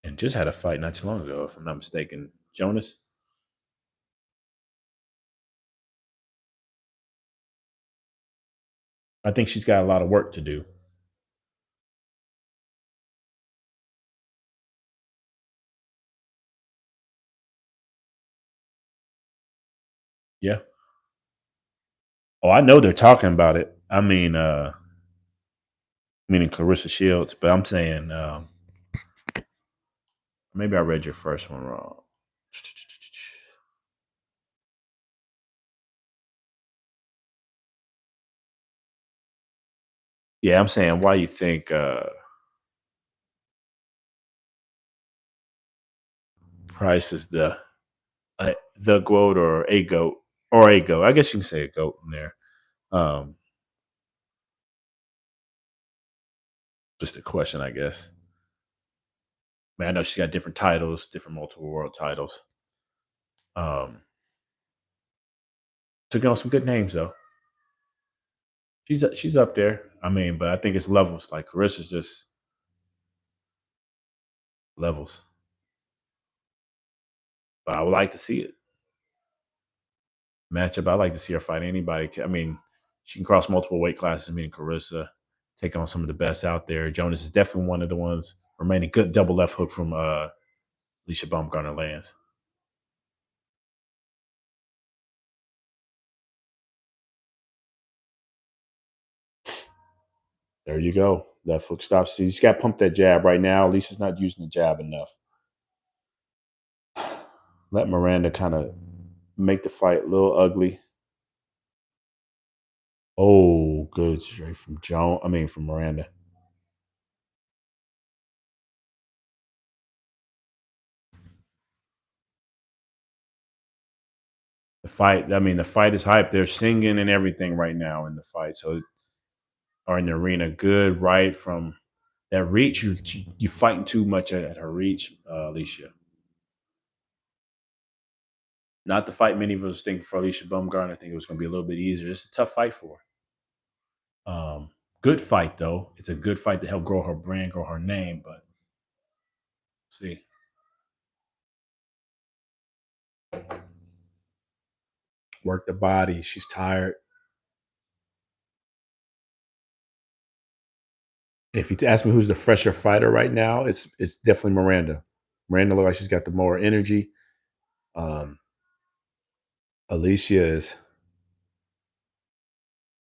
Speaker 1: and just had a fight not too long ago, if I'm not mistaken. Jonas. I think she's got a lot of work to do. Yeah. Oh, I know they're talking about it. Meaning Clarissa Shields, but I'm saying maybe I read your first one wrong. Yeah, I'm saying why you think Price is the goat or a goat or a goat. I guess you can say a goat in there. Um, just a question, I guess. Man, I know she's got different titles, different multiple world titles. Took on some good names though. She's up there. I mean, but I think it's levels. Like Carissa's just levels. But I would like to see it matchup. I like to see her fight anybody. I mean, she can cross multiple weight classes. I mean, Carissa take on some of the best out there. Jonas is definitely one of the ones remaining. Good double left hook from Alicia Baumgartner lands. There you go. Left hook stops. She's got to pump that jab right now. Alicia's not using the jab enough. Let Miranda kind of make the fight a little ugly. Oh, good straight from Joan. I mean, from Miranda. The fight. I mean, the fight is hype. They're singing and everything right now in the fight. So, or in the arena, good right from that reach. You fighting too much at her reach, Alicia. Not the fight many of us think for Alicia Baumgartner. I think it was going to be a little bit easier. It's a tough fight for her. Good fight though. It's a good fight to help grow her brand, grow her name. But see, work the body. She's tired. And if you ask me who's the fresher fighter right now, it's definitely Miranda. Miranda looks like she's got the more energy. Um, Alicia is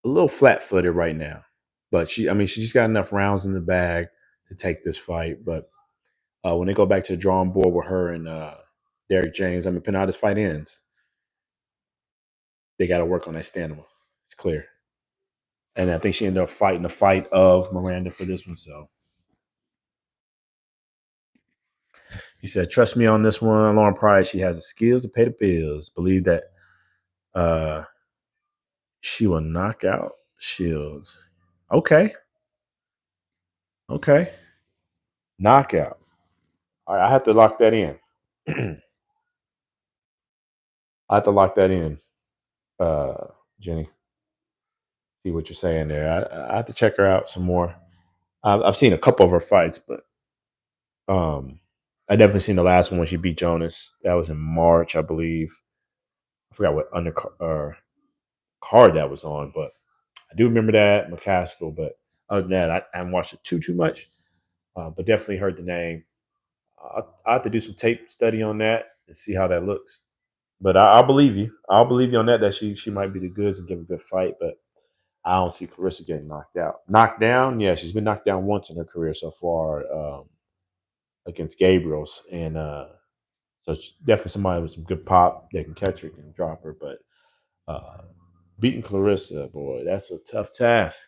Speaker 1: a little flat-footed right now, but she's got enough rounds in the bag to take this fight. But when they go back to the drawing board with her and Derek James, I mean, depending on how this fight ends, they got to work on that stamina. It's clear. And I think she ended up fighting the fight of Miranda for this one. So he said, "Trust me on this one, Lauren Price. She has the skills to pay the bills. Believe that uh, she will knock out Shields." Okay, okay, knockout. All right, I have to lock that in. I have to lock that in, Jenny. See what you're saying there. I have to check her out some more. I've seen a couple of her fights, but I definitely seen the last one when she beat Jonas. That was in March, I believe. I forgot what card that was on, but I do remember that McCaskill. But other than that, I haven't watched it too much, but definitely heard the name. I have to do some tape study on that and see how that looks. But I'll believe you. I'll believe you on that. That she might be the goods and give a good fight. But I don't see Clarissa getting knocked out. Knocked down, yeah, she's been knocked down once in her career so far against Gabriel's, and so she's definitely somebody with some good pop that can catch her, can drop her. But uh, beating Clarissa, boy, that's a tough task.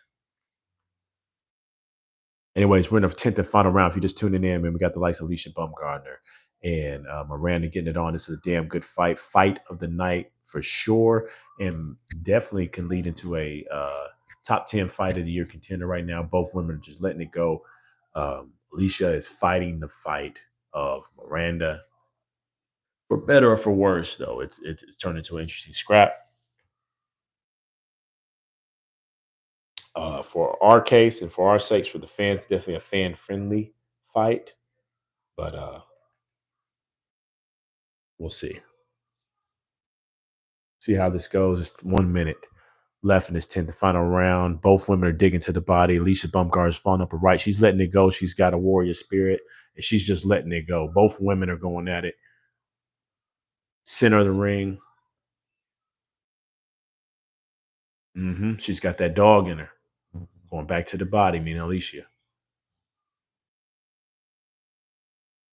Speaker 1: Anyways, we're in the 10th and final round. If you're just tuning in, man, we got the likes of Alicia Bumgardner and Miranda getting it on. This is a damn good fight. Fight of the night for sure. And definitely can lead into a top 10 fight of the year contender right now. Both women are just letting it go. Alicia is fighting the fight of Miranda. For better or for worse, though, it's turned into an interesting scrap. For our case and for our sakes, for the fans, definitely a fan friendly fight. But we'll see. See how this goes. It's 1 minute left in this 10th and final round. Both women are digging to the body. Alicia Bumgar is falling up her right. She's letting it go. She's got a warrior spirit, and she's just letting it go. Both women are going at it. Center of the ring. She's got that dog in her. Going back to the body, meaning Alicia.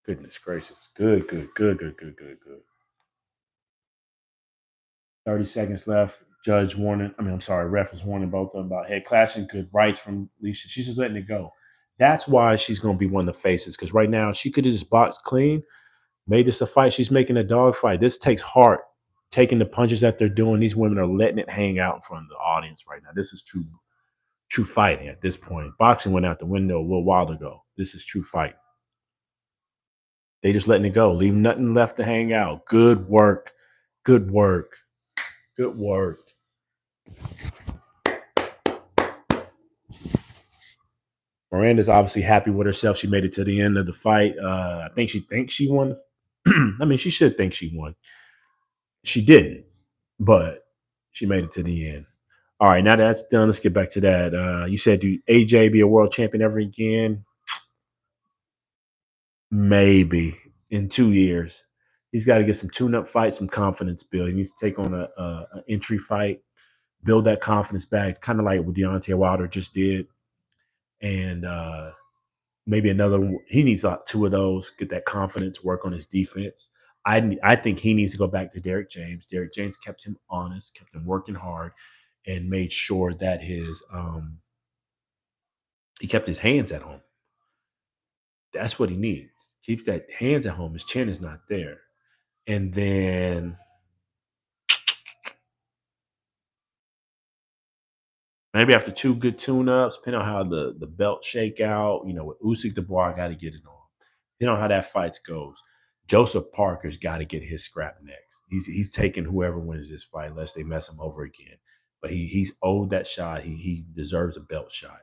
Speaker 1: Goodness gracious. Good, good, good, good, good, good, good. 30 seconds left. Judge warning. I'm sorry, ref is warning both of them about head clashing. Good rights from Alicia. She's just letting it go. That's why she's going to be one of the faces. Because right now, she could have just boxed clean, made this a fight. She's making a dog fight. This takes heart. Taking the punches that they're doing. These women are letting it hang out in front of the audience right now. This is true fighting at this point. Boxing went out the window a little while ago. This is true fight. They just letting it go. Leave nothing left to hang out. Good work. Good work. Good work. Miranda's obviously happy with herself. She made it to the end of the fight. I think she thinks she won. She should think she won. She didn't, but she made it to the end. All right, now that's done. Let's get back to that. You said, do AJ be a world champion ever again? Maybe in 2 years. He's got to get some tune-up fights, some confidence build. He needs to take on an entry fight, build that confidence back, kind of like what Deontay Wilder just did. And maybe another one. He needs two of those, get that confidence, work on his defense. I think he needs to go back to Derek James. Derek James kept him honest, kept him working hard, and made sure that he kept his hands at home. That's what he needs. Keeps that hands at home. His chin is not there. And then maybe after two good tune-ups, depending on how the belt shake out, with Usyk Dubois, got to get it on. Depending on how that fight goes, Joseph Parker's got to get his scrap next. He's taking whoever wins this fight unless they mess him over again. But he's owed that shot. He deserves a belt shot.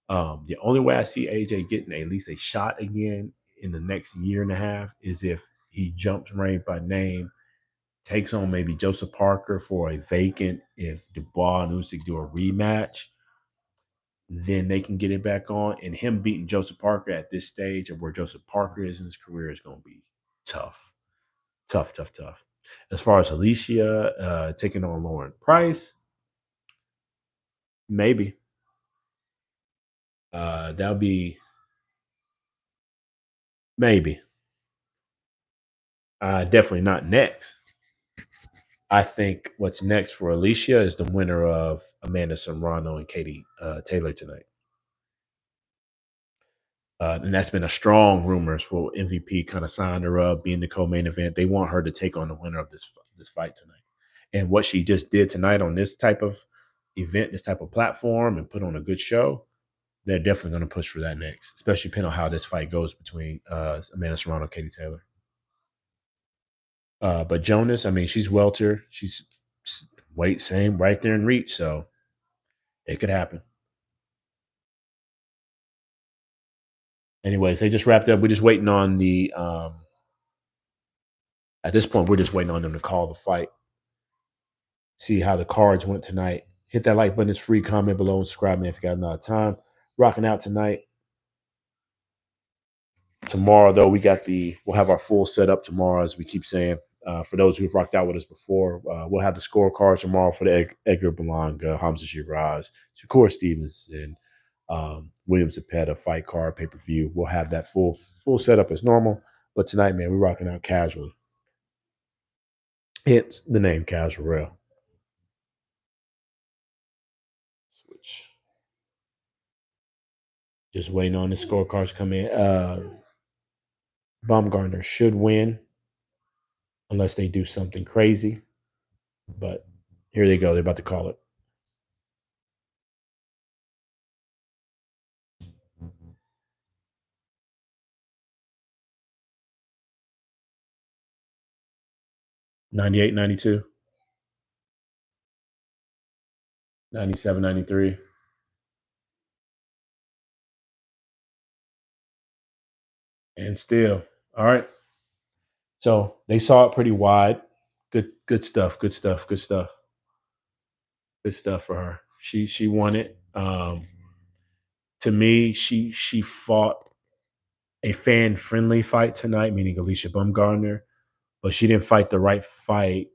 Speaker 1: The only way I see AJ getting at least a shot again in the next year and a half is if he jumps rank by name, takes on maybe Joseph Parker for a vacant. If Dubois and Usyk do a rematch, then they can get it back on. And him beating Joseph Parker at this stage of where Joseph Parker is in his career is going to be tough. Tough, tough, tough. As far as Alicia taking on Lauren Price, maybe. That'll be maybe. Definitely not next. I think what's next for Alicia is the winner of Amanda Serrano and Katie Taylor tonight. And that's been a strong rumors for MVP kind of signed her up, being the co-main event. They want her to take on the winner of this fight tonight. And what she just did tonight on this type of event, this type of platform, and put on a good show, they're definitely going to push for that next, especially depending on how this fight goes between Amanda Serrano and Katie Taylor. But Jonas, she's welter. She's weight same right there in reach, so it could happen. Anyways, they just wrapped up. We're just waiting on the at this point, we're just waiting on them to call the fight. See how the cards went tonight. Hit that like button. It's free. Comment below and subscribe, man, if you got another time. Rocking out tonight. Tomorrow, though, we'll have our full setup tomorrow, as we keep saying. For those who've rocked out with us before, we'll have the scorecards tomorrow for the Edgar Belanga, Hamza Shiraz, Shakur Stevenson, William Zepeda fight card pay per view. We'll have that full setup as normal. But tonight, man, we're rocking out casual. Hence the name Casual Rail. Switch. Just waiting on the scorecards to come in. Baumgartner should win unless they do something crazy. But here they go. They're about to call it. '98, '92, '97, '93. And still. All right. So they saw it pretty wide. Good stuff. Good stuff. Good stuff. Good stuff for her. She won it. To me, she fought a fan friendly fight tonight, meaning Alicia Bumgarner, but she didn't fight the right fight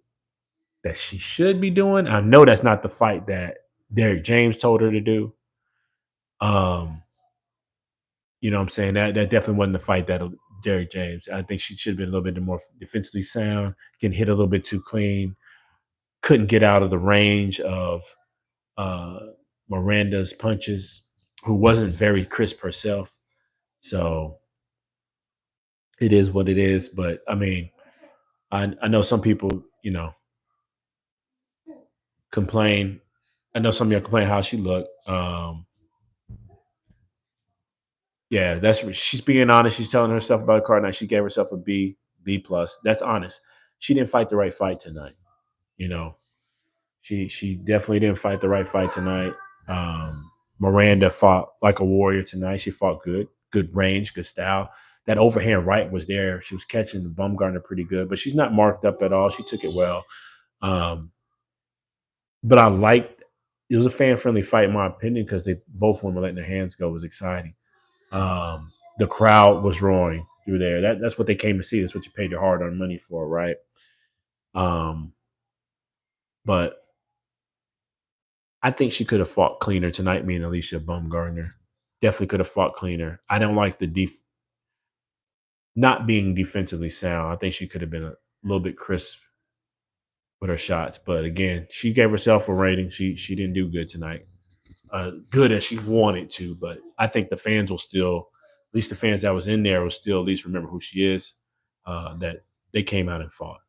Speaker 1: that she should be doing. I know that's not the fight that Derek James told her to do. Um, you know what I'm saying? That definitely wasn't the fight that Derek James. I think she should have been a little bit more defensively sound, getting hit a little bit too clean, couldn't get out of the range of uh, Miranda's punches, who wasn't very crisp herself. So it is what it is. But I mean, I know some people, complain. I know some of y'all complain how she looked. Yeah, that's she's being honest. She's telling herself about the card night. She gave herself a B plus. That's honest. She didn't fight the right fight tonight. You know, she definitely didn't fight the right fight tonight. Miranda fought like a warrior tonight. She fought good range, good style. That overhand right was there. She was catching the Bumgarner pretty good, but she's not marked up at all. She took it well. Um, but I liked it was a fan friendly fight in my opinion because they both women letting their hands go was exciting. The crowd was roaring through there. That's what they came to see. That's what you paid your hard earned money for, right? Um, but I think she could have fought cleaner tonight. Me and Alicia Bumgarner definitely could have fought cleaner. I don't like the not being defensively sound. I think she could have been a little bit crisp with her shots. But again, she gave herself a rating. She didn't do good tonight. Good as she wanted to, but I think the fans will still, at least the fans that was in there, will still at least remember who she is. That they came out and fought.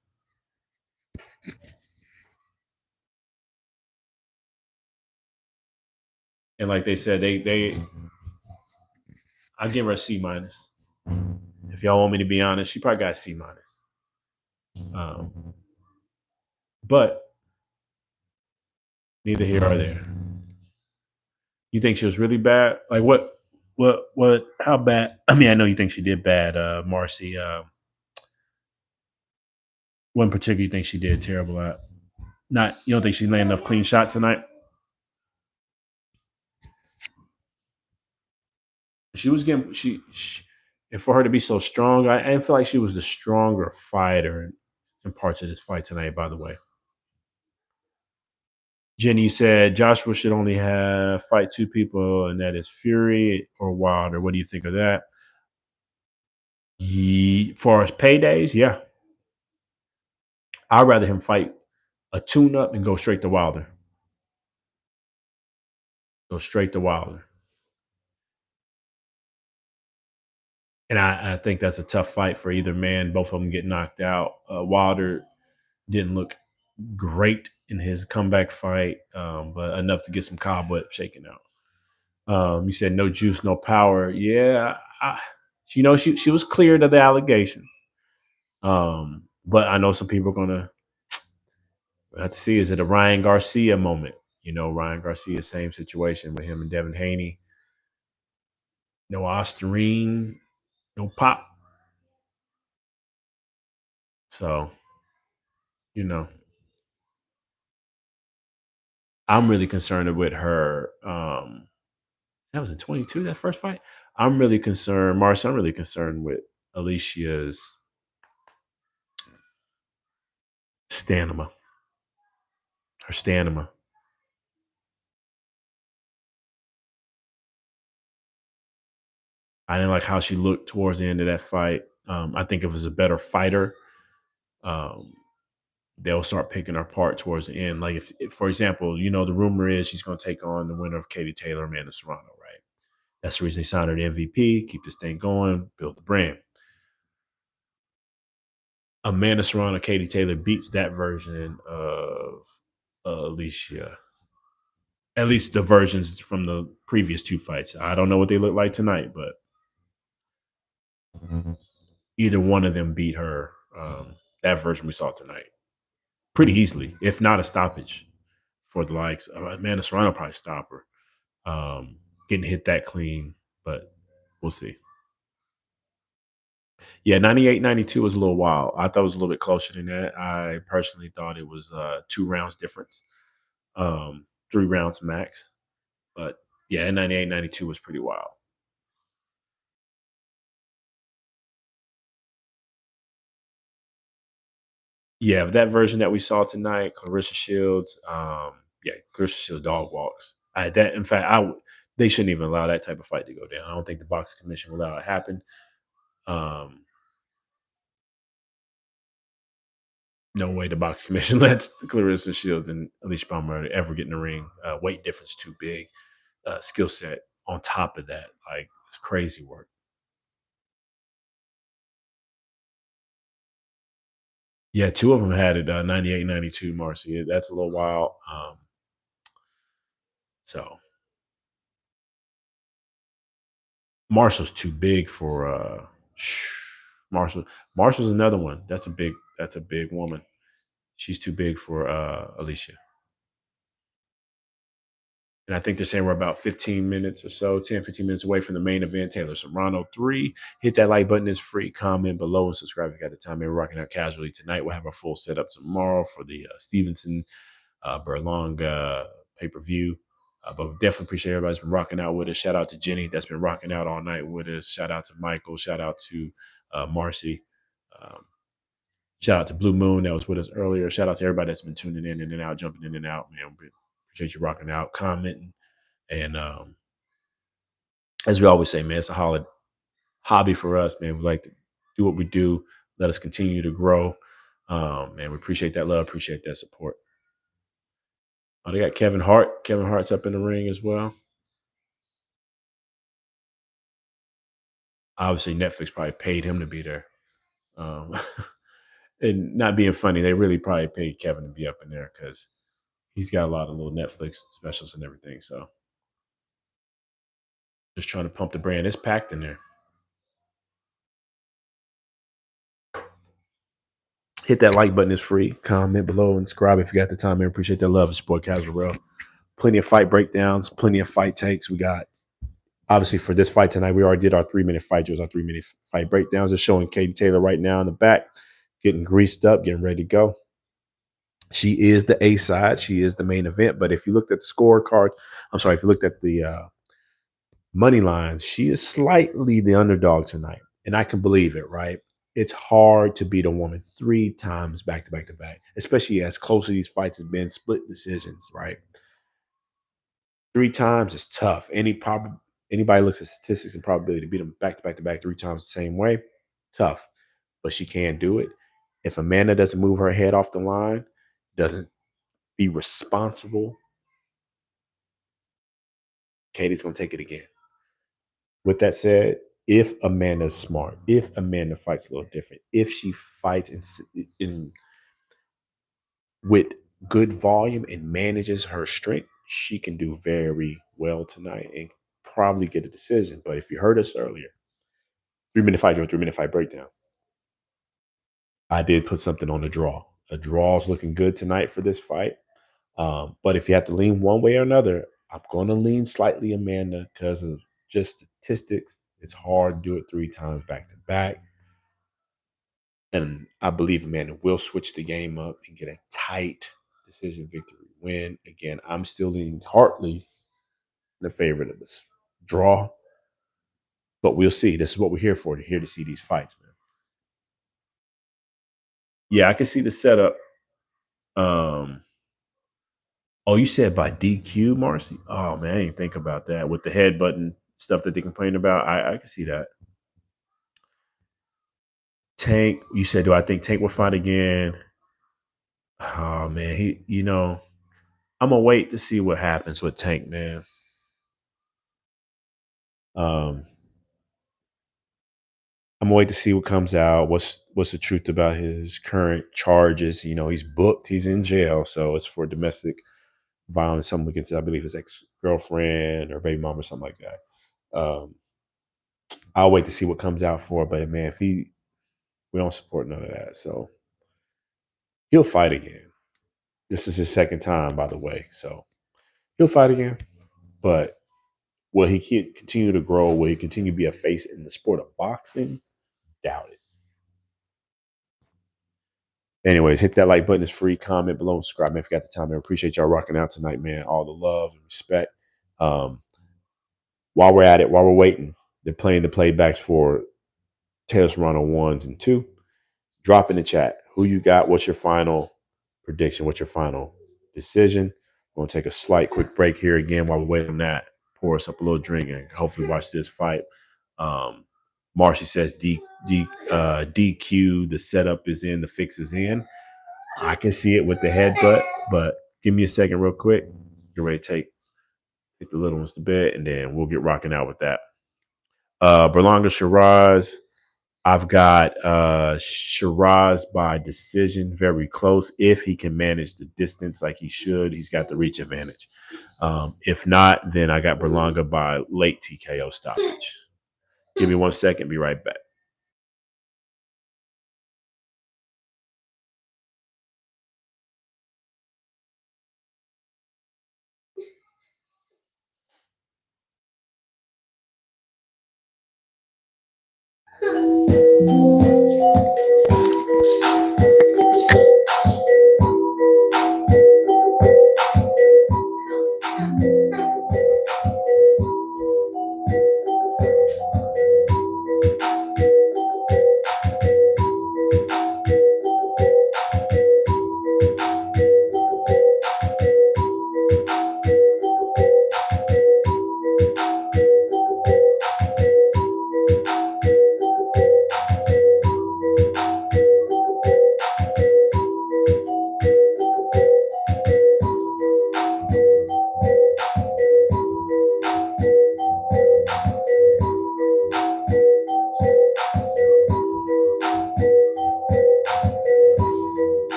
Speaker 1: And like they said, they I give her a C minus. If y'all want me to be honest, she probably got a C minus. But neither here or there. You think she was really bad? Like what? How bad? I mean, I know you think she did bad, Marcy. What in particular you think she did terrible at? Not you don't think she landed enough clean shots tonight? She was getting and for her to be so strong, I feel like she was the stronger fighter in parts of this fight tonight. By the way, Jenny said Joshua should only have fight two people, and that is Fury or Wilder. What do you think of that? For his paydays, yeah, I'd rather him fight a tune-up and go straight to Wilder. Go straight to Wilder, and I think that's a tough fight for either man. Both of them get knocked out. Wilder didn't look great in his comeback fight, but enough to get some cobweb shaken out. You said no juice, no power. Yeah, she was cleared of the allegations. But I know some people are gonna have to see, is it a Ryan Garcia moment? Ryan Garcia, same situation with him and Devin Haney. No Osterine, no pop. So, you know, I'm really concerned with her. That was in 22, that first fight? I'm really concerned, Marcia, I'm really concerned with Alicia's stamina, her stamina. I didn't like how she looked towards the end of that fight. I think if it was a better fighter, um, they'll start picking her apart towards the end. Like if for example, the rumor is she's going to take on the winner of Katie Taylor, Amanda Serrano, right? That's the reason they signed her to MVP, keep this thing going, build the brand. Amanda Serrano, Katie Taylor beats that version of Alicia. At least the versions from the previous two fights. I don't know what they look like tonight, but either one of them beat her. That version we saw tonight pretty easily, if not a stoppage for the likes of Amanda Serrano. Probably stop her getting hit that clean, but we'll see. Yeah, 98, 92 was a little wild. I thought it was a little bit closer than that. I personally thought it was 2 rounds difference, 3 rounds max. But yeah, 98, 92 was pretty wild. Yeah, that version that we saw tonight, Clarissa Shields, yeah, Clarissa Shields dog walks. In fact, they shouldn't even allow that type of fight to go down. I don't think the boxing commission will allow it to happen. Um, no way the boxing commission lets Clarissa Shields and Alicia Palmer ever get in the ring. Weight difference too big. Skill set on top of that, like it's crazy work. Yeah, two of them had it 98, 92, Marcy. That's a little wild. So Marshall's too big for Marshall. Marshall's another one. That's a big woman. She's too big for Alicia. And I think they're saying we're about 15 minutes or so, 10, 15 minutes away from the main event. Taylor Serrano 3. Hit that like button. It's free. Comment below and subscribe if you got the time. We're rocking out casually tonight. We'll have our full setup tomorrow for the Stevenson Berlong pay-per-view. But we definitely appreciate everybody's been rocking out with us. Shout out to Jenny that's been rocking out all night with us. Shout out to Michael. Shout out to Marcy. Um, Shout out to Blue Moon that was with us earlier. Shout out to everybody that's been tuning in and out, jumping in and out, man. We appreciate you rocking out, commenting. And as we always say, man, it's a hobby for us, man. We like to do what we do. Let us continue to grow. Man, we appreciate that love, appreciate that support. Oh, they got Kevin Hart. Kevin Hart's up in the ring as well. Obviously, Netflix probably paid him to be there. Um, and not being funny, they really probably paid Kevin to be up in there because he's got a lot of little Netflix specials and everything. So just trying to pump the brand. It's packed in there. Hit that like button. It's free. Comment below and subscribe if you got the time. I appreciate that love. It's your boy Casual. Plenty of fight breakdowns, plenty of fight takes. We got obviously for this fight tonight, we already did our 3-minute fight. Just our 3-minute fight breakdowns. It's showing Katie Taylor right now in the back, getting greased up, getting ready to go. She is the A side. She is the main event. But if you looked at the scorecard, I'm sorry, if you looked at the money lines, she is slightly the underdog tonight. And I can believe it, right? It's hard to beat a woman 3 times back to back to back, especially as close as these fights have been, split decisions, right? 3 times is tough. Anybody looks at statistics and probability to beat them back to back to back 3 times the same way, tough. But she can do it. If Amanda doesn't move her head off the line, doesn't be responsible, Katie's gonna take it again. With that said, if Amanda's smart, if Amanda fights a little different, if she fights in with good volume and manages her strength, she can do very well tonight and probably get a decision. But if you heard us earlier, 3-minute fight drill, 3-minute fight breakdown. I did put something on the draw. A draw is looking good tonight for this fight. But if you have to lean one way or another, I'm going to lean slightly Amanda because of just statistics. It's hard to do it 3 times back to back. And I believe Amanda will switch the game up and get a tight decision victory win. Again, I'm still leaning Hartley in the favorite of this draw, but we'll see. This is what we're here for. We're here to see these fights, man. Yeah, I can see the setup. Um, oh, you said by DQ, Marcy? Oh man, I didn't think about that with the head button stuff that they complain about. I can see that. Tank, you said, do I think Tank will fight again? Oh man, I'm gonna wait to see what happens with Tank, man. Um, I'm gonna wait to see what comes out. What's the truth about his current charges? He's booked. He's in jail, so it's for domestic violence, something against, I believe, his ex girlfriend or baby mom or something like that. I'll wait to see what comes out for it. But man, if we don't support none of that, so he'll fight again. This is his second time, by the way, so he'll fight again. But will he continue to grow? Will he continue to be a face in the sport of boxing? Doubt it. Anyways, hit that like button. It's free. Comment below. Subscribe, man. If you got the time, man. Appreciate y'all rocking out tonight, man. All the love and respect. Um, while we're at it, while we're waiting, they're playing the playbacks for Taylor Serrano 1s and 2. Drop in the chat who you got. What's your final prediction? What's your final decision? We're going to take a slight quick break here again while we're waiting on that. Pour us up a little drink and hopefully watch this fight. Marcy says DQ, the setup is in, the fix is in. I can see it with the headbutt, but give me a second real quick. Get ready to take the little ones to bed, and then we'll get rocking out with that. Berlanga Shiraz. I've got Shiraz by decision, very close. If he can manage the distance like he should, he's got the reach advantage. If not, then I got Berlanga by late TKO stoppage. Give me 1 second. Be right back.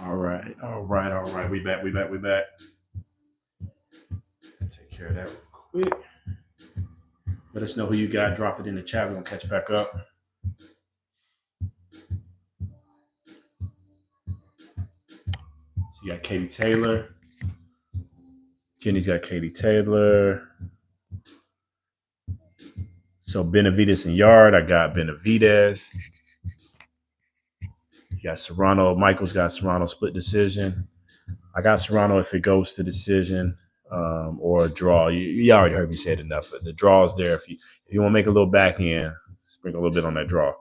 Speaker 1: All right, all right, all right. We back, we back, we back. Take care of that real quick. Let us know who you got. Drop it in the chat. We're gonna catch back up. So you got Katie Taylor. Jenny's got Katie Taylor. So Benavides and Yard. I got Benavides. You got Serrano. Michael's got Serrano split decision. I got Serrano if it goes to decision or a draw. You already heard me say it enough. But the draw is there. If you want to make a little back end, sprinkle a little bit on that draw.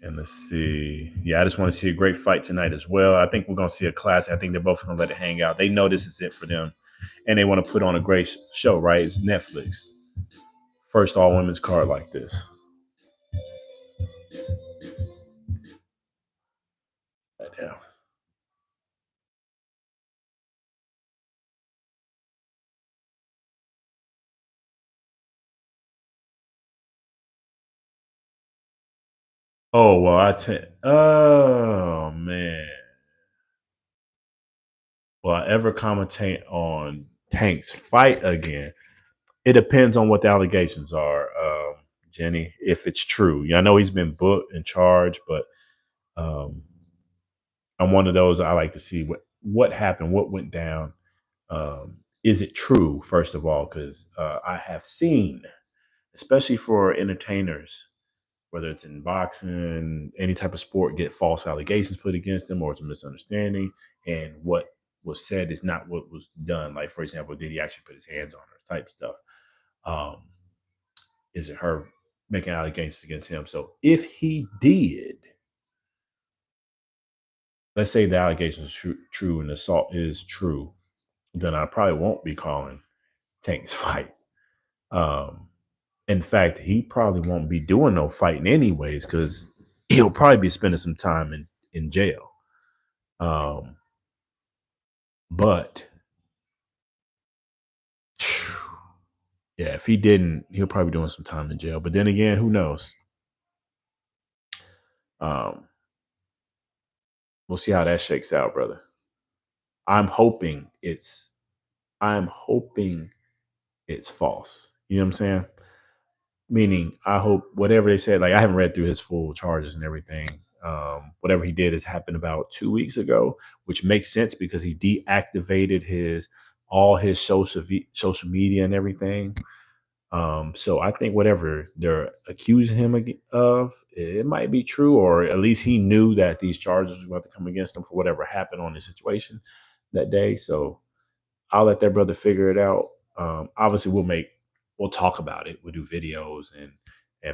Speaker 1: And let's see. Yeah, I just want to see a great fight tonight as well. I think we're going to see a classic. I think they're both going to let it hang out. They know this is it for them. And they want to put on a great show, right? It's Netflix. First all women's card like this. Yeah. Oh, well, oh, man. Will I ever commentate on Tank's fight again? It depends on what the allegations are, Jenny, if it's true. Yeah, I know he's been booked and charged, but um, I'm one of those I like to see what happened, what went down. Is it true, first of all? Because I have seen, especially for entertainers, whether it's in boxing, any type of sport, get false allegations put against them or it's a misunderstanding. And what was said is not what was done. Like, for example, did he actually put his hands on her type stuff? Um, is it her making allegations against him? So if he did, let's say the allegation is true and the assault is true, then I probably won't be calling Tank's fight. In fact, he probably won't be doing no fighting anyways because he'll probably be spending some time in jail. Um, but yeah, if he didn't, he'll probably be doing some time in jail. But then again, who knows? Um, we'll see how that shakes out, brother. I'm hoping it's I'm hoping it's false. You know what I'm saying? Meaning, I hope whatever they said. Like, I haven't read through his full charges and everything. Whatever he did has happened about 2 weeks ago, which makes sense because he deactivated all his social media and everything. So I think whatever they're accusing him of, it might be true, or at least he knew that these charges were about to come against him for whatever happened on the situation that day. So I'll let that brother figure it out. Obviously, we'll talk about it. We'll do videos and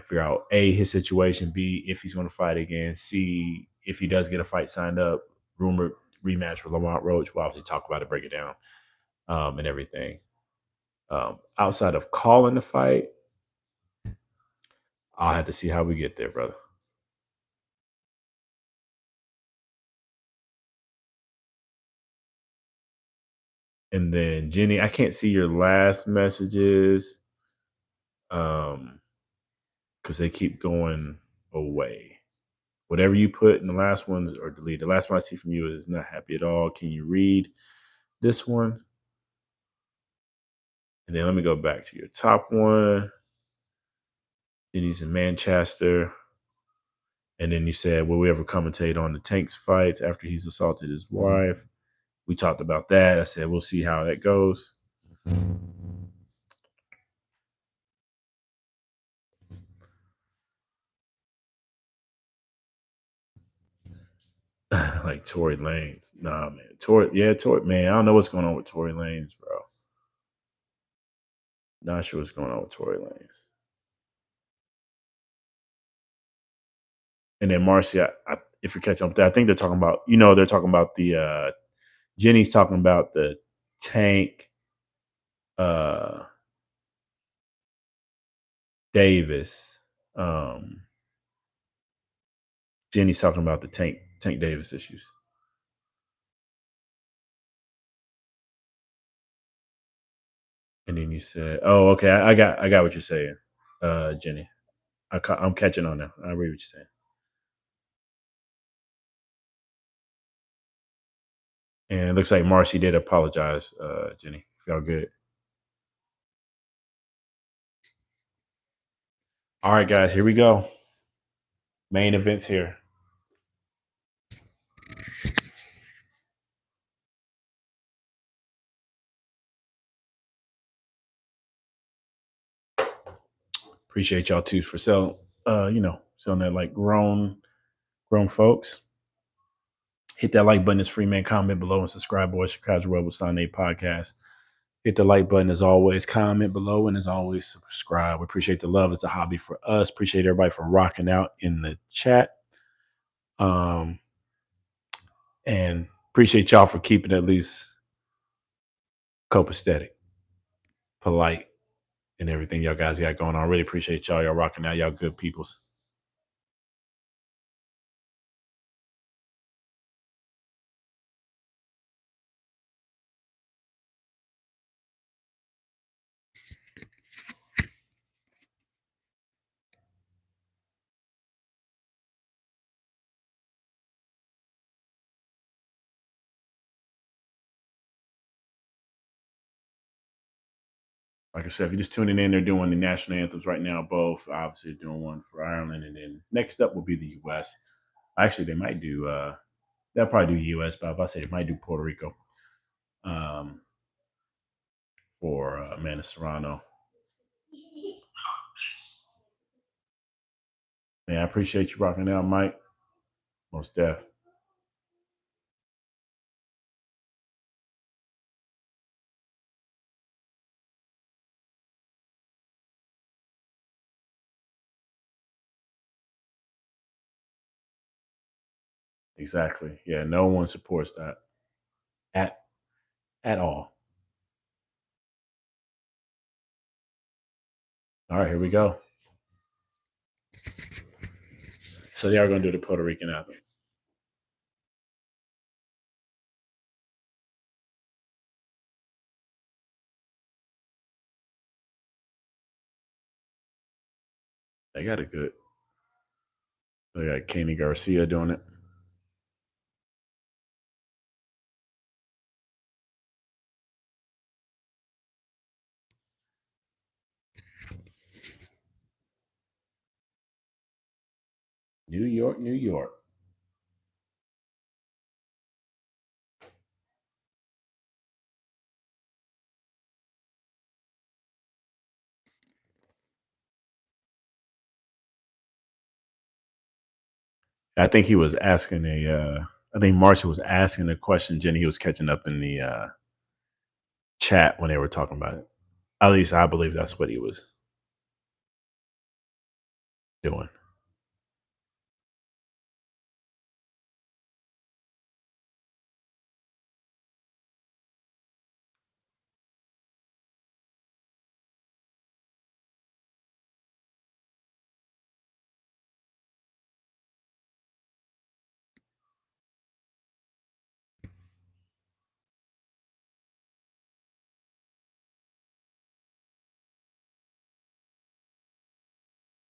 Speaker 1: figure out A, his situation, B, if he's going to fight again, C, if he does get a fight signed up, rumored rematch with Lamont Roach. We'll obviously talk about it, break it down, and everything. Outside of calling the fight, I'll have to see how we get there, brother. And then Jenny, I can't see your last messages, because they keep going away. Whatever you put in the last ones are deleted. The last one I see from you is not happy at all. Can you read this one? And then let me go back to your top one. Then he's in Manchester. And then you said, will we ever commentate on the Tank's fights after he's assaulted his wife? We talked about that. I said, we'll see how that goes. Like Tory Lanez. Nah, man. Tory, man. I don't know what's going on with Tory Lanez, bro. Not sure what's going on with Tory Lanez. And then Marcy, if you're catching up with that, I think they're talking about, they're talking about the Jenny's talking about the Tank Davis. Jenny's talking about the Tank Davis issues. And then you said, "Oh, okay, I got what you're saying." Jenny. I'm catching on now. I read what you're saying. And it looks like Marcy did apologize, Jenny. Felt good. All right, guys, here we go. Main events here. Appreciate y'all too for selling, selling that like grown folks. Hit that like button. It's free, man. Comment below and subscribe, boys. Chicago Rebel Sunday podcast. Hit the like button as always. Comment below and as always, subscribe. We appreciate the love. It's a hobby for us. Appreciate everybody for rocking out in the chat. And appreciate y'all for keeping at least copacetic, polite, and everything y'all guys got going on. Really appreciate y'all. Y'all rocking out. Y'all good peoples. Like I said, if you're just tuning in, they're doing the national anthems right now. Both obviously doing one for Ireland, and then next up will be the U.S. Actually, they might do. They'll probably do U.S. But if I say they might do Puerto Rico um, for man Serrano. Man, I appreciate you rocking out, Mike. Most def. Exactly. Yeah, no one supports that at at all. All right, here we go. So they are going to do the Puerto Rican anthem. They got it good. They got Kenny Garcia doing it. New York, New York. I think he was asking a. I think Marshall was asking a question. Jenny, he was catching up in the chat when they were talking about it. At least I believe that's what he was doing.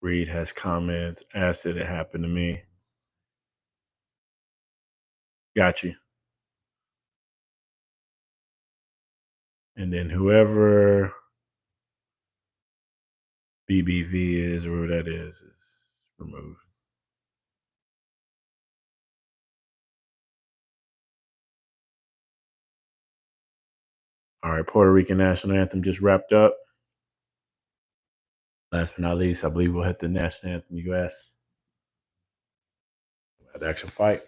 Speaker 1: Reed has comments. Asked did it happen to me. Got you. And then whoever BBV is or whoever that is removed. All right, Puerto Rican national anthem just wrapped up. Last but not least, I believe we'll hit the national anthem US. We'll have the actual fight.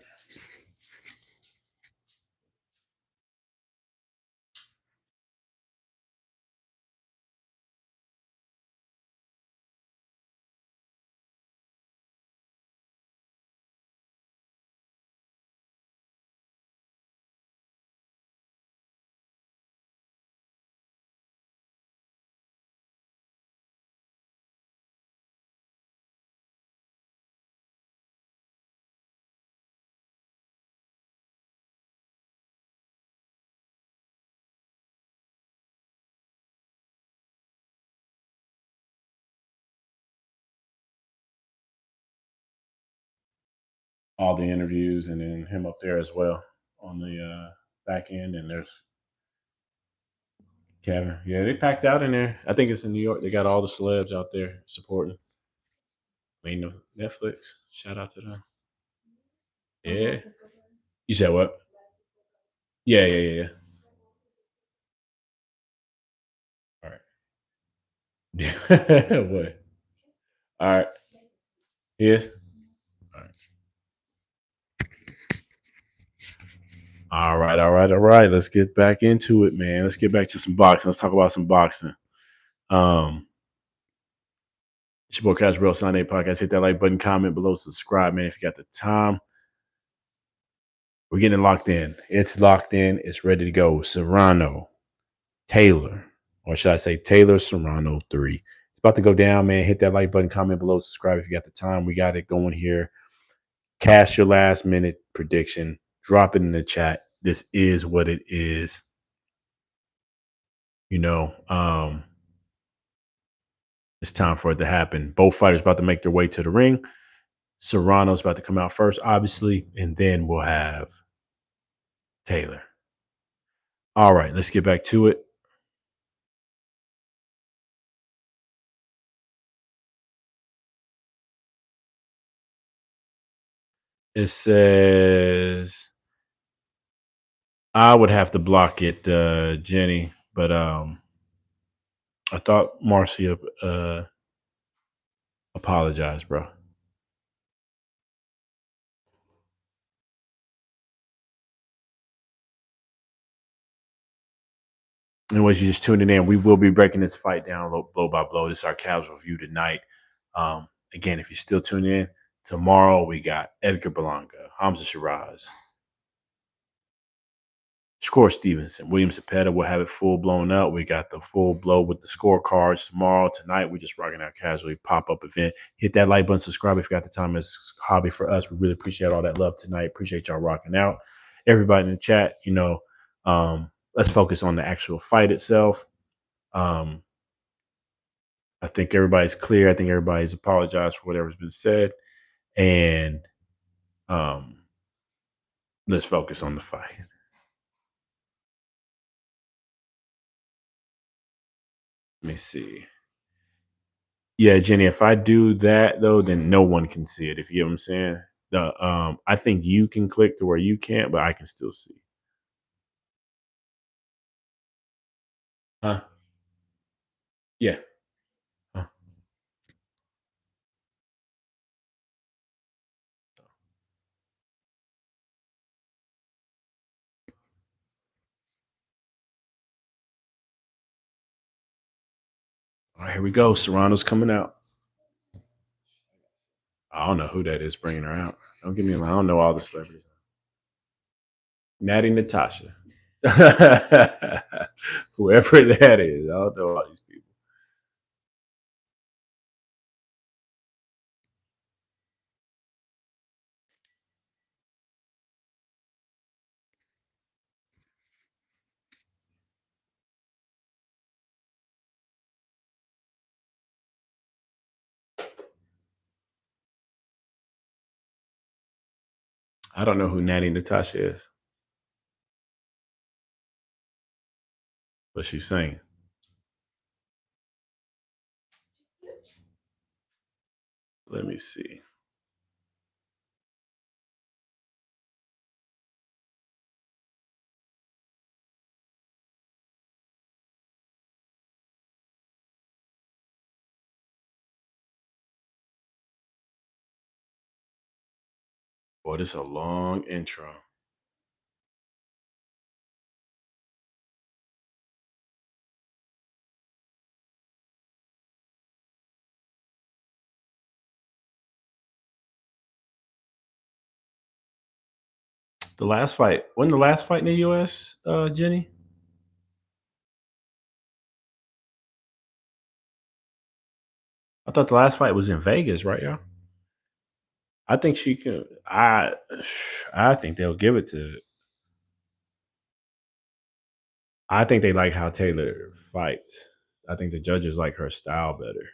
Speaker 1: all the interviews, and then him up there as well on the back end. And there's Kevin. Yeah, they packed out in there. I think it's in New York. They got all the celebs out there supporting. I mean, Netflix. Shout out to them. Yeah. You said what? Yeah, yeah, yeah, yeah. All right. Yeah. What? All right. Yes. All right. All right. All right. All right. Let's get back into it, man. Let's get back to some boxing. Let's talk about some boxing. Um, it's your boy Cash Real Sunday Podcast. Hit that like button, comment below, subscribe, man. If you got the time, we're getting it locked in. It's locked in. It's ready to go. Serrano, Taylor, or should I say Taylor Serrano 3. It's about to go down, man. Hit that like button, comment below, subscribe if you got the time. We got it going here. Cast your last minute prediction. Drop it in the chat. This is what it is. You know, it's time for it to happen. Both fighters about to make their way to the ring. Serrano's about to come out first, obviously, and then we'll have Taylor. All right, let's get back to it. It says I would have to block it, Jenny, but I thought Marcia apologized, bro. Anyways, you just tuning in. We will be breaking this fight down blow by blow. This is our casual view tonight. Again, if you're still tuning in, tomorrow we got Edgar Berlanga, Hamza Shiraz, Shakur Stevenson, William Cepeda. We'll have it full blown up. We got the full blow with the scorecards tomorrow. Tonight, we're just rocking out casually pop-up event. Hit that like button, subscribe if you got the time. It's a hobby for us. We really appreciate all that love tonight. Appreciate y'all rocking out. Everybody in the chat, let's focus on the actual fight itself. I think everybody's clear. I think everybody's apologized for whatever's been said. And let's focus on the fight. Let me see. Yeah, Jenny, if I do that though, then no one can see it. If you get what I'm saying. I think you can click to where you can't, but I can still see. Huh? Yeah. Huh. All right, here we go. Serrano's coming out. I don't know who that is bringing her out. Don't get me wrong. I don't know all the celebrities. Natty Natasha. Whoever that is. I don't know all these people. I don't know who Natty Natasha is, but she's saying. Let me see. Boy, this is a long intro. The last fight. Wasn't the last fight in the US, Jenny? I thought the last fight was in Vegas, right, y'all? I think she can. I think they'll give it to. I think they like how Taylor fights. I think the judges like her style better,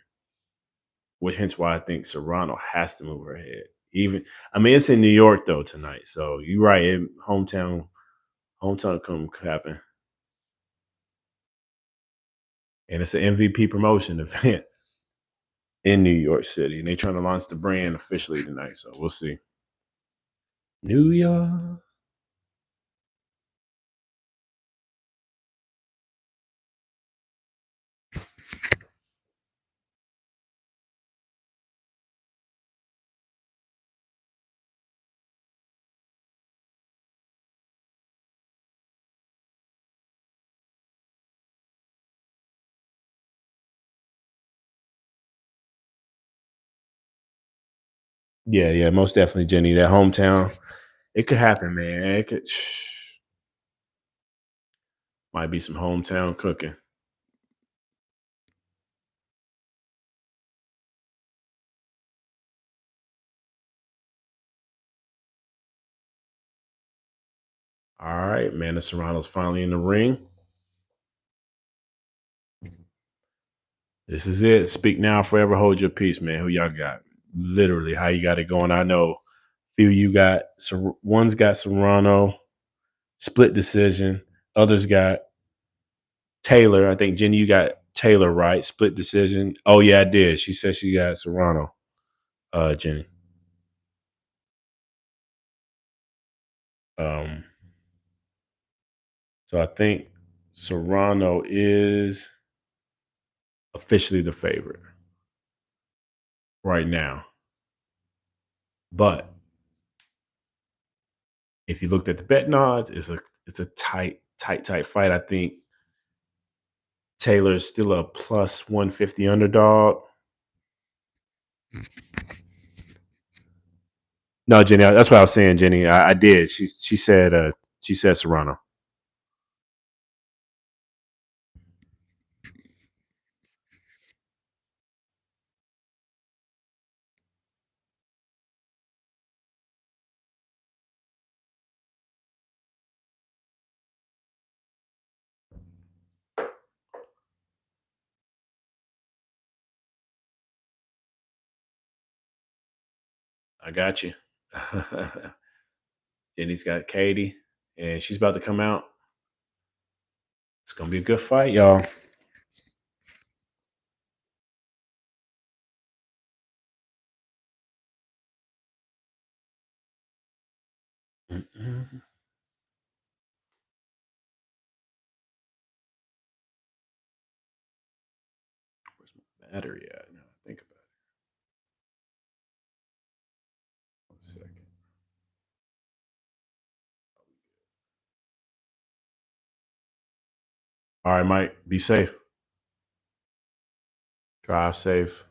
Speaker 1: which hence why I think Serrano has to move her head. Even I mean, it's in New York though tonight, so you're right. Hometown come happen, and it's an MVP promotion event in New York City, and they're trying to launch the brand officially tonight. So we'll see. New York. Yeah, yeah, most definitely, Jenny. That hometown, it could happen, man. It could might be some hometown cooking. All right, man. The Serrano's finally in the ring. This is it. Speak now, forever hold your peace, man. Who y'all got? Literally, how you got it going? I know. Few you got. One's got Serrano, split decision. Others got Taylor. I think Jenny, you got Taylor, right? Split decision. Oh yeah, I did. She said she got Serrano. Jenny. Um, so I think Serrano is officially the favorite right now. But if you looked at the betting odds, it's a tight fight. I think Taylor's still a plus 150 underdog. No, Jenny, that's what I was saying, Jenny. I did. She said Serrano. I got you. Jenny's got Katie, and she's about to come out. It's gonna be a good fight, y'all. Mm-mm. Where's my battery at? Now think about it. 1 second. All right, Mike. Be safe. Drive safe.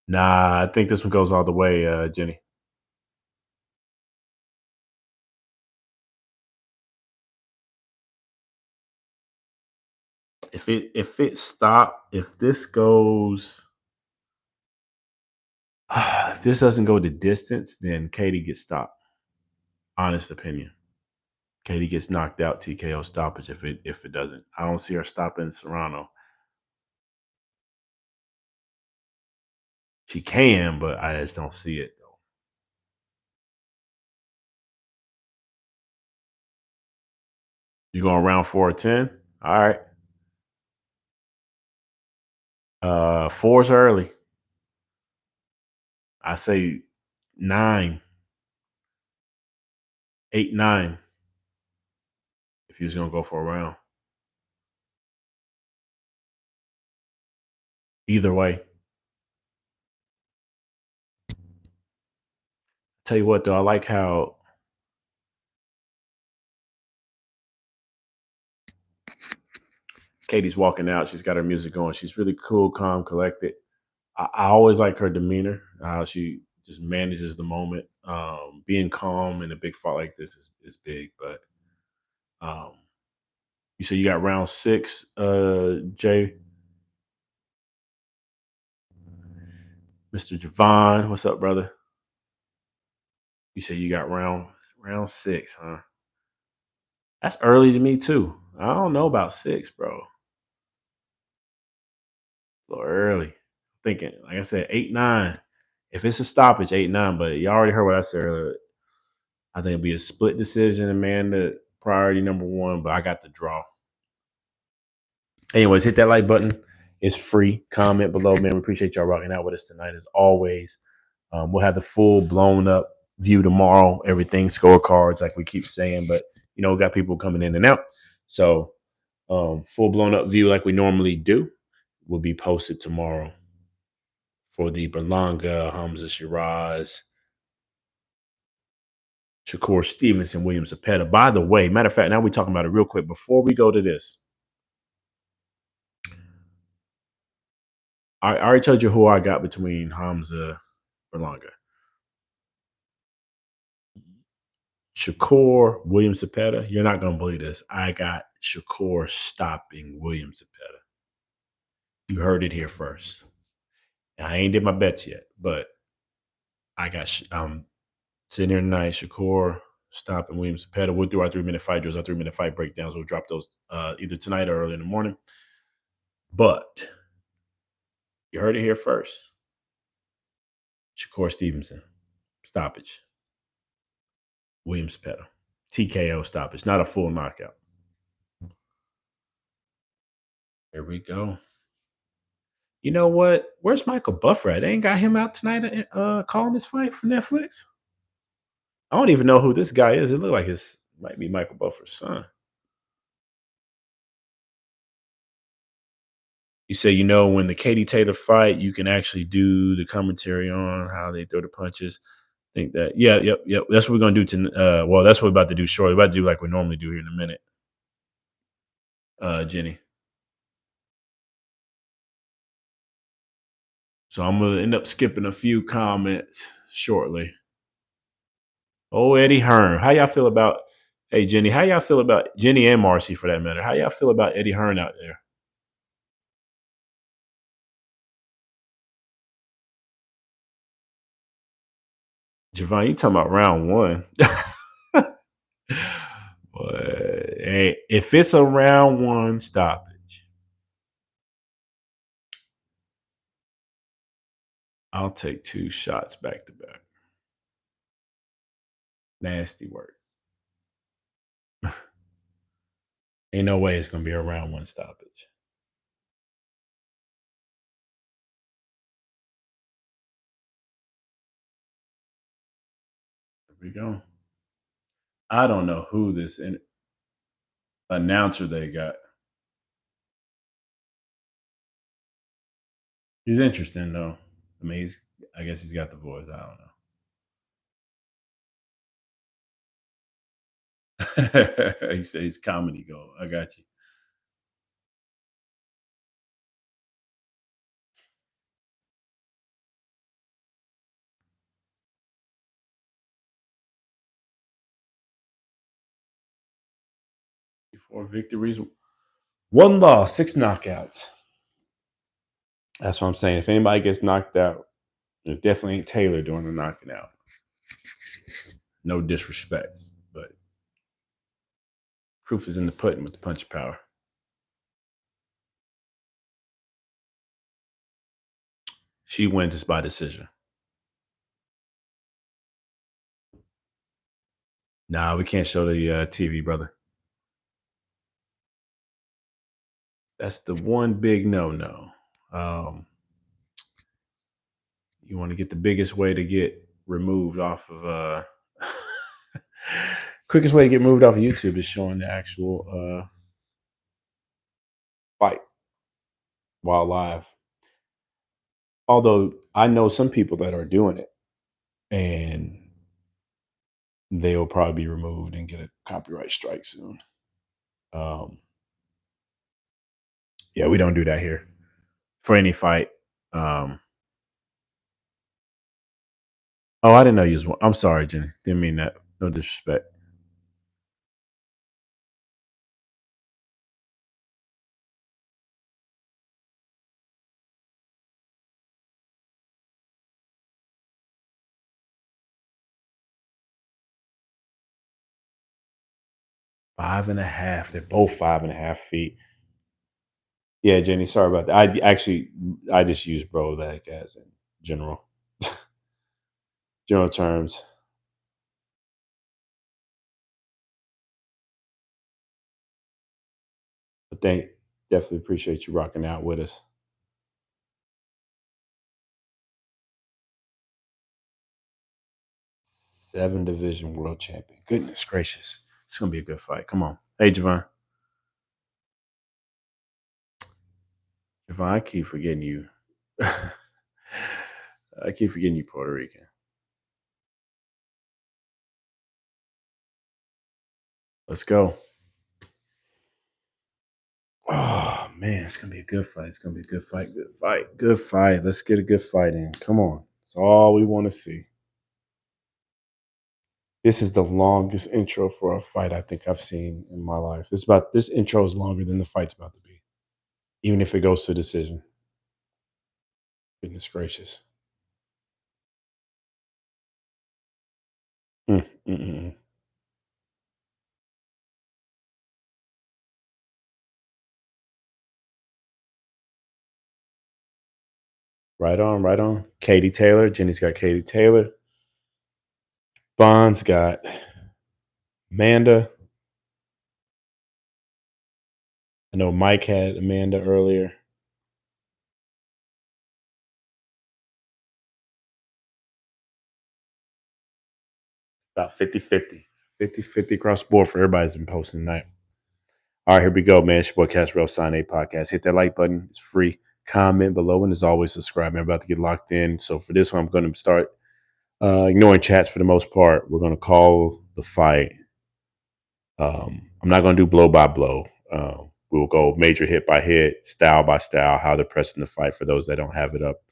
Speaker 1: Nah, I think this one goes all the way, Jenny. If it stop, if this goes, if this doesn't go the distance, then Katie gets stopped. Honest opinion. Katie gets knocked out TKO stoppage if it doesn't. I don't see her stopping Serrano. She can, but I just don't see it though. You going round 4 or 10? All right. Four's early. I say 9, 8, 9. If you was gonna go for a round. Either way. Tell you what though, I like how Katie's walking out. She's got her music going. She's really cool, calm, collected. I always like her demeanor, how she just manages the moment. Being calm in a big fight like this is big. But um, you say you got round 6, Jay, Mr. Javon. What's up, brother? You say you got round 6, huh? That's early to me too. I don't know about 6, bro. A little early. Thinking, like I said, 8-9. If it's a stoppage, 8-9. But you already heard what I said earlier. I think it'll be a split decision, Amanda. Priority number one, but I got the draw. Anyways, hit that like button. It's free. Comment below, man. We appreciate y'all rocking out with us tonight as always. We'll have the full blown up view tomorrow. Everything scorecards, like we keep saying, but we got people coming in and out. So full blown up view, like we normally do, will be posted tomorrow for the Berlanga, Hamza Shiraz, Shakur Stevenson, William Zapata. By the way, matter of fact, now we're talking about it real quick before we go to this. I already told you who I got between Hamza Berlanga. Shakur, William Zapata. You're not gonna believe this. I got Shakur stopping William Zapata. You heard it here first. I ain't did my bets yet, but I got sitting here tonight. Shakur stopping William Zapata. We'll do our 3-minute fight drills, our 3-minute fight breakdowns. We'll drop those either tonight or early in the morning. But you heard it here first. Shakur Stevenson stoppage. William Zapata TKO stoppage, not a full knockout. Here we go. You know what? Where's Michael Buffer at? They ain't got him out tonight calling this fight for Netflix? I don't even know who this guy is. It looked like it might be Michael Buffer's son. You say, when the Katie Taylor fight, you can actually do the commentary on how they throw the punches. Think that, yeah, yep. That's what we're gonna do well, that's what we're about to do shortly. We're about to do like we normally do here in a minute. Jenny. So I'm gonna end up skipping a few comments shortly. Oh, Eddie Hearn. How y'all feel about hey Jenny, how y'all feel about Jenny and Marcy for that matter? How y'all feel about Eddie Hearn out there? Javon, you talking about round one. But hey, if it's a round one stoppage, I'll take 2 shots back to back. Nasty work. Ain't no way it's gonna be a round one stoppage. Here we go. I don't know who this announcer they got. He's interesting though. I mean, I guess he's got the voice. I don't know. He says he's comedy gold. I got you. Four victories, 1 loss, 6 knockouts. That's what I'm saying. If anybody gets knocked out, it definitely ain't Taylor doing the knocking out. No disrespect, but proof is in the pudding with the punch power. She wins this by decision. Nah, we can't show the TV, brother. That's the one big no-no. You want to get the biggest way to get removed off of quickest way to get moved off of YouTube is showing the actual fight while live. Although I know some people that are doing it and they'll probably be removed and get a copyright strike soon. Yeah, we don't do that here for any fight. Oh, I didn't know you was one. I'm sorry, Jenny. Didn't mean that. No disrespect. Five and a half. They're both 5.5 feet. Yeah, Jenny, sorry about that. I just use bro like as in general general terms. But thank definitely appreciate you rocking out with us. 7 division world champion. Goodness gracious. It's gonna be a good fight. Come on. Hey Javon. Javon, I keep forgetting you. I keep forgetting you Puerto Rican. Let's go. Oh man, it's gonna be a good fight. It's gonna be a good fight. Good fight. Good fight. Let's get a good fight in. Come on. It's all we want to see. This is the longest intro for a fight I think I've seen in my life. This intro is longer than the fight's about to be, even if it goes to decision. Goodness gracious. Mm, mm, mm, mm. Right on, right on. Katie Taylor. Jenny's got Katie Taylor. Bond's got Amanda. I know Mike had Amanda earlier. About 50-50. 50-50 across the board for everybody's been posting tonight. All right, here we go, man. It's your boy Caswell Sign A Podcast. Hit that like button. It's free. Comment below, and as always, subscribe. I'm about to get locked in. So for this one, I'm going to start ignoring chats for the most part. We're going to call the fight. I'm not going to do blow by blow. We'll go major hit by hit, style by style, how they're pressing the fight for those that don't have it up.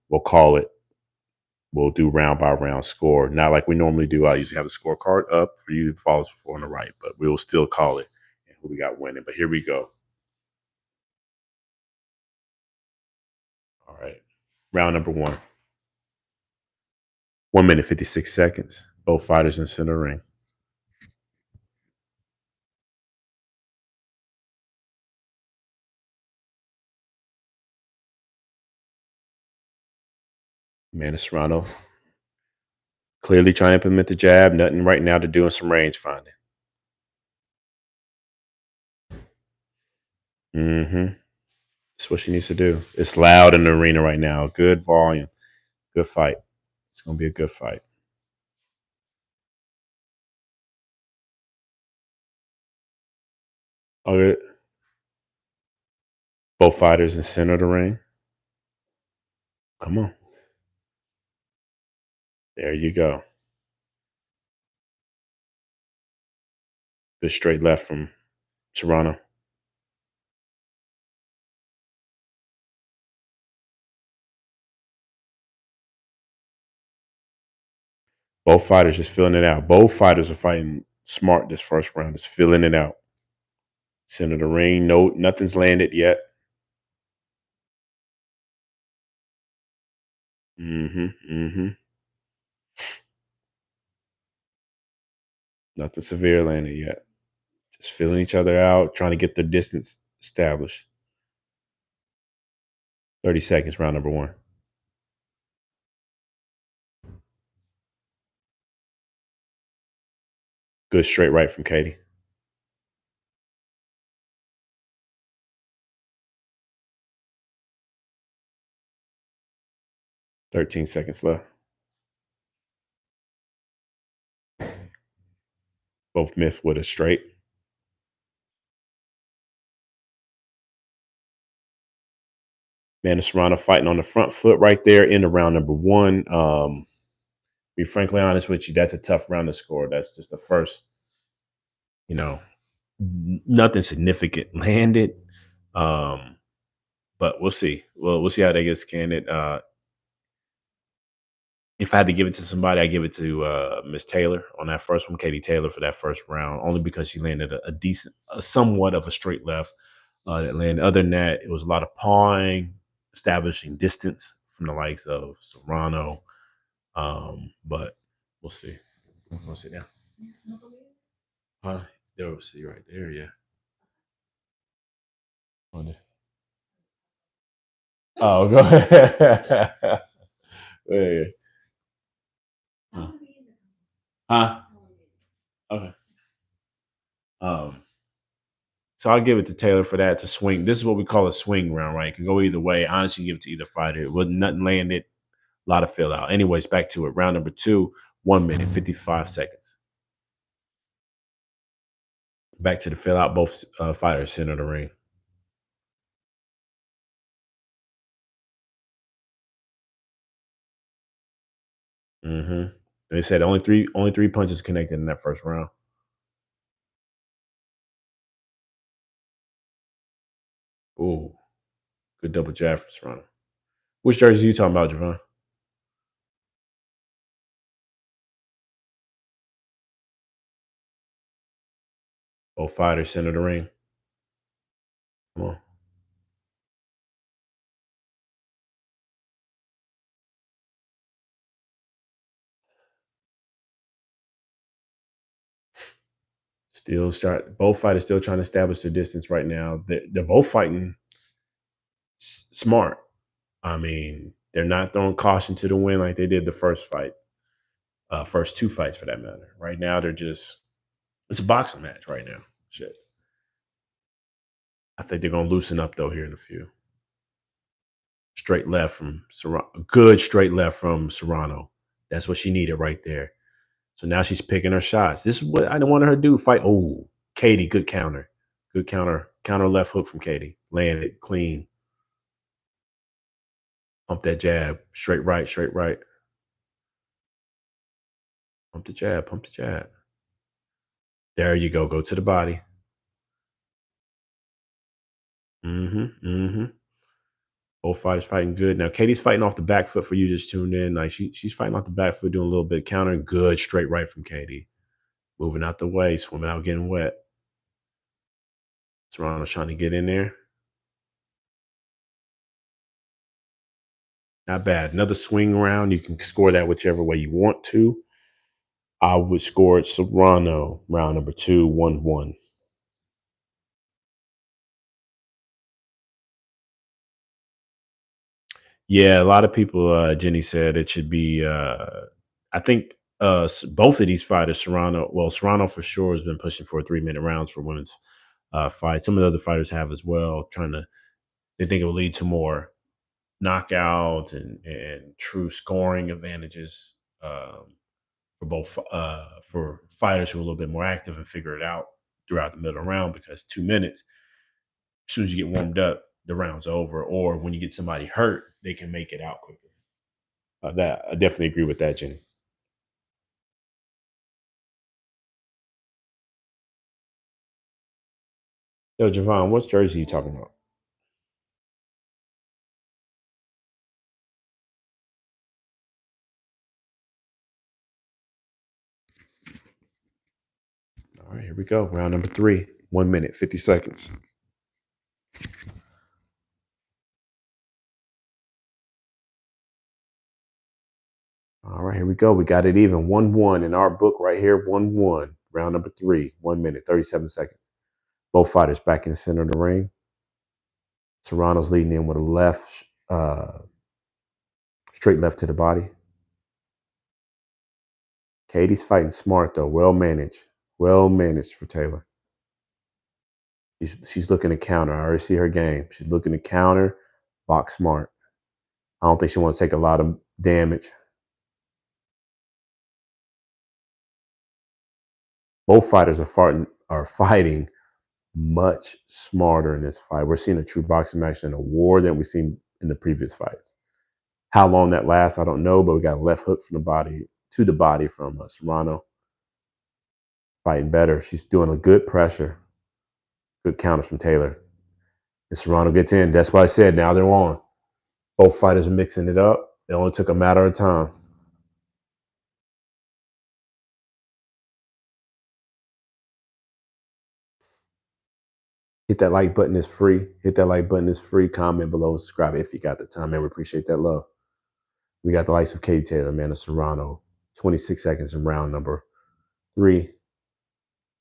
Speaker 1: We'll call it. We'll do round by round score. Not like we normally do. I usually have the scorecard up for you to follow us before on the right, but we will still call it and who we got winning. But here we go. All right. Round number one. 1 minute, 56 seconds. Both fighters in center ring. Man, Serrano clearly trying to implement the jab. Nothing right now to doing some range finding. Mm-hmm. That's what she needs to do. It's loud in the arena right now. Good volume. Good fight. It's going to be a good fight. Okay. Both fighters in center of the ring. Come on. There you go. Good straight left from Serrano. Both fighters just filling it out. Both fighters are fighting smart this first round. Just filling it out. Center of the ring. No, nothing's landed yet. Mm-hmm. Mm-hmm. Nothing severe landed yet. Just filling each other out, trying to get the distance established. 30 seconds, round number one. Good straight right from Katie. 13 seconds left. Both missed with a straight. Man, Serrano fighting on the front foot right there in the round number one. Be frankly honest with you, that's a tough round to score. That's just the first, you know, nothing significant landed. Um, but we'll see. We'll see how that gets candid. If I had to give it to somebody, I give it to Miss Taylor on that first one, Katie Taylor for that first round, only because she landed a decent, somewhat of a straight left that landed. Other than that, it was a lot of pawing, establishing distance from the likes of Serrano. But we'll see. We'll sit down. There we'll see right there. Yeah. Oh, go ahead. Yeah. Huh? Okay. Um, so I'll give it to Taylor for that to swing. This is what we call a swing round, right? It can go either way. Honestly, give it to either fighter. It wasn't nothing landed, a lot of fill out. Anyways, back to it. Round number 2, 1 minute, 55 seconds. Back to the fill out. Both fighters center the ring. Mm-hmm. They said only three punches connected in that first round. Ooh, good double jab from Serrano. Which jersey are you talking about, Javon? Both fighters center the ring. Come on. Still start. Both fighters still trying to establish their distance right now. They're both fighting smart. I mean, they're not throwing caution to the wind like they did the first fight, first two fights for that matter. Right now, they're just it's a boxing match right now. Shit. I think they're gonna loosen up though here in a few. Straight left from Serrano. Good straight left from Serrano. That's what she needed right there. So now she's picking her shots. This is what I didn't want her to do. Fight. Oh, Katie, good counter. Good counter. Counter left hook from Katie. Landed clean. Pump that jab. Straight right, straight right. Pump the jab, pump the jab. There you go. Go to the body. Mm-hmm. Mm-hmm. Both fighters fighting good. Now Katie's fighting off the back foot for you just tuned in. Like she's fighting off the back foot, doing a little bit countering. Good straight right from Katie. Moving out the way, swimming out, getting wet. Serrano's trying to get in there. Not bad. Another swing round. You can score that whichever way you want to. I would score it Serrano, round number 2, 1-1. Yeah, a lot of people, Jenny said it should be, I think both of these fighters, Serrano for sure has been pushing for 3-minute rounds for women's fights. Some of the other fighters have as well, they think it will lead to more knockouts and true scoring advantages for both for fighters who are a little bit more active and figure it out throughout the middle round because 2 minutes, as soon as you get warmed up, the round's over. Or when you get somebody hurt, they can make it out quicker. That I definitely agree with that, Jenny. Yo, Javon, what jersey are you talking about? All right, here we go. Round number 3, 1 minute, 50 seconds. All right, here we go. We got it even 1-1 in our book right here. 1-1. Round number 3, 1 minute, 37 seconds. Both fighters back in the center of the ring. Serrano's leading in with a left, straight left to the body. Katie's fighting smart though, well managed for Taylor. She's looking to counter. I already see her game. She's looking to counter, box smart. I don't think she wants to take a lot of damage. Both fighters are fighting much smarter in this fight. We're seeing a true boxing match in a war than we've seen in the previous fights. How long that lasts, I don't know, but we got a left hook from the body to the body from Serrano. Fighting better. She's doing a good pressure. Good counters from Taylor. And Serrano gets in. That's why I said now they're on. Both fighters are mixing it up. It only took a matter of time. Hit that like button is free. Hit that like button is free. Comment below, subscribe if you got the time, man. We appreciate that love. We got the likes of Katie Taylor, man, of Serrano. 26 seconds in round number 3.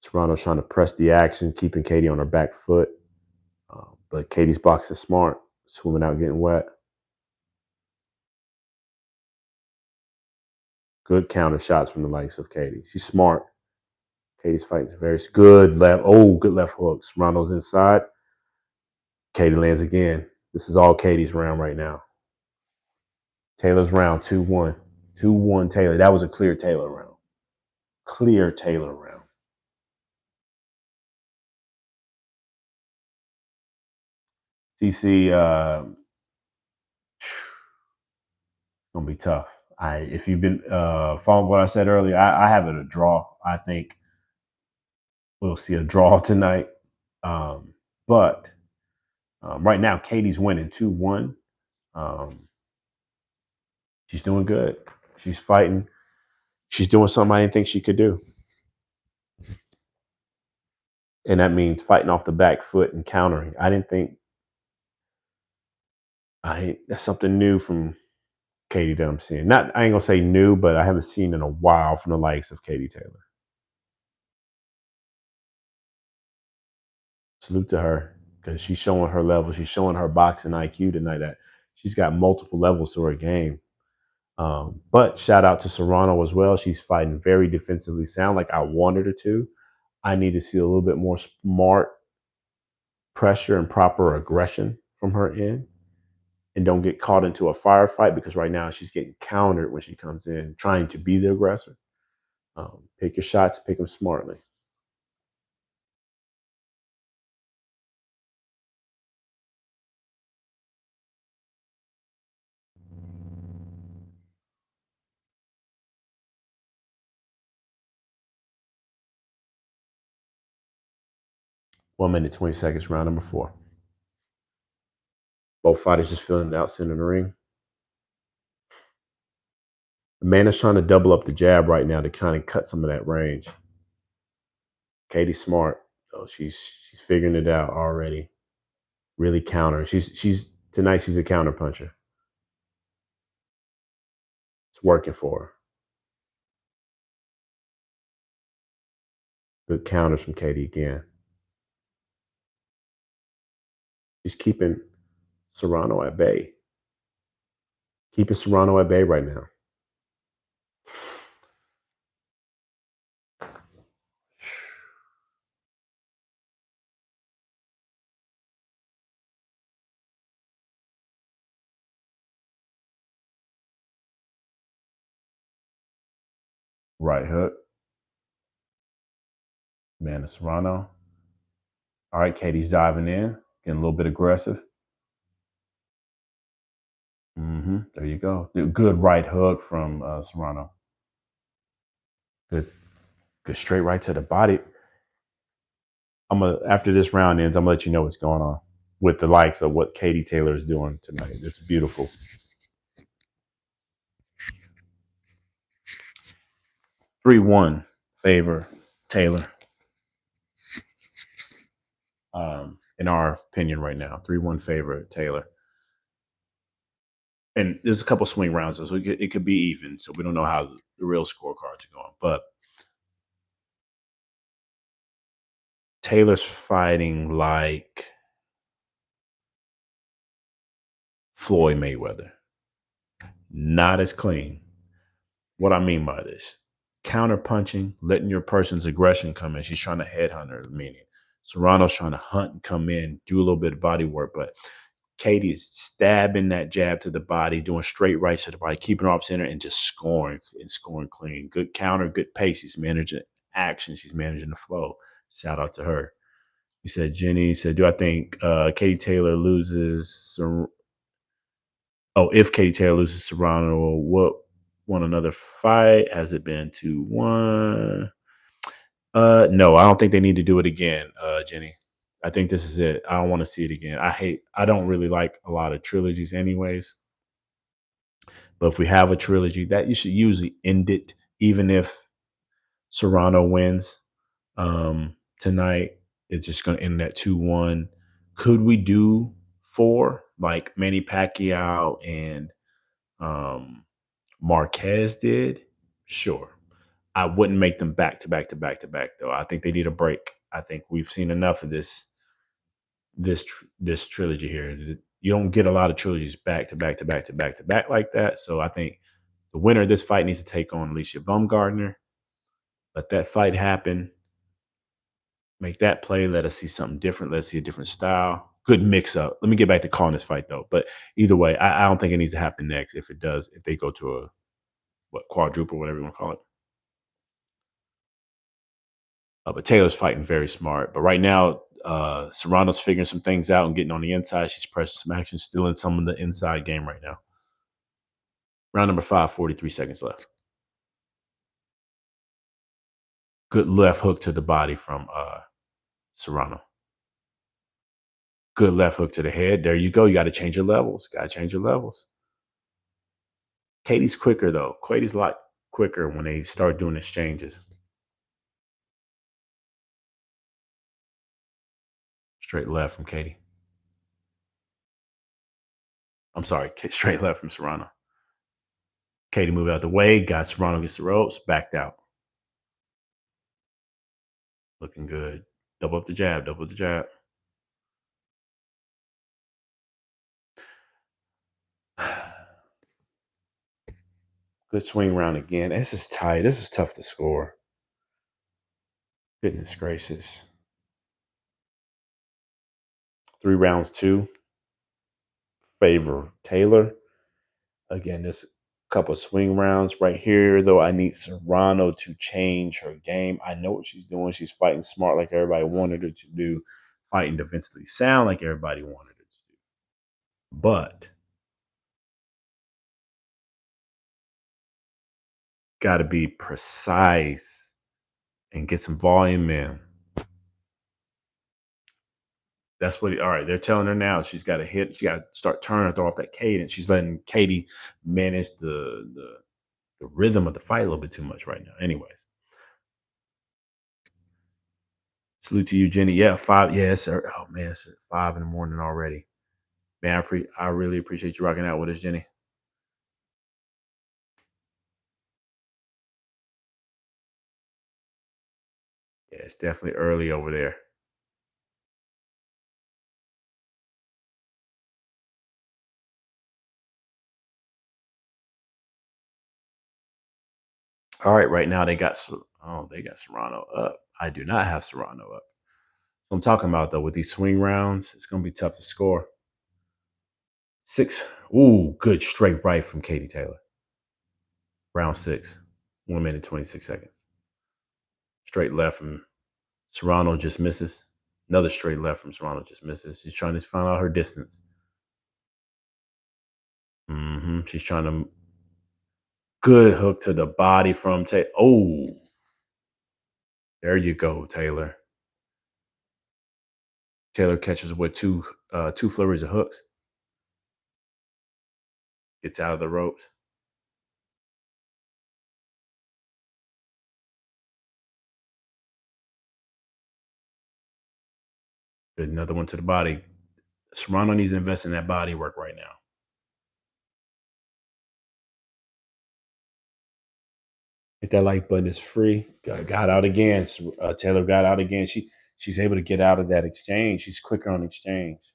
Speaker 1: Serrano's trying to press the action, keeping Katie on her back foot. But Katie's box is smart, swimming out, getting wet. Good counter shots from the likes of Katie. She's smart. Katie's fighting very good left. Oh, good left hook. Serrano's inside. Katie lands again. This is all Katie's round right now. Taylor's round 2-1. 2-1 Taylor. That was a clear Taylor round. Clear Taylor round. CC, gonna be tough. If you've been following what I said earlier, I have it a draw. I think we'll see a draw tonight. But right now, Katie's winning 2-1. She's doing good. She's fighting. She's doing something I didn't think she could do. And that means fighting off the back foot and countering. I didn't think that's something new from Katie that I'm seeing. Not I ain't gonna say new, but I haven't seen in a while from the likes of Katie Taylor. Salute to her because she's showing her level. She's showing her boxing IQ tonight. That she's got multiple levels to her game. But shout out to Serrano as well. She's fighting very defensively sound, like I wanted her to. I need to see a little bit more smart pressure and proper aggression from her end, and don't get caught into a firefight because right now she's getting countered when she comes in, trying to be the aggressor. Pick your shots, pick them smartly. One minute, 20 seconds, round number 4. Both fighters just feeling it out center in the ring. Amanda's trying to double up the jab right now to kind of cut some of that range. Katie's smart. So she's figuring it out already. Really counter. She's tonight she's a counter puncher. It's working for her. Good counters from Katie again. She's keeping Serrano at bay. Keeping Serrano at bay right now. Right hook. Man, Serrano. All right, Katie's diving in, getting a little bit aggressive. There you go. Good right hook from Serrano. Good straight right to the body. After this round ends, I'm gonna let you know what's going on with the likes of what Katie Taylor is doing tonight. It's beautiful. 3-1 favor Taylor. In our opinion right now, 3-1 favor Taylor. And there's a couple swing rounds, so it could be even. So we don't know how the real scorecards are going. But Taylor's fighting like Floyd Mayweather. Not as clean. What I mean by this, counter punching, letting your person's aggression come in. She's trying to headhunt her, meaning Serrano's trying to hunt and come in, do a little bit of body work, but Katie's stabbing that jab to the body, doing straight rights to the body, keeping her off center and just scoring clean. Good counter, good pace. She's managing action. She's managing the flow. Shout out to her. He said, Jenny said, do I think Katie Taylor loses? If Katie Taylor loses Serrano, what won another fight? Has it been 2-1? No, I don't think they need to do it again, Jenny. I think this is it. I don't want to see it again. I don't really like a lot of trilogies anyways. But if we have a trilogy, that you should usually end it, even if Serrano wins tonight. It's just going to end at 2-1. Could we do 4 like Manny Pacquiao and Marquez did? Sure. I wouldn't make them back to back to back to back, though. I think they need a break. I think we've seen enough of this this trilogy here. You don't get a lot of trilogies back to back to back to back to back like that. So I think the winner of this fight needs to take on Alicia Baumgardner. Let that fight happen. Make that play. Let us see something different. Let's see a different style. Good mix up. Let me get back to calling this fight though. But either way, I don't think it needs to happen next. If it does, if they go to a quadruple, whatever you want to call it. But Taylor's fighting very smart. But right now, Serrano's figuring some things out and getting on the inside. She's pressing some action, still in some of the inside game right now. Round number 5, 43 seconds left. Good left hook to the body from Serrano. Good left hook to the head. There you go. You got to change your levels. Got to change your levels. Katie's quicker, though. Katie's a lot quicker when they start doing exchanges. Straight left from Katie. I'm sorry, straight left from Serrano. Katie moved out the way. Got Serrano against the ropes. Backed out. Looking good. Double up the jab. Double up the jab. Good swing round again. This is tight. This is tough to score. Goodness gracious. 3 rounds, 2. Favor Taylor. Again, this couple swing rounds right here, though. I need Serrano to change her game. I know what she's doing. She's fighting smart like everybody wanted her to do. Fighting defensively sound like everybody wanted her to do. But got to be precise and get some volume in. That's what. All right, they're telling her now she's got to hit. She got to start turning, throw off that cadence. She's letting Katie manage the rhythm of the fight a little bit too much right now. Anyways, salute to you, Jenny. Yeah, 5. Yeah, sir. Oh man, it's 5 in the morning already. Man, I really appreciate you rocking out with us, Jenny. Yeah, it's definitely early over there. All right, right now they got Serrano up. I do not have Serrano up. So I'm talking about though with these swing rounds, it's gonna be tough to score. 6. Ooh, good straight right from Katie Taylor. Round 6, 1 minute 26 seconds. Straight left from Serrano just misses. Another straight left from Serrano just misses. She's trying to find out her distance. She's trying to good hook to the body from Taylor. Oh, there you go, Taylor. Taylor catches with two flurries of hooks. Gets out of the ropes. Good, another one to the body. Serrano needs to invest in that body work right now. Hit that like button. It's free. Got out again. Taylor got out again. She's able to get out of that exchange. She's quicker on exchange.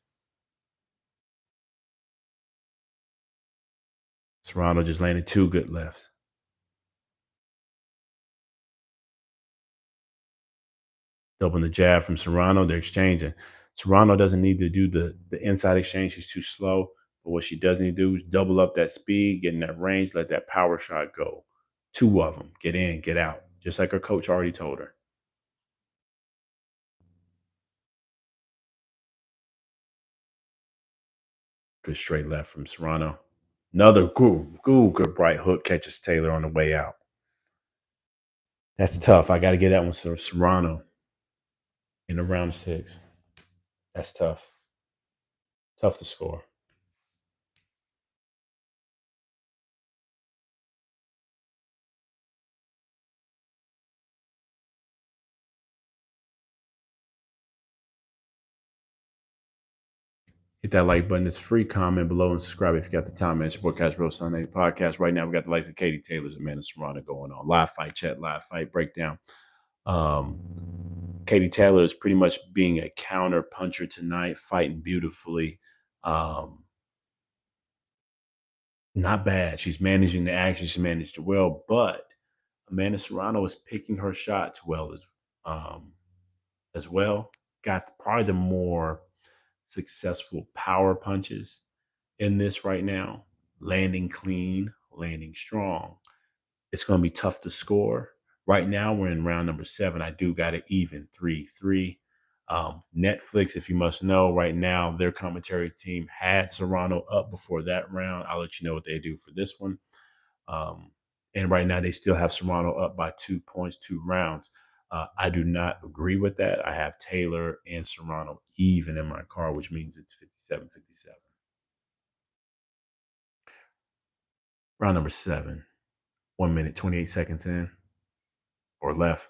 Speaker 1: Serrano just landed 2 good lefts. Doubling the jab from Serrano. They're exchanging. Serrano doesn't need to do the inside exchange. She's too slow. But what she does need to do is double up that speed, get in that range, let that power shot go. 2 of them. Get in, get out. Just like her coach already told her. Good straight left from Serrano. Another good bright hook catches Taylor on the way out. That's tough. I got to get that one to Serrano in the round 6. That's tough. Tough to score. Hit that like button. It's free. Comment below and subscribe if you got the time. Man, it's your boy Cash Bro Sunday podcast. Right now, we got the likes of Katie Taylor's and Amanda Serrano going on. Live fight chat, live fight breakdown. Katie Taylor is pretty much being a counter puncher tonight, fighting beautifully. Um, Not bad. She's managing the action. She managed it well, but Amanda Serrano is picking her shots well um, as well. Got probably the more successful power punches in this right now. Landing clean, landing strong. It's going to be tough to score. Right now, we're in round number 7. I do got it even 3-3. Netflix, if you must know, right now, their commentary team had Serrano up before that round. I'll let you know what they do for this one. Um, and right now, they still have Serrano up by 2 points, 2 rounds. I do not agree with that. I have Taylor and Serrano even in my car, which means it's 57-57. Round number 7, 1 minute, 28 seconds in or left.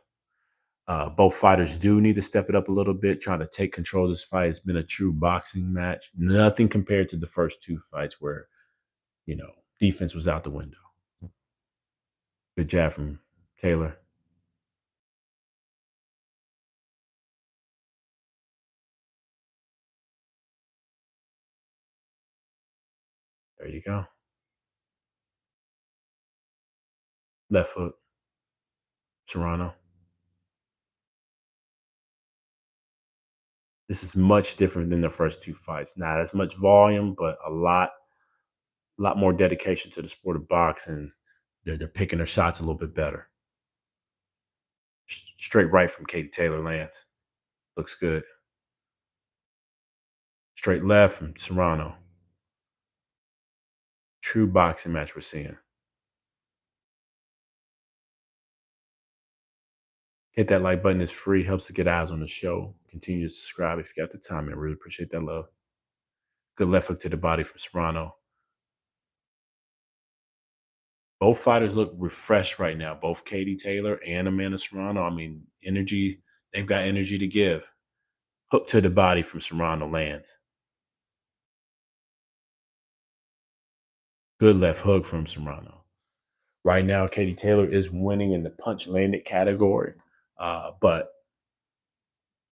Speaker 1: Both fighters do need to step it up a little bit, trying to take control of this fight. It's been a true boxing match. Nothing compared to the first 2 fights where, defense was out the window. Good jab from Taylor. There you go. Left hook, Serrano. This is much different than the first 2 fights. Not as much volume, but a lot more dedication to the sport of boxing. They're picking their shots a little bit better. Straight right from Katie Taylor lands. Looks good. Straight left from Serrano. True boxing match we're seeing. Hit that like button. It's free. Helps to get eyes on the show. Continue to subscribe if you got the time. I really appreciate that love. Good left hook to the body from Serrano. Both fighters look refreshed right now. Both Katie Taylor and Amanda Serrano. I mean, energy. They've got energy to give. Hook to the body from Serrano lands. Good left hook from Serrano. Right now, Katie Taylor is winning in the punch landed category, but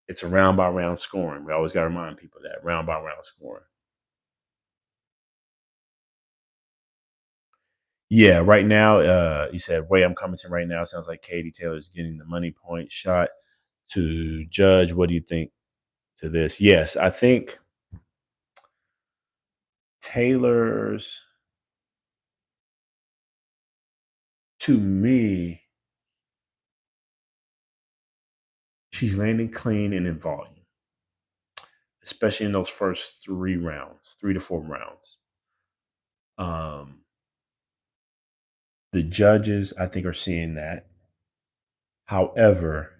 Speaker 1: it's a round by round scoring. We always got to remind people that round by round scoring. Yeah, right now, you said, way I'm commenting right now, sounds like Katie Taylor's getting the money point shot to judge. What do you think to this? Yes, I think Taylor's, to me, she's landing clean and in volume, especially in those first 3 rounds, 3 to 4 rounds. The judges, I think, are seeing that. However,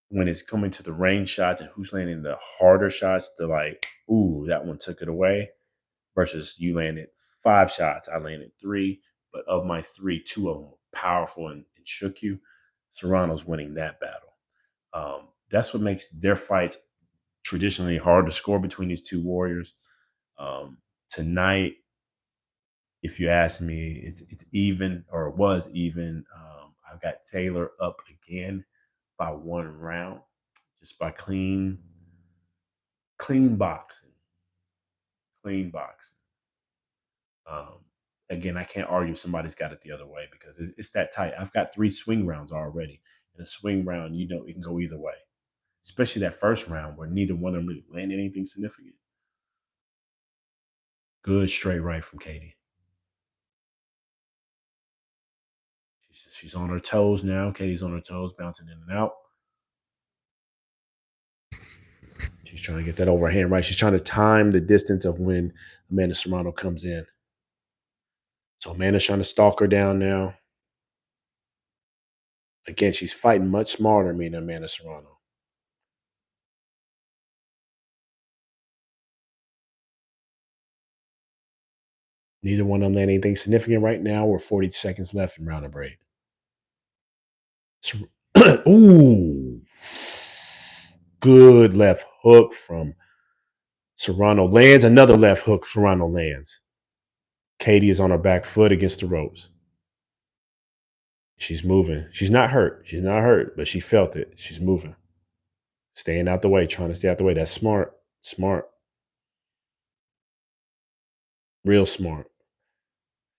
Speaker 1: when it's coming to the range shots and who's landing the harder shots, they're like, ooh, that one took it away. Versus you landed 5 shots, I landed 3. But of my 3, 2 of them were powerful and shook you. Serrano's winning that battle. That's what makes their fights traditionally hard to score between these 2 warriors. Tonight, if you ask me, it's even, or it was even. I've got Taylor up again by 1 round, just by clean boxing, clean boxing. Um, Again, I can't argue if somebody's got it the other way because it's that tight. I've got 3 swing rounds already. In a swing round, it can go either way, especially that first round where neither one of them really landed anything significant. Good straight right from Katie. She's on her toes now. Katie's on her toes, bouncing in and out. She's trying to get that overhand right. She's trying to time the distance of when Amanda Serrano comes in. So Amanda's trying to stalk her down now. Again, she's fighting much smarter than Amanda Serrano. Neither one of them land anything significant right now. We're 40 seconds left in round number 8. Ooh. Good left hook from Serrano. Lands another left hook. Serrano lands. Katie is on her back foot against the ropes. She's moving. She's not hurt. She's not hurt, but she felt it. She's moving. Staying out the way, trying to stay out the way. That's smart. Smart. Real smart.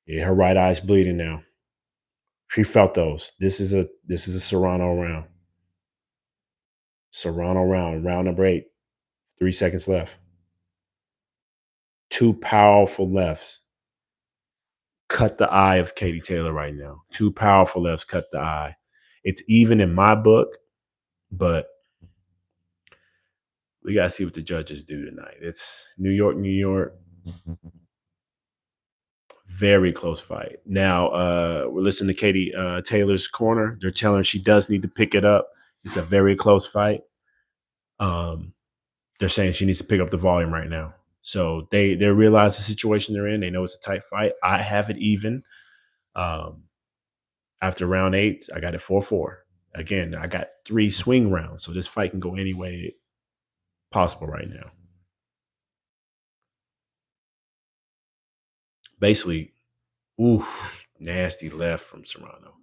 Speaker 1: Yeah, her right eye's bleeding now. She felt those. This is a Serrano round. Serrano round. Round number 8. 3 seconds left. Two powerful lefts. Cut the eye of Katie Taylor right now. Two powerful lefts cut the eye. It's even in my book, but we gotta see what the judges do tonight. It's New York, New York. Very close fight. Now we're listening to Katie Taylor's corner. They're telling her she does need to pick it up. It's a very close fight. Um, they're saying she needs to pick up the volume right now. So they realize the situation they're in. They know it's a tight fight. I have it even. Um, After round 8, I got it 4-4. Again, I got 3 swing rounds, so this fight can go any way possible right now. Basically, ooh, nasty left from Serrano.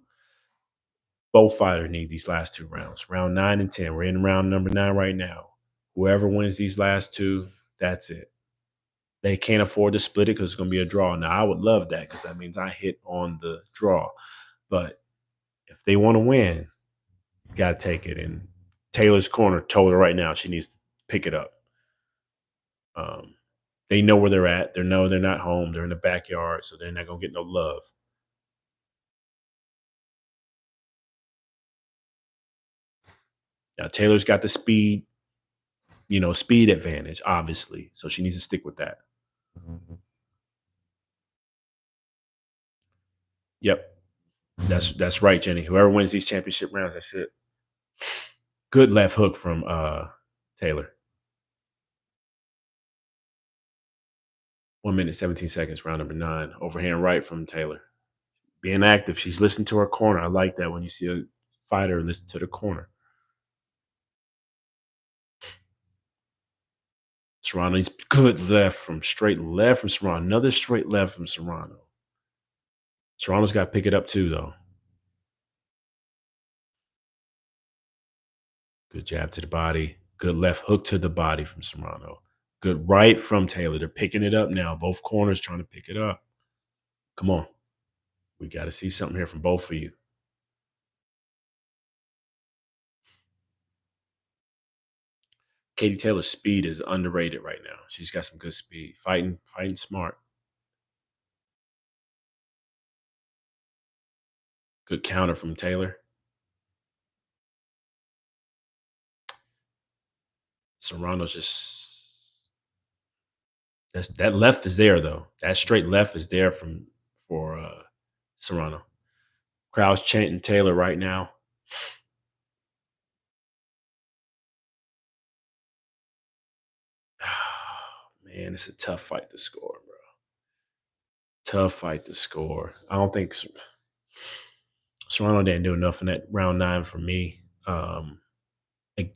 Speaker 1: Both fighters need these last 2 rounds. Round 9 and 10. We're in round number 9 right now. Whoever wins these last 2, that's it. They can't afford to split it because it's going to be a draw. Now, I would love that because that means I hit on the draw. But if they want to win, you got to take it. And Taylor's corner told her right now she needs to pick it up. They know where they're at. They know they're not home. They're in the backyard, so they're not going to get no love. Now, Taylor's got the speed, speed advantage, obviously. So she needs to stick with that. Yep. That's right, Jenny. Whoever wins these championship rounds, that's it. Good left hook from Taylor. 1 minute, 17 seconds, round number 9. Overhand right from Taylor. Being active. She's listening to her corner. I like that when you see a fighter listen to the corner. Serrano's good left from straight left from Serrano. Another straight left from Serrano. Serrano's got to pick it up too, though. Good jab to the body. Good left hook to the body from Serrano. Good right from Taylor. They're picking it up now. Both corners trying to pick it up. Come on. We got to see something here from both of you. Katie Taylor's speed is underrated right now. She's got some good speed. Fighting smart. Good counter from Taylor. Serrano's just that left is there though. That straight left is there for Serrano. Crowd's chanting Taylor right now. Man, it's a tough fight to score, bro. Tough fight to score. I don't think Serrano didn't do enough in that round 9 for me. It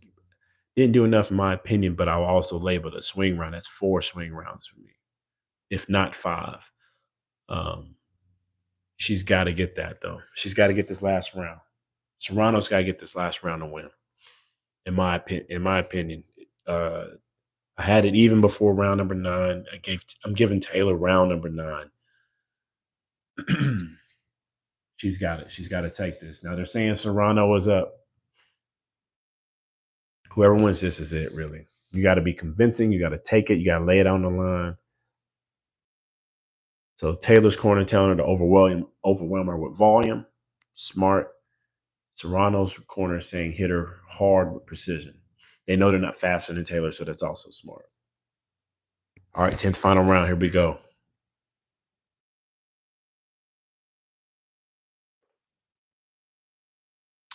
Speaker 1: didn't do enough in my opinion, but I'll also label it a swing round. That's 4 swing rounds for me, if not 5. Um, she's got to get that though. She's got to get this last round. Serrano's got to get this last round to win. In my opinion, uh, I had it even before round number 9. I'm giving Taylor round number 9. She's got it. She's got to take this. Now they're saying Serrano is up. Whoever wins this is it, really. You got to be convincing. You got to take it. You got to lay it on the line. So Taylor's corner telling her to overwhelm her with volume. Smart. Serrano's corner saying hit her hard with precision. They know they're not faster than Taylor, so that's also smart. All right, 10th final round. Here we go.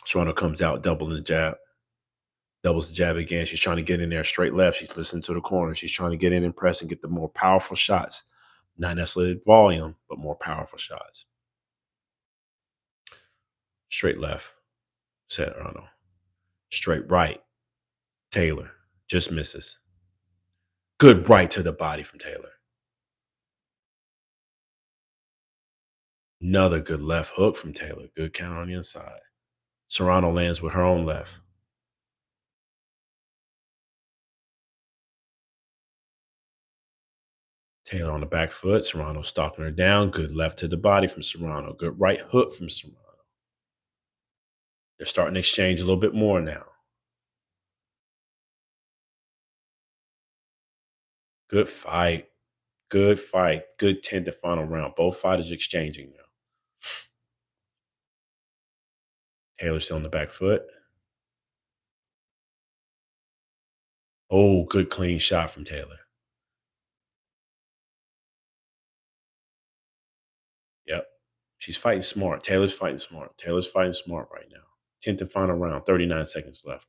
Speaker 1: Serrano comes out, doubling the jab. Doubles the jab again. She's trying to get in there straight left. She's listening to the corner. She's trying to get in and press and get the more powerful shots. Not necessarily volume, but more powerful shots. Straight left, Serrano. Straight right, Taylor. Just misses. Good right to the body from Taylor. Another good left hook from Taylor. Good counter on the inside. Serrano lands with her own left. Taylor on the back foot. Serrano stalking her down. Good left to the body from Serrano. Good right hook from Serrano. They're starting to exchange a little bit more now. Good fight. Good fight. Good 10th and final round. Both fighters exchanging now. Taylor still on the back foot. Oh, good clean shot from Taylor. Yep. She's fighting smart. Taylor's fighting smart. Taylor's fighting smart right now. 10th and final round. 39 seconds left.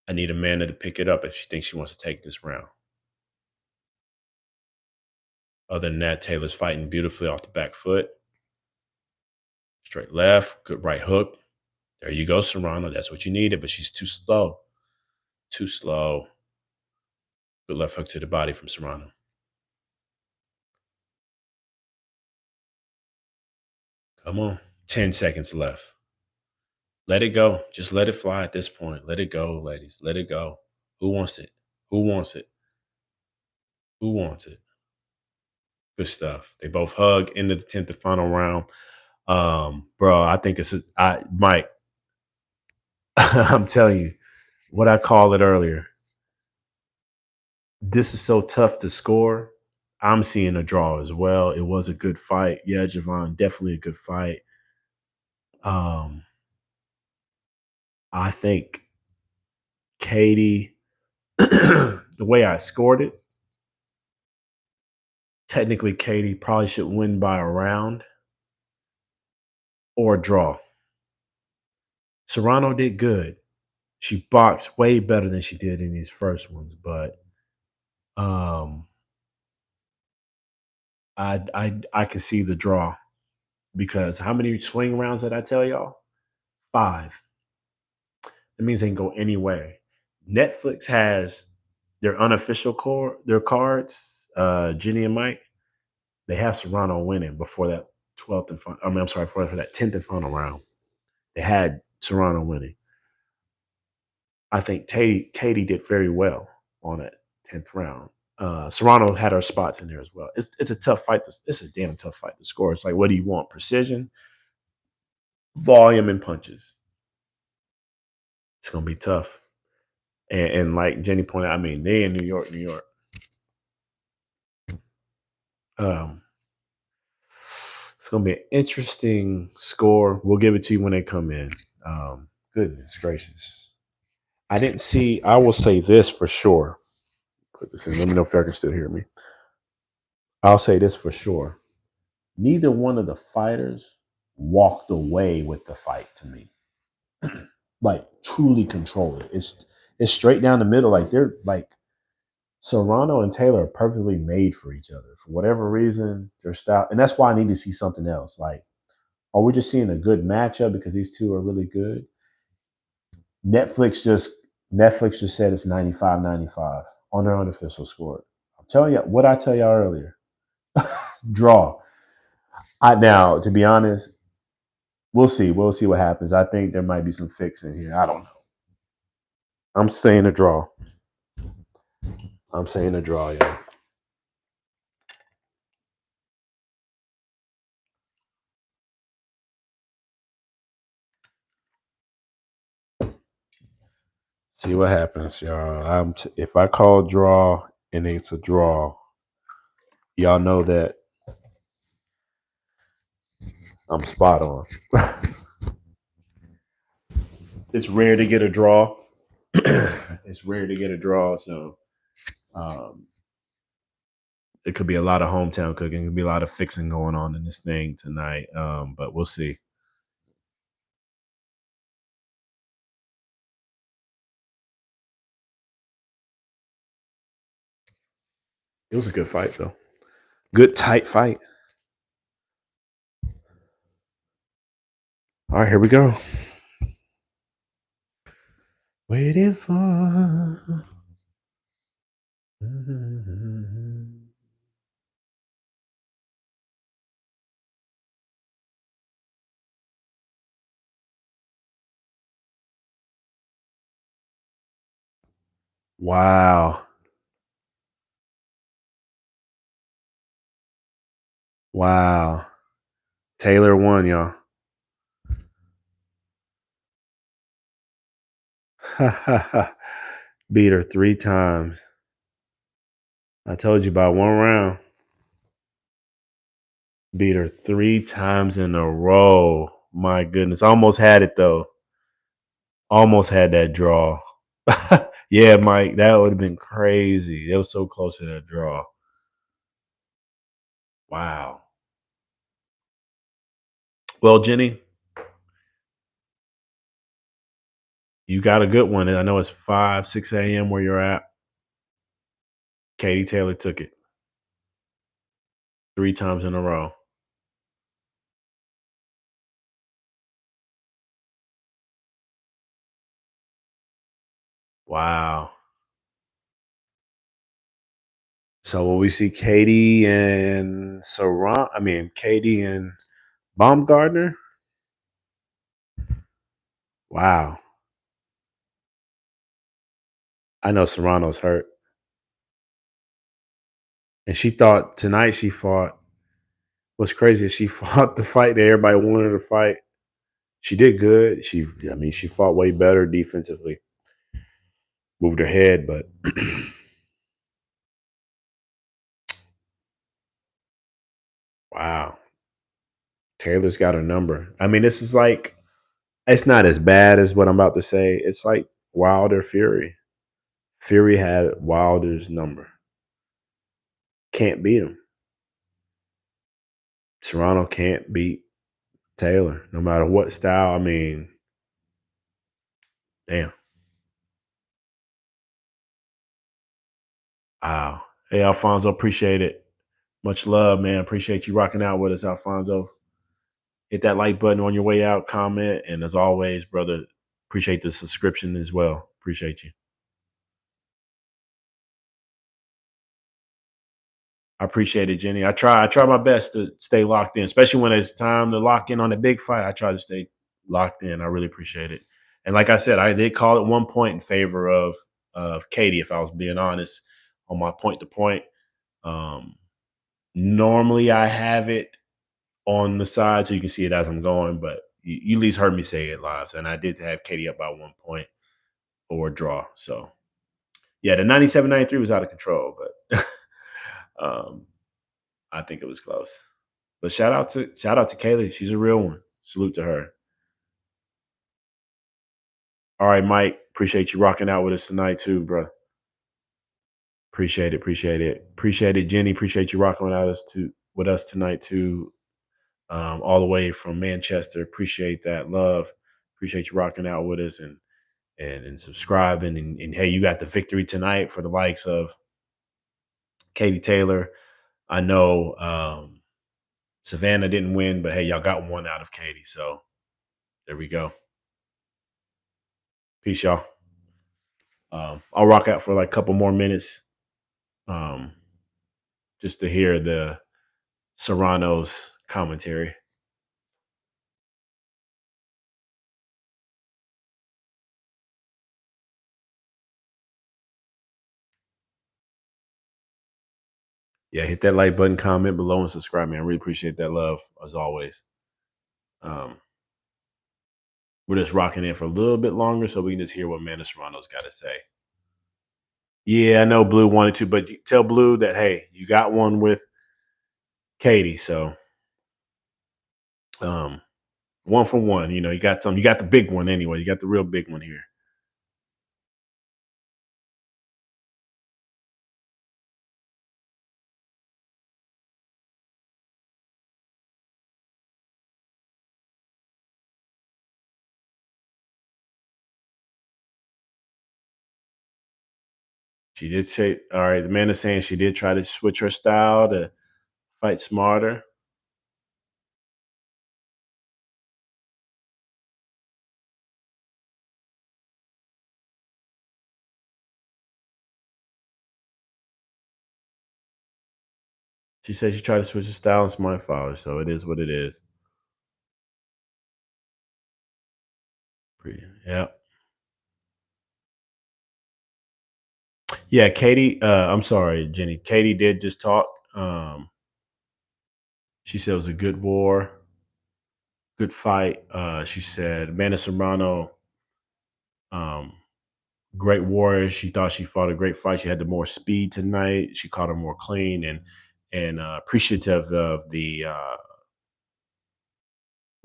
Speaker 1: I need Amanda to pick it up if she thinks she wants to take this round. Other than that, Taylor's fighting beautifully off the back foot. Straight left. Good right hook. There you go, Serrano. That's what you needed, but she's too slow. Too slow. Good left hook to the body from Serrano. Come on. 10 seconds left. Let it go. Just let it fly at this point. Let it go, ladies. Let it go. Who wants it? Who wants it? Who wants it? Good stuff. They both hug into the 10th and final round. Bro, I think Mike, I'm telling you, what I called it earlier. This is so tough to score. I'm seeing a draw as well. It was a good fight. Yeah, Javon, definitely a good fight. Um, I think Katie, the way I scored it, technically Katie probably should win by a round or a draw. Serrano did good. She boxed way better than she did in these first ones, but um, I can see the draw because how many swing rounds did I tell y'all? 5. That means they can go any way. Netflix has their unofficial their cards. Jenny and Mike, they have Serrano winning before that 12th and final. I mean, I'm sorry, for that 10th and final round. They had Serrano winning. I think Katie did very well on that 10th round. Serrano had her spots in there as well. It's a tough fight. It's a damn tough fight to score. It's like, what do you want? Precision, volume, and punches. It's gonna be tough. And like Jenny pointed out, I mean, they in New York, New York. Um, it's gonna be an interesting score. We'll give it to you when they come in. Goodness gracious. I didn't see, I will say this for sure. Put this in. Let me know if y'all can still hear me. I'll say this for sure. Neither one of the fighters walked away with the fight to me. Like truly control it. It's straight down the middle. Like they're like Serrano and Taylor are perfectly made for each other. For whatever reason, their style, and that's why I need to see something else. Like, are we just seeing a good matchup because these two are really good? Netflix just Netflix just said it's 95-95 on their unofficial score. I'm telling you what I tell y'all earlier. Draw. I now, to be honest, we'll see. We'll see what happens. I think there might be some fixing here. I don't know. I'm saying a draw. I'm saying a draw, yeah. See what happens, y'all. If I call draw and it's a draw, y'all know that I'm spot on. It's rare to get a draw. It's rare to get a draw, so um, it could be a lot of hometown cooking. It could be a lot of fixing going on in this thing tonight, but we'll see. It was a good fight, though. Good tight fight. All right, here we go. Waiting for. Wow. Wow. Taylor won, y'all. Beat her 3 times. I told you about one round. Beat her 3 times in a row. My goodness. Almost had it though. Almost had that draw. Yeah, Mike, that would have been crazy. It was so close to that draw. Wow. Well, Jenny, you got a good one. And I know it's 5, 6 a.m. where you're at. Katie Taylor took it 3 times in a row. Wow. So will we see Katie and Serrano? I mean, Katie and Baumgartner? Wow. I know Serrano's hurt. And she thought tonight she fought. What's crazy is she fought the fight that everybody wanted her to fight. She did good. She fought way better defensively. Moved her head, but wow. Taylor's got her number. I mean, this is like it's not as bad as what I'm about to say. It's like Wilder Fury. Fury had Wilder's number. Can't beat him. Serrano can't beat Taylor, no matter what style. I mean, damn. Wow. Hey, Alfonso, appreciate it. Much love, man. Appreciate you rocking out with us, Alfonso. Hit that like button on your way out, comment. And as always, brother, appreciate the subscription as well. Appreciate you. I appreciate it, Jenny. I try my best to stay locked in, especially when it's time to lock in on a big fight. I try to stay locked in. I really appreciate it. And like I said, I did call at one point in favor of Katie, if I was being honest, on my point to point. Um, Normally I have it on the side so you can see it as I'm going, but you at least heard me say it live. And I did have Katie up by 1 point or a draw. So yeah, the 97-93 was out of control, but um, I think it was close. But shout out to Kaylee. She's a real one. Salute to her. All right, Mike. Appreciate you rocking out with us tonight too, bro. Appreciate it. Appreciate it. Appreciate it, Jenny. Appreciate you rocking with us tonight too. All the way from Manchester. Appreciate that love. Appreciate you rocking out with us and subscribing. And hey, you got the victory tonight for the likes of Katie Taylor. I know Savannah didn't win, but hey, y'all got one out of Katie. So there we go. Peace, y'all. I'll rock out for like a couple more minutes um, just to hear the Serrano's commentary. Yeah, hit that like button, comment below, and subscribe, man. I really appreciate that love as always. Um, we're just rocking in for a little bit longer so we can just hear what Amanda Serrano's got to say. Yeah, I know Blue wanted to, but you tell Blue that hey, you got one with Katie, so um, one for one. You know, you got some. You got the big one anyway. You got the real big one here. She did say, all right. The man is saying she did try to switch her style to fight smarter. She said she tried to switch her style and smart father, so it is what it is. Yeah. Yeah, Katie. I'm sorry, Jenny. Katie did just talk. She said it was a good war, good fight. She said Amanda Serrano, um, great warrior. She thought she fought a great fight. She had the more speed tonight. She caught her more clean and appreciative of the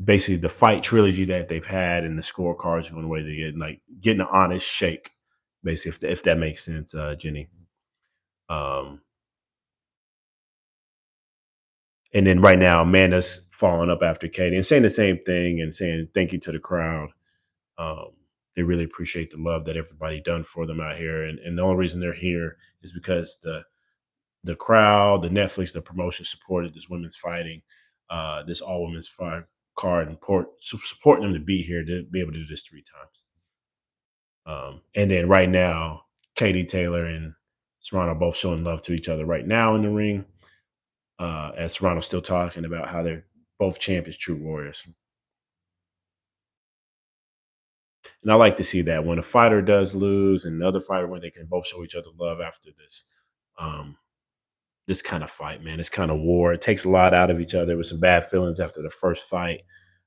Speaker 1: basically the fight trilogy that they've had and the scorecards going the way they get like getting an honest shake, basically if that makes sense, Jenny. Um, and then right now, Amanda's following up after Katie and saying the same thing and saying thank you to the crowd. Um, they really appreciate the love that everybody done for them out here, and the only reason they're here is because the crowd, the Netflix, the promotion supported this women's fighting, this all women's fight card, and supporting them to be here to be able to do this 3 times. And then right now, Katie Taylor and Serrano both showing love to each other right now in the ring. As Serrano's still talking about how they're both champions, true warriors. And I like to see that when a fighter does lose and the other fighter when they can both show each other love after um, this kind of fight, man. This kind of war. It takes a lot out of each other. There was some bad feelings after the first fight.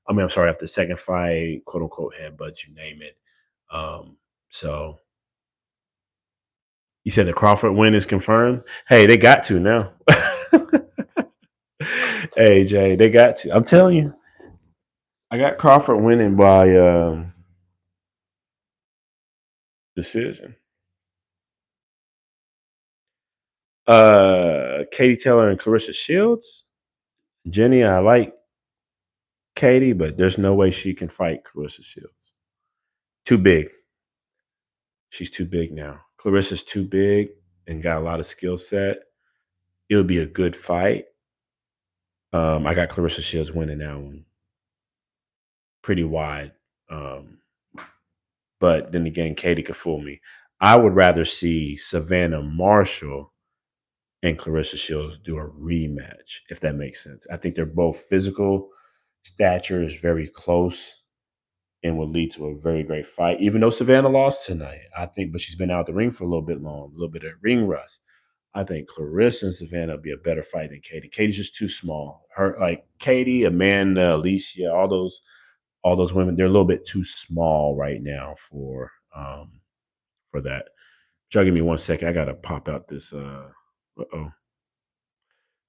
Speaker 1: I mean, I'm sorry, after the second fight, quote unquote headbutts, you name it. So you said the Crawford win is confirmed. Hey, they got to now. Hey Jay, they got to. I'm telling you, I got Crawford winning by decision. Katie Taylor and Clarissa Shields. Jenny, I like Katie, but there's no way she can fight Clarissa Shields. Too big. She's too big now. Clarissa's too big and got a lot of skill set. It'll be a good fight. I got Clarissa Shields winning that one pretty wide. Um, but then again, Katie could fool me. I would rather see Savannah Marshall and Clarissa Shields do a rematch, if that makes sense. I think they're both physical. Stature is very close and will lead to a very great fight. Even though Savannah lost tonight, I think, but she's been out the ring for a little bit long, a little bit of ring rust. I think Clarissa and Savannah will be a better fight than Katie. Katie's just too small. Her like Katie, Amanda, Alicia, all those women, they're a little bit too small right now for that. Y'all give me 1 second. I gotta pop out this oh.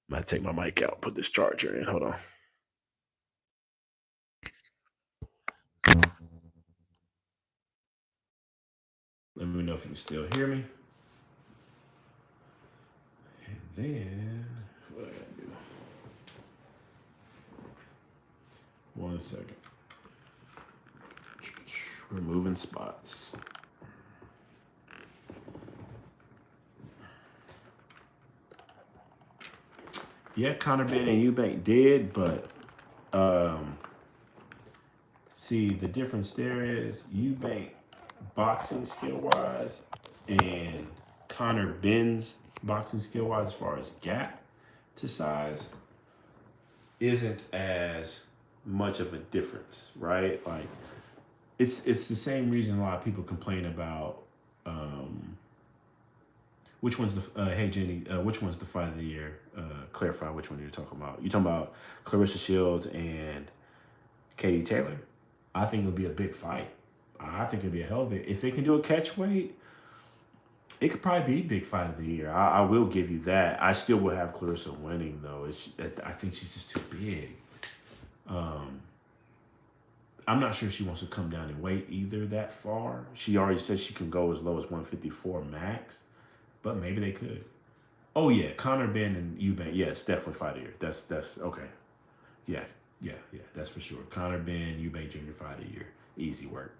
Speaker 1: Might take my mic out, put this charger in. Hold on. Let me know if you can still hear me. And then what I gotta do? 1 second. Removing spots. Yeah, Connor Ben and Eubank did, but um, see the difference there is Eubank boxing skill wise and Connor Ben's boxing skill wise as far as gap to size isn't as much of a difference, right? Like it's the same reason a lot of people complain about which one's the hey Jenny, which one's the fight of the year? Clarify which one you're talking about. You talking about Clarissa Shields and Katie Taylor? I think it'll be a big fight. I think it'll be a hell of it. If they can do a catch weight, it could probably be big fight of the year. I will give you that. I still will have Clarissa winning though. I think she's just too big. Um, I'm not sure she wants to come down in weight either that far. She already said she can go as low as 154 max, but maybe they could. Oh yeah, Connor Ben and Eubank. Yes, definitely fight of the year. That's okay. Yeah, yeah. That's for sure. Connor Ben, Eubank Junior fight of the year. Easy work.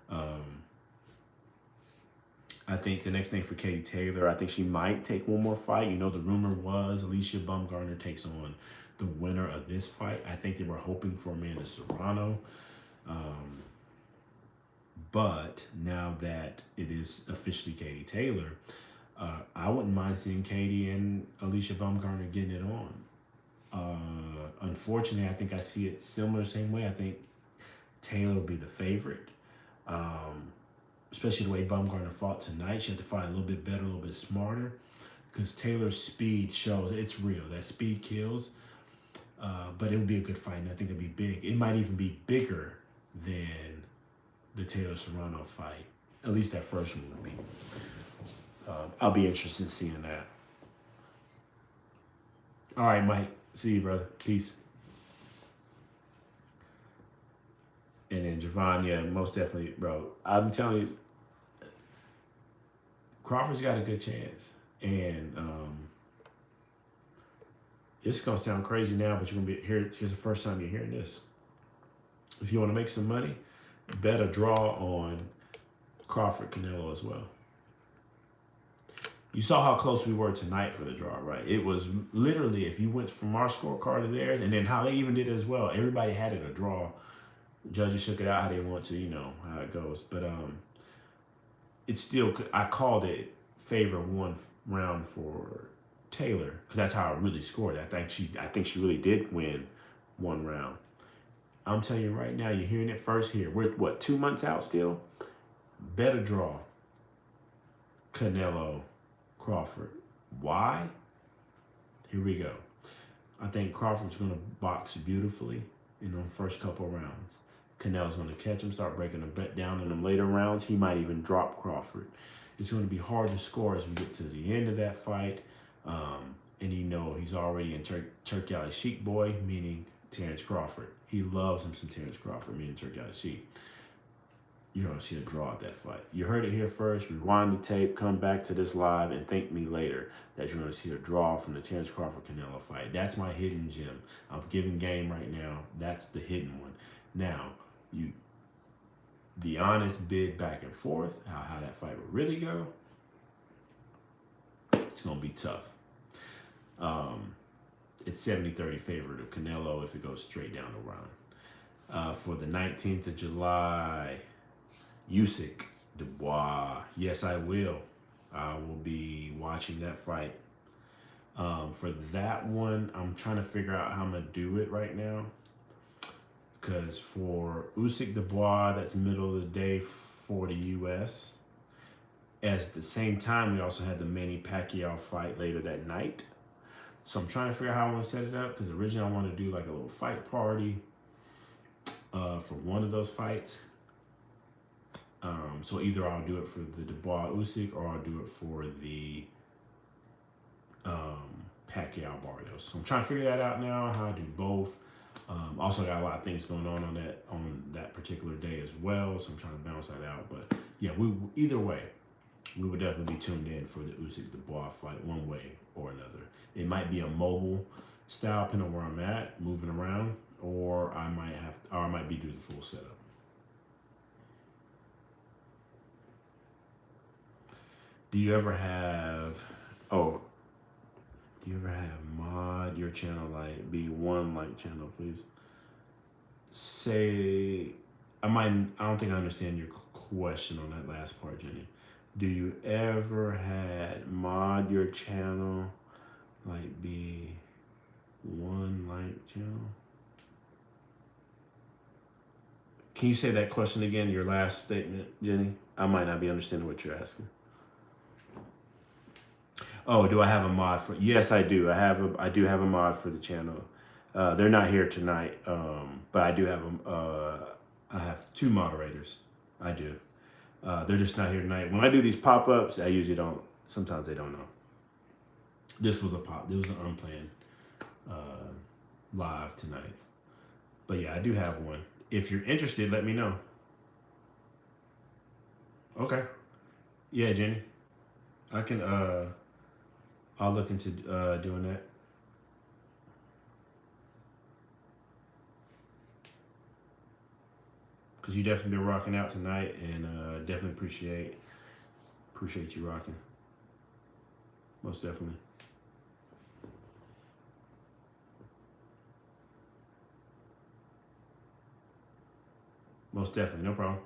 Speaker 1: Um, I think the next thing for Katie Taylor, I think she might take one more fight. You know, the rumor was Alicia Bumgarner takes on the winner of this fight. I think they were hoping for Amanda Serrano. Um, but now that it is officially Katie Taylor, I wouldn't mind seeing Katie and Alicia Bumgarner getting it on. Unfortunately, I think I see it similar, same way. I think Taylor will be the favorite. Um, especially the way Baumgartner fought tonight. She had to fight a little bit better, a little bit smarter, because Taylor's speed shows it's real. That speed kills. But it would be a good fight, and I think it'd be big. It might even be bigger than the Taylor Serrano fight. At least that first one would be. I'll be interested in seeing that. All right, Mike. See you, brother. Peace. And then Javon, yeah, most definitely, bro. I'm telling you, Crawford's got a good chance. And it's gonna sound crazy now, but you're gonna be here. Here's the first time you're hearing this. If you want to make some money, bet a draw on Crawford Canelo as well. You saw how close we were tonight for the draw, right? It was literally, if you went from our scorecard to theirs, and then how they even did it as well. Everybody had it a draw. Judges shook it out how they want to, you know how it goes. But it's still, I called it favor one round for Taylor, because that's how I really scored. I think she really did win one round. I'm telling you right now, you're hearing it first here. We're what, 2 months out still? Bet a draw. Canelo, Crawford. Why? Here we go. I think Crawford's going to box beautifully in the first couple of rounds. Canelo's going to catch him, start breaking him down in them later rounds. He might even drop Crawford. It's going to be hard to score as we get to the end of that fight. And you know he's already in Turkey Ali Sheik boy, meaning Terrence Crawford. He loves him some Terrence Crawford, meaning Turkey Ali Sheik. You're going to see a draw at that fight. You heard it here first. Rewind the tape, come back to this live, and thank me later that you're going to see a draw from the Terrence Crawford-Canelo fight. That's my hidden gem. I'm giving game right now. That's the hidden one. Now, the honest bid back and forth, how that fight would really go, it's going to be tough. It's 70-30 favorite of Canelo if it goes straight down the run. For the 19th of July, Usyk, Dubois. Yes, I will. I will be watching that fight. For that one, I'm trying to figure out how I'm going to do it right now. Because for Usyk, Dubois, that's middle of the day for the U.S. At the same time, we also had the Manny Pacquiao fight later that night. So I'm trying to figure out how I want to set it up, because originally I want to do like a little fight party for one of those fights. So either I'll do it for the Dubois Usyk, or I'll do it for the Pacquiao Barrios. So I'm trying to figure that out now, how I do both. Also got a lot of things going on that particular day as well, so I'm trying to balance that out. But yeah, either way, we would definitely be tuned in for the Usyk Dubois fight one way or another. It might be a mobile style, depending on where I'm at, moving around, or I might be doing the full setup. Do you ever have mod your channel like be one like channel, please? I don't think I understand your question on that last part, Jenny. Do you ever had mod your channel like be one like channel? Can you say that question again, your last statement, Jenny? I might not be understanding what you're asking. Oh, do I have a mod for? Yes, I do. I do have a mod for the channel. They're not here tonight, but I do have I have 2 moderators. I do. They're just not here tonight. When I do these pop-ups, I usually don't. Sometimes they don't know. This was an unplanned live tonight. But yeah, I do have one. If you're interested, let me know. Okay. Yeah, Jenny. I can. I'll look into doing that. Because you definitely been rocking out tonight, and definitely appreciate you rocking. Most definitely. Most definitely, no problem.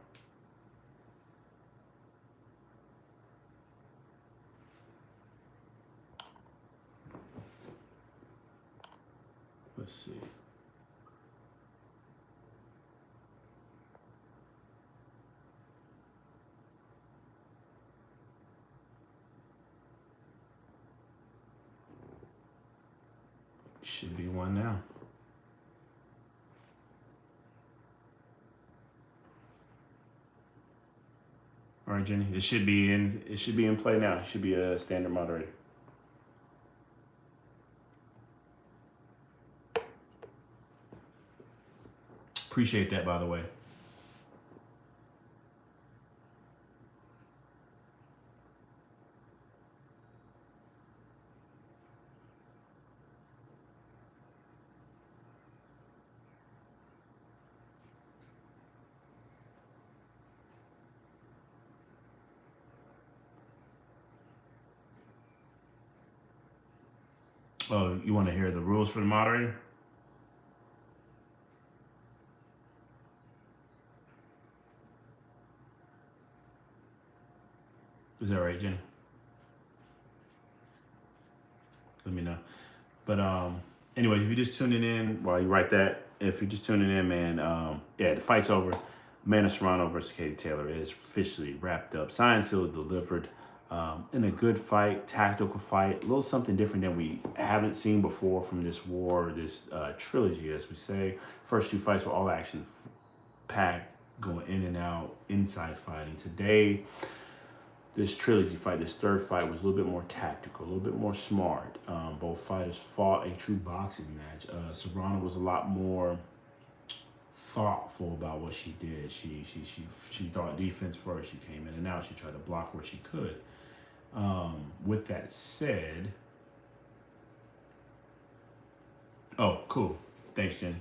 Speaker 1: Let's see. Should be one now. All right, Jenny. It should be in. It should be in play now. It should be a standard moderator. Appreciate that, by the way. Oh, you want to hear the rules for the moderator? Is that right, Jenny? Let me know. But anyway, if you're just tuning in while you write that, if you're just tuning in, man, yeah, the fight's over. Amanda Serrano versus Katie Taylor is officially wrapped up, signed, sealed, delivered. In a good fight, tactical fight, a little something different than we haven't seen before from this war, this trilogy, as we say. First two fights were all action packed, going in and out, inside fighting. Today, this trilogy fight, this third fight, was a little bit more tactical, a little bit more smart. Both fighters fought a true boxing match. Serrano was a lot more thoughtful about what she did. She thought defense first. She came in and out. She tried to block where she could. With that said, oh, cool. Thanks, Jenny.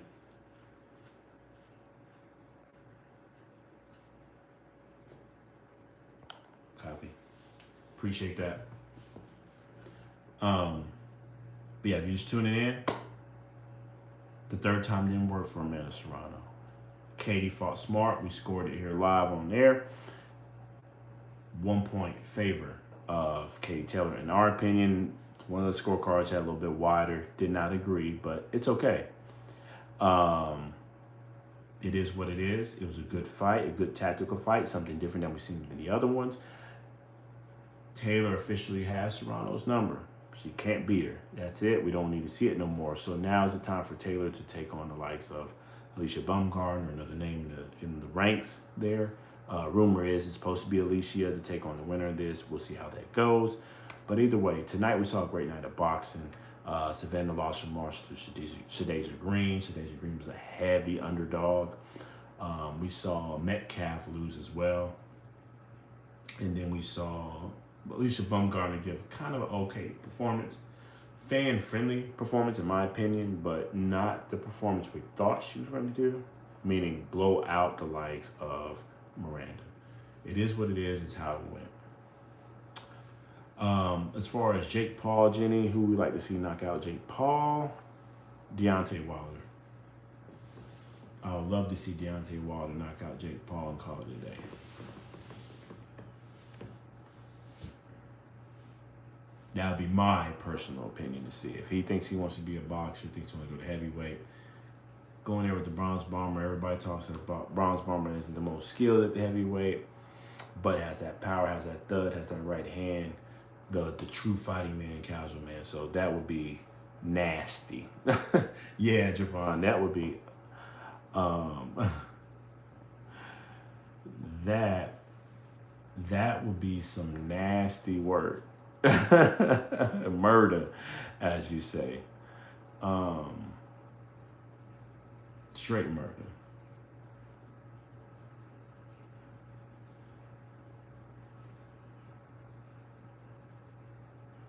Speaker 1: Copy. Appreciate that. But yeah, if you're just tuning in, the third time didn't work for Amanda Serrano. Katie fought smart. We scored it here live on air. 1 point favor of Katie Taylor. In our opinion, one of the scorecards had a little bit wider. Did not agree, but it's okay. It is what it is. It was a good fight, a good tactical fight, something different than we've seen in the other ones. Taylor officially has Serrano's number. She can't beat her. That's it. We don't need to see it no more. So now is the time for Taylor to take on the likes of Alicia Baumgartner, another name in the ranks there. Rumor is it's supposed to be Alicia to take on the winner of this. We'll see how that goes. But either way, tonight we saw a great night of boxing. Savannah lost her march to Shadasia Green. Shadasia Green was a heavy underdog. We saw Metcalf lose as well. And then we saw Alicia Baumgartner give kind of an okay performance. Fan-friendly performance, in my opinion, but not the performance we thought she was going to do, meaning blow out the likes of Miranda. It is what it is. It's how it went. As far as Jake Paul, Jenny, who we like to see knock out Jake Paul, Deontay Wilder. I would love to see Deontay Wilder knock out Jake Paul and call it a day. That would be my personal opinion to see. If he thinks he wants to be a boxer, thinks he wants to go to heavyweight, go in there with the bronze bomber. Everybody talks about bronze bomber isn't the most skilled at the heavyweight, but has that power, has that thud, has that right hand, the true fighting man, casual man. So that would be nasty. Yeah, Javon, that would be that would be some nasty work. Murder, as you say. Straight murder.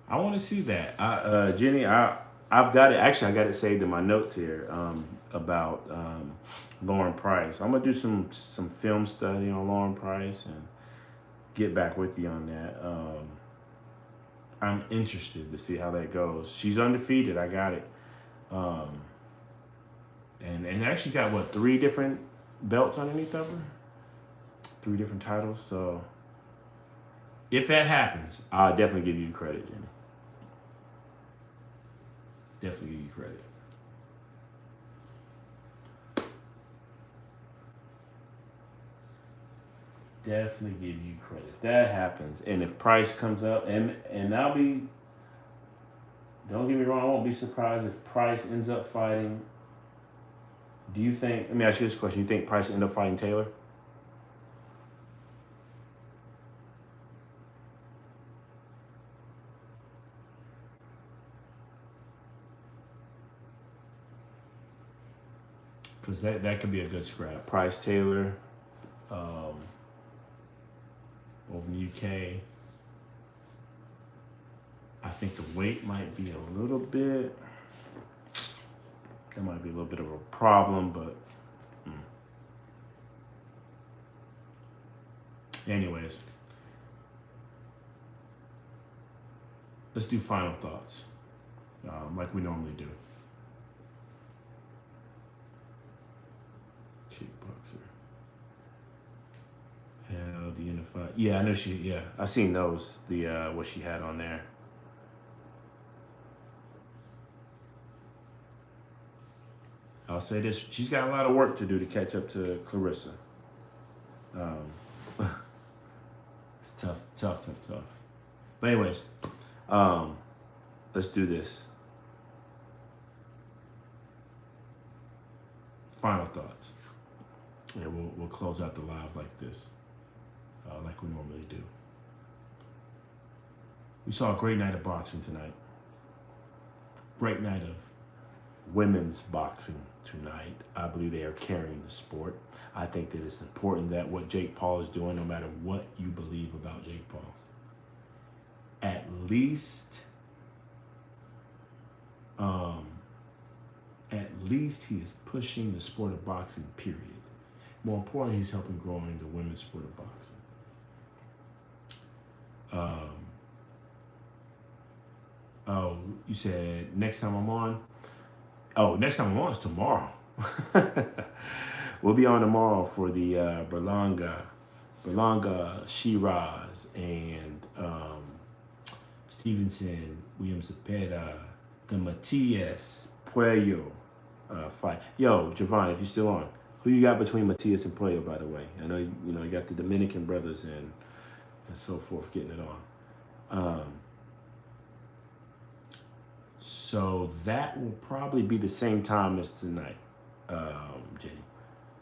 Speaker 1: I want to see that. Jenny, I've got it. Actually, I got it saved in my notes here about Lauren Price. I'm gonna do some film study on Lauren Price and get back with you on that. I'm interested to see how that goes. She's undefeated. I got it. And actually got, what, 3 different belts underneath of her? 3 different titles. So if that happens, I'll definitely give you credit, Jenny. Definitely give you credit. Definitely give you credit. If that happens, and if Price comes up, and I'll be Don't get me wrong, I won't be surprised if Price ends up fighting. Do you think, let me ask you this question, you think Price will end up fighting Taylor? Because that could be a good scrap. Price Taylor, um, over in the UK. I think the weight might be a little bit, that might be a little bit of a problem, but anyways, let's do final thoughts, like we normally do. Kickboxer. Hell, the unified. Yeah, I know she. Yeah, I seen those. The what she had on there. I'll say this: she's got a lot of work to do to catch up to Clarissa. Um, it's tough. But anyways, let's do this. Final thoughts. Yeah, we'll close out the live like this, like we normally do. We saw a great night of boxing tonight. Great night of women's boxing tonight. I believe they are carrying the sport. I think that it's important that what Jake Paul is doing, no matter what you believe about Jake Paul, at least he is pushing the sport of boxing, period. More importantly, he's helping growing the women's sport of boxing. Oh, you said next time I'm on? Oh, next time I'm on is tomorrow. We'll be on tomorrow for the Berlanga, Shiraz, and Stevenson, William Cepeda, the Matias Puello fight. Yo, Javon, if you're still on, who you got between Matias and Puello, by the way? I know you got the Dominican brothers and so forth getting it on. So that will probably be the same time as tonight, Jenny.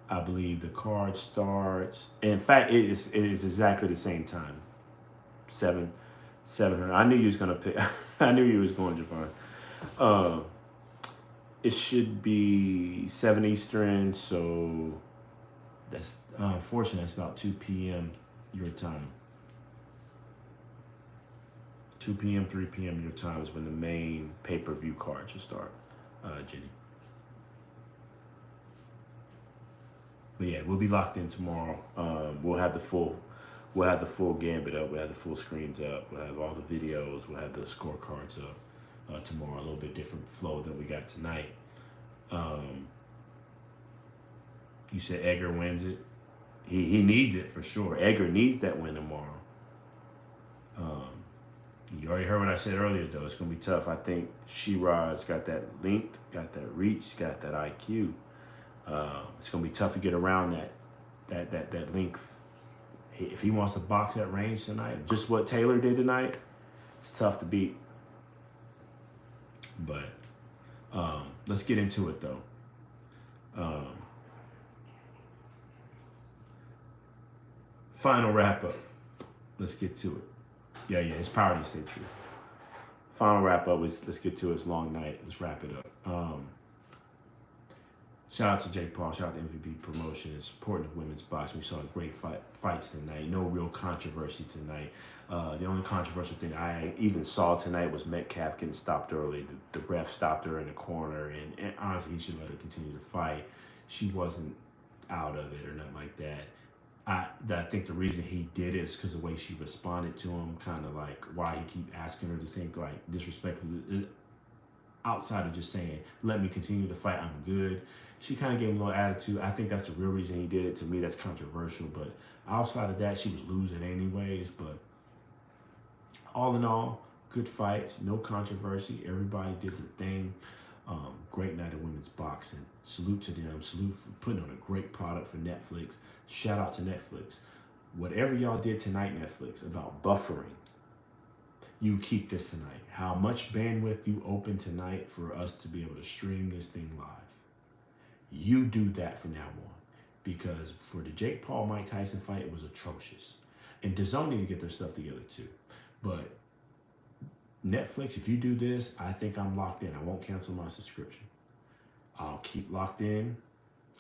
Speaker 1: I believe the card starts. In fact, it is exactly the same time. 700. I knew you was gonna pick. I knew you was going, Javon. It should be 7 Eastern, so that's unfortunately that's about 2 p.m. your time. 2 p.m., 3 p.m. your time is when the main pay-per-view card should start, Jenny. But yeah, we'll be locked in tomorrow. We'll have the full gambit up. We'll have the full screens up. We'll have all the videos. We'll have the scorecards up tomorrow. A little bit different flow than we got tonight. You said Edgar wins it. He needs it for sure. Edgar needs that win tomorrow. You already heard what I said earlier, though. It's going to be tough. I think Shiraz got that length, got that reach, got that IQ. It's going to be tough to get around that length. If he wants to box that range tonight, just what Taylor did tonight, it's tough to beat. But let's get into it, though. Final wrap-up. Let's get to it. Yeah, it's power to stay true. Final wrap-up is let's get to it. It's a long night. Let's wrap it up. Shout out to Jake Paul. Shout out to MVP Promotions, supporting the women's boxing. We saw great fights tonight. No real controversy tonight. The only controversial thing I even saw tonight was Metcalf getting stopped early. The ref stopped her in the corner, and honestly, he should let her continue to fight. She wasn't out of it or nothing like that. I think the reason he did it is because the way she responded to him, kind of like why he keep asking her the same, like disrespectful. Outside of just saying, let me continue to fight, I'm good. She kind of gave him a little attitude. I think that's the real reason he did it. To me, that's controversial. But outside of that, she was losing anyways. But all in all, good fights, no controversy. Everybody did their thing. Great night of women's boxing. Salute to them. Salute for putting on a great product for Netflix. Shout out to Netflix. Whatever y'all did tonight, Netflix, about buffering. you keep this tonight. How much bandwidth you open tonight for us to be able to stream this thing live. You do that from now on. Because for the Jake Paul Mike Tyson fight, it was atrocious. And DAZN need to get their stuff together too. But Netflix, if you do this, I think I'm locked in. I won't cancel my subscription. I'll keep locked in.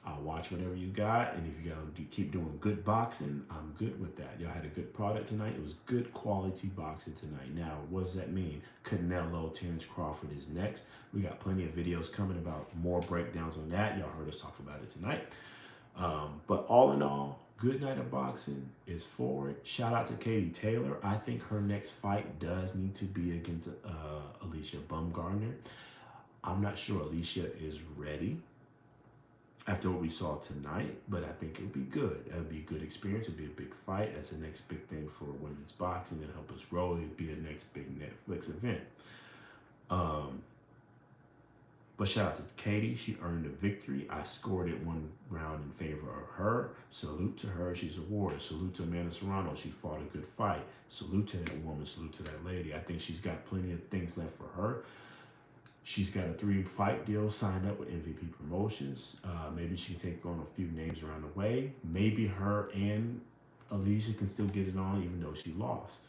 Speaker 1: I'll watch whatever you got. And if you gotta keep doing good boxing, I'm good with that. Y'all had a good product tonight. It was good quality boxing tonight. Now, what does that mean? Canelo, Terrence Crawford is next. We got plenty of videos coming about more breakdowns on that. Y'all heard us talk about it tonight. But all in all, good night of boxing is forward. Shout out to Katie Taylor. I think her next fight does need to be against Alicia Baumgardner. I'm not sure Alicia is ready after what we saw tonight, but I think it'll be good. It'll be a good experience. It'll be a big fight. That's the next big thing for women's boxing. It'll help us grow. It'll be a next big Netflix event. But shout out to Katie. She earned a victory. I scored it one round in favor of her. Salute to her. She's a warrior. Salute to Amanda Serrano. She fought a good fight. Salute to that woman. Salute to that lady. I think she's got plenty of things left for her. She's got a 3-fight deal signed up with MVP Promotions. Maybe she can take on a few names around the way. Maybe her and Alicia can still get it on even though she lost.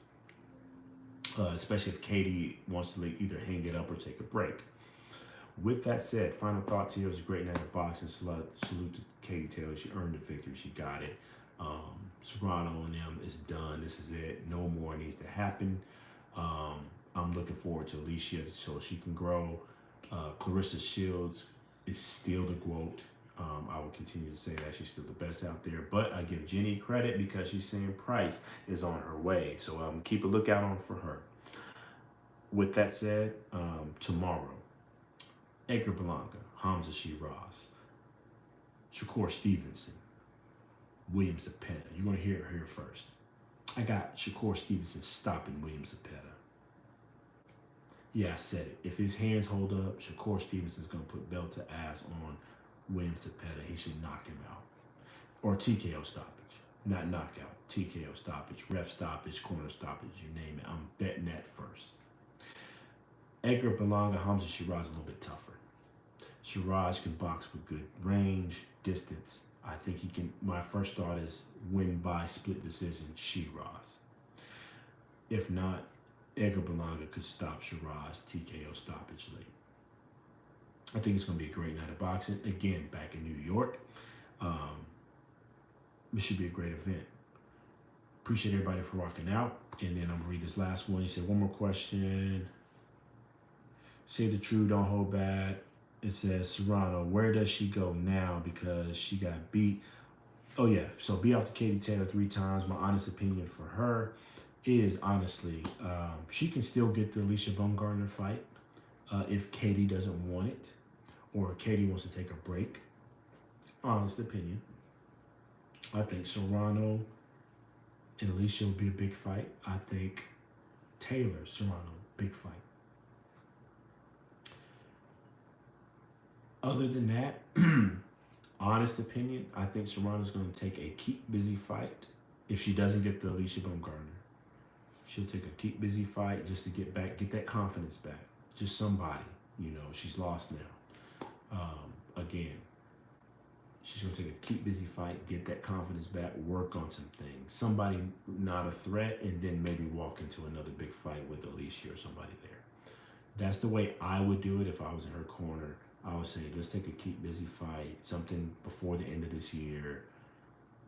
Speaker 1: Especially if Katie wants to either hang it up or take a break. With that said, final thoughts here. It was a great night of boxing. Salute to Katie Taylor. She earned the victory. She got it. Serrano and them is done. This is it. No more needs to happen. I'm looking forward to Alicia so she can grow. Clarissa Shields is still the GOAT. I will continue to say that she's still the best out there. But I give Jenny credit because she's saying Price is on her way. So keep a lookout on for her. With that said, tomorrow, Edgar Berlanga, Hamza Shiraz, Shakur Stevenson, William Zepeda. You're going to hear it here first. I got Shakur Stevenson stopping William Zepeda. Yeah, I said it. If his hands hold up, Shakur Stevenson's going to put belt to ass on William Zepeda. He should knock him out. Or TKO stoppage. Not knockout. TKO stoppage, ref stoppage, corner stoppage, you name it. I'm betting that first. Edgar Berlanga, Hamza Shiraz a little bit tougher. Shiraz can box with good range, distance. I think he can. My first thought is win by split decision, Shiraz. If not, Edgar Berlanga could stop Shiraz, TKO stoppage late. I think it's going to be a great night of boxing. Again, back in New York. It should be a great event. Appreciate everybody for rocking out. And then I'm going to read this last one. He said, one more question. Say the truth, don't hold back. It says, Serrano, where does she go now because she got beat? Oh, yeah. So beat off to Katie Taylor 3 times. My honest opinion for her is, honestly, she can still get the Alicia Baumgardner fight if Katie doesn't want it or Katie wants to take a break. Honest opinion. I think Serrano and Alicia will be a big fight. I think Taylor, Serrano, big fight. Other than that, honest opinion, I think Serrano's going to take a keep busy fight. If she doesn't get the Alicia Baumgardner, she'll take a keep busy fight just to get that confidence back. Just somebody, she's lost now. Again, she's going to take a keep busy fight, get that confidence back, work on some things. Somebody not a threat, and then maybe walk into another big fight with Alicia or somebody there. That's the way I would do it if I was in her corner. I would say, let's take a keep busy fight, something before the end of this year.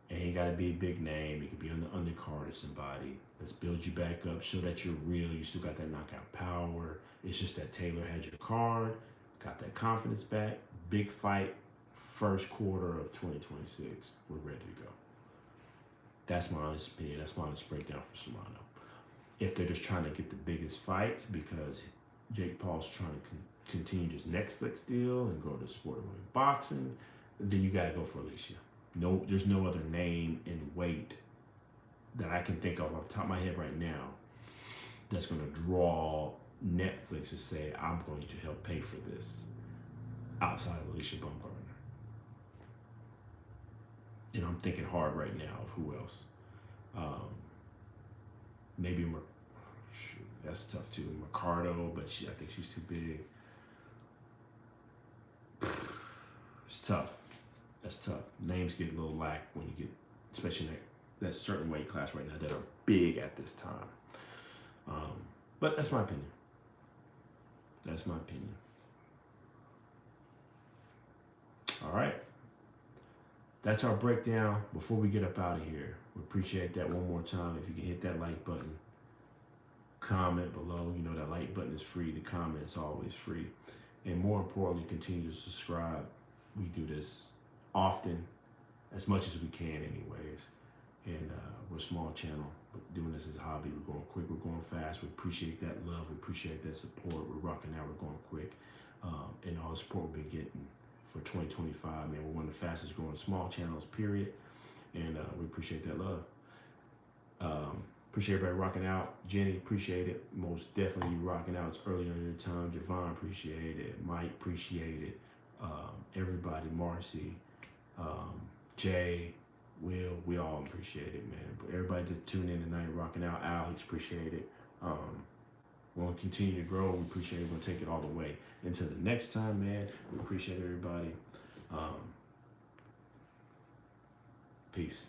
Speaker 1: It ain't got to be a big name. It could be on the undercard or somebody. Let's build you back up, show that you're real. You still got that knockout power. It's just that Taylor had your card, got that confidence back. Big fight, first quarter of 2026. We're ready to go. That's my honest opinion. That's my honest breakdown for Serrano. If they're just trying to get the biggest fights because Jake Paul's trying to continue his Netflix deal and go to sport of boxing, then you got to go for Alicia. No, there's no other name in weight that I can think of off the top of my head right now that's going to draw Netflix to say, I'm going to help pay for this outside of Alicia Baumgardner. And I'm thinking hard right now of who else. Maybe That's tough too. Mercado, but I think she's too big. It's tough. That's tough. Names get a little lack when you get, especially in that certain weight class right now that are big at this time. But that's my opinion. That's my opinion. All right. That's our breakdown. Before we get up out of here, we appreciate that one more time. If you can hit that like button, comment below. You know that like button is free. The comment is always free. And more importantly, continue to subscribe. We do this often, as much as we can anyways. And we're a small channel, but doing this as a hobby. We're going quick, we're going fast. We appreciate that love. We appreciate that support. We're rocking out, we're going quick. And all the support we've been getting for 2025, man. We're one of the fastest growing small channels, period. And we appreciate that love. Appreciate everybody rocking out. Jenny, appreciate it. Most definitely you rocking out. It's early on your time. Javon, appreciate it. Mike, appreciate it. Everybody, Marcy, Jay, Will, we all appreciate it, man. But everybody that tuned in tonight, rocking out. Alex, appreciate it. We're going to continue to grow. We appreciate it. We're going to take it all the way. Until the next time, man, we appreciate everybody. Peace.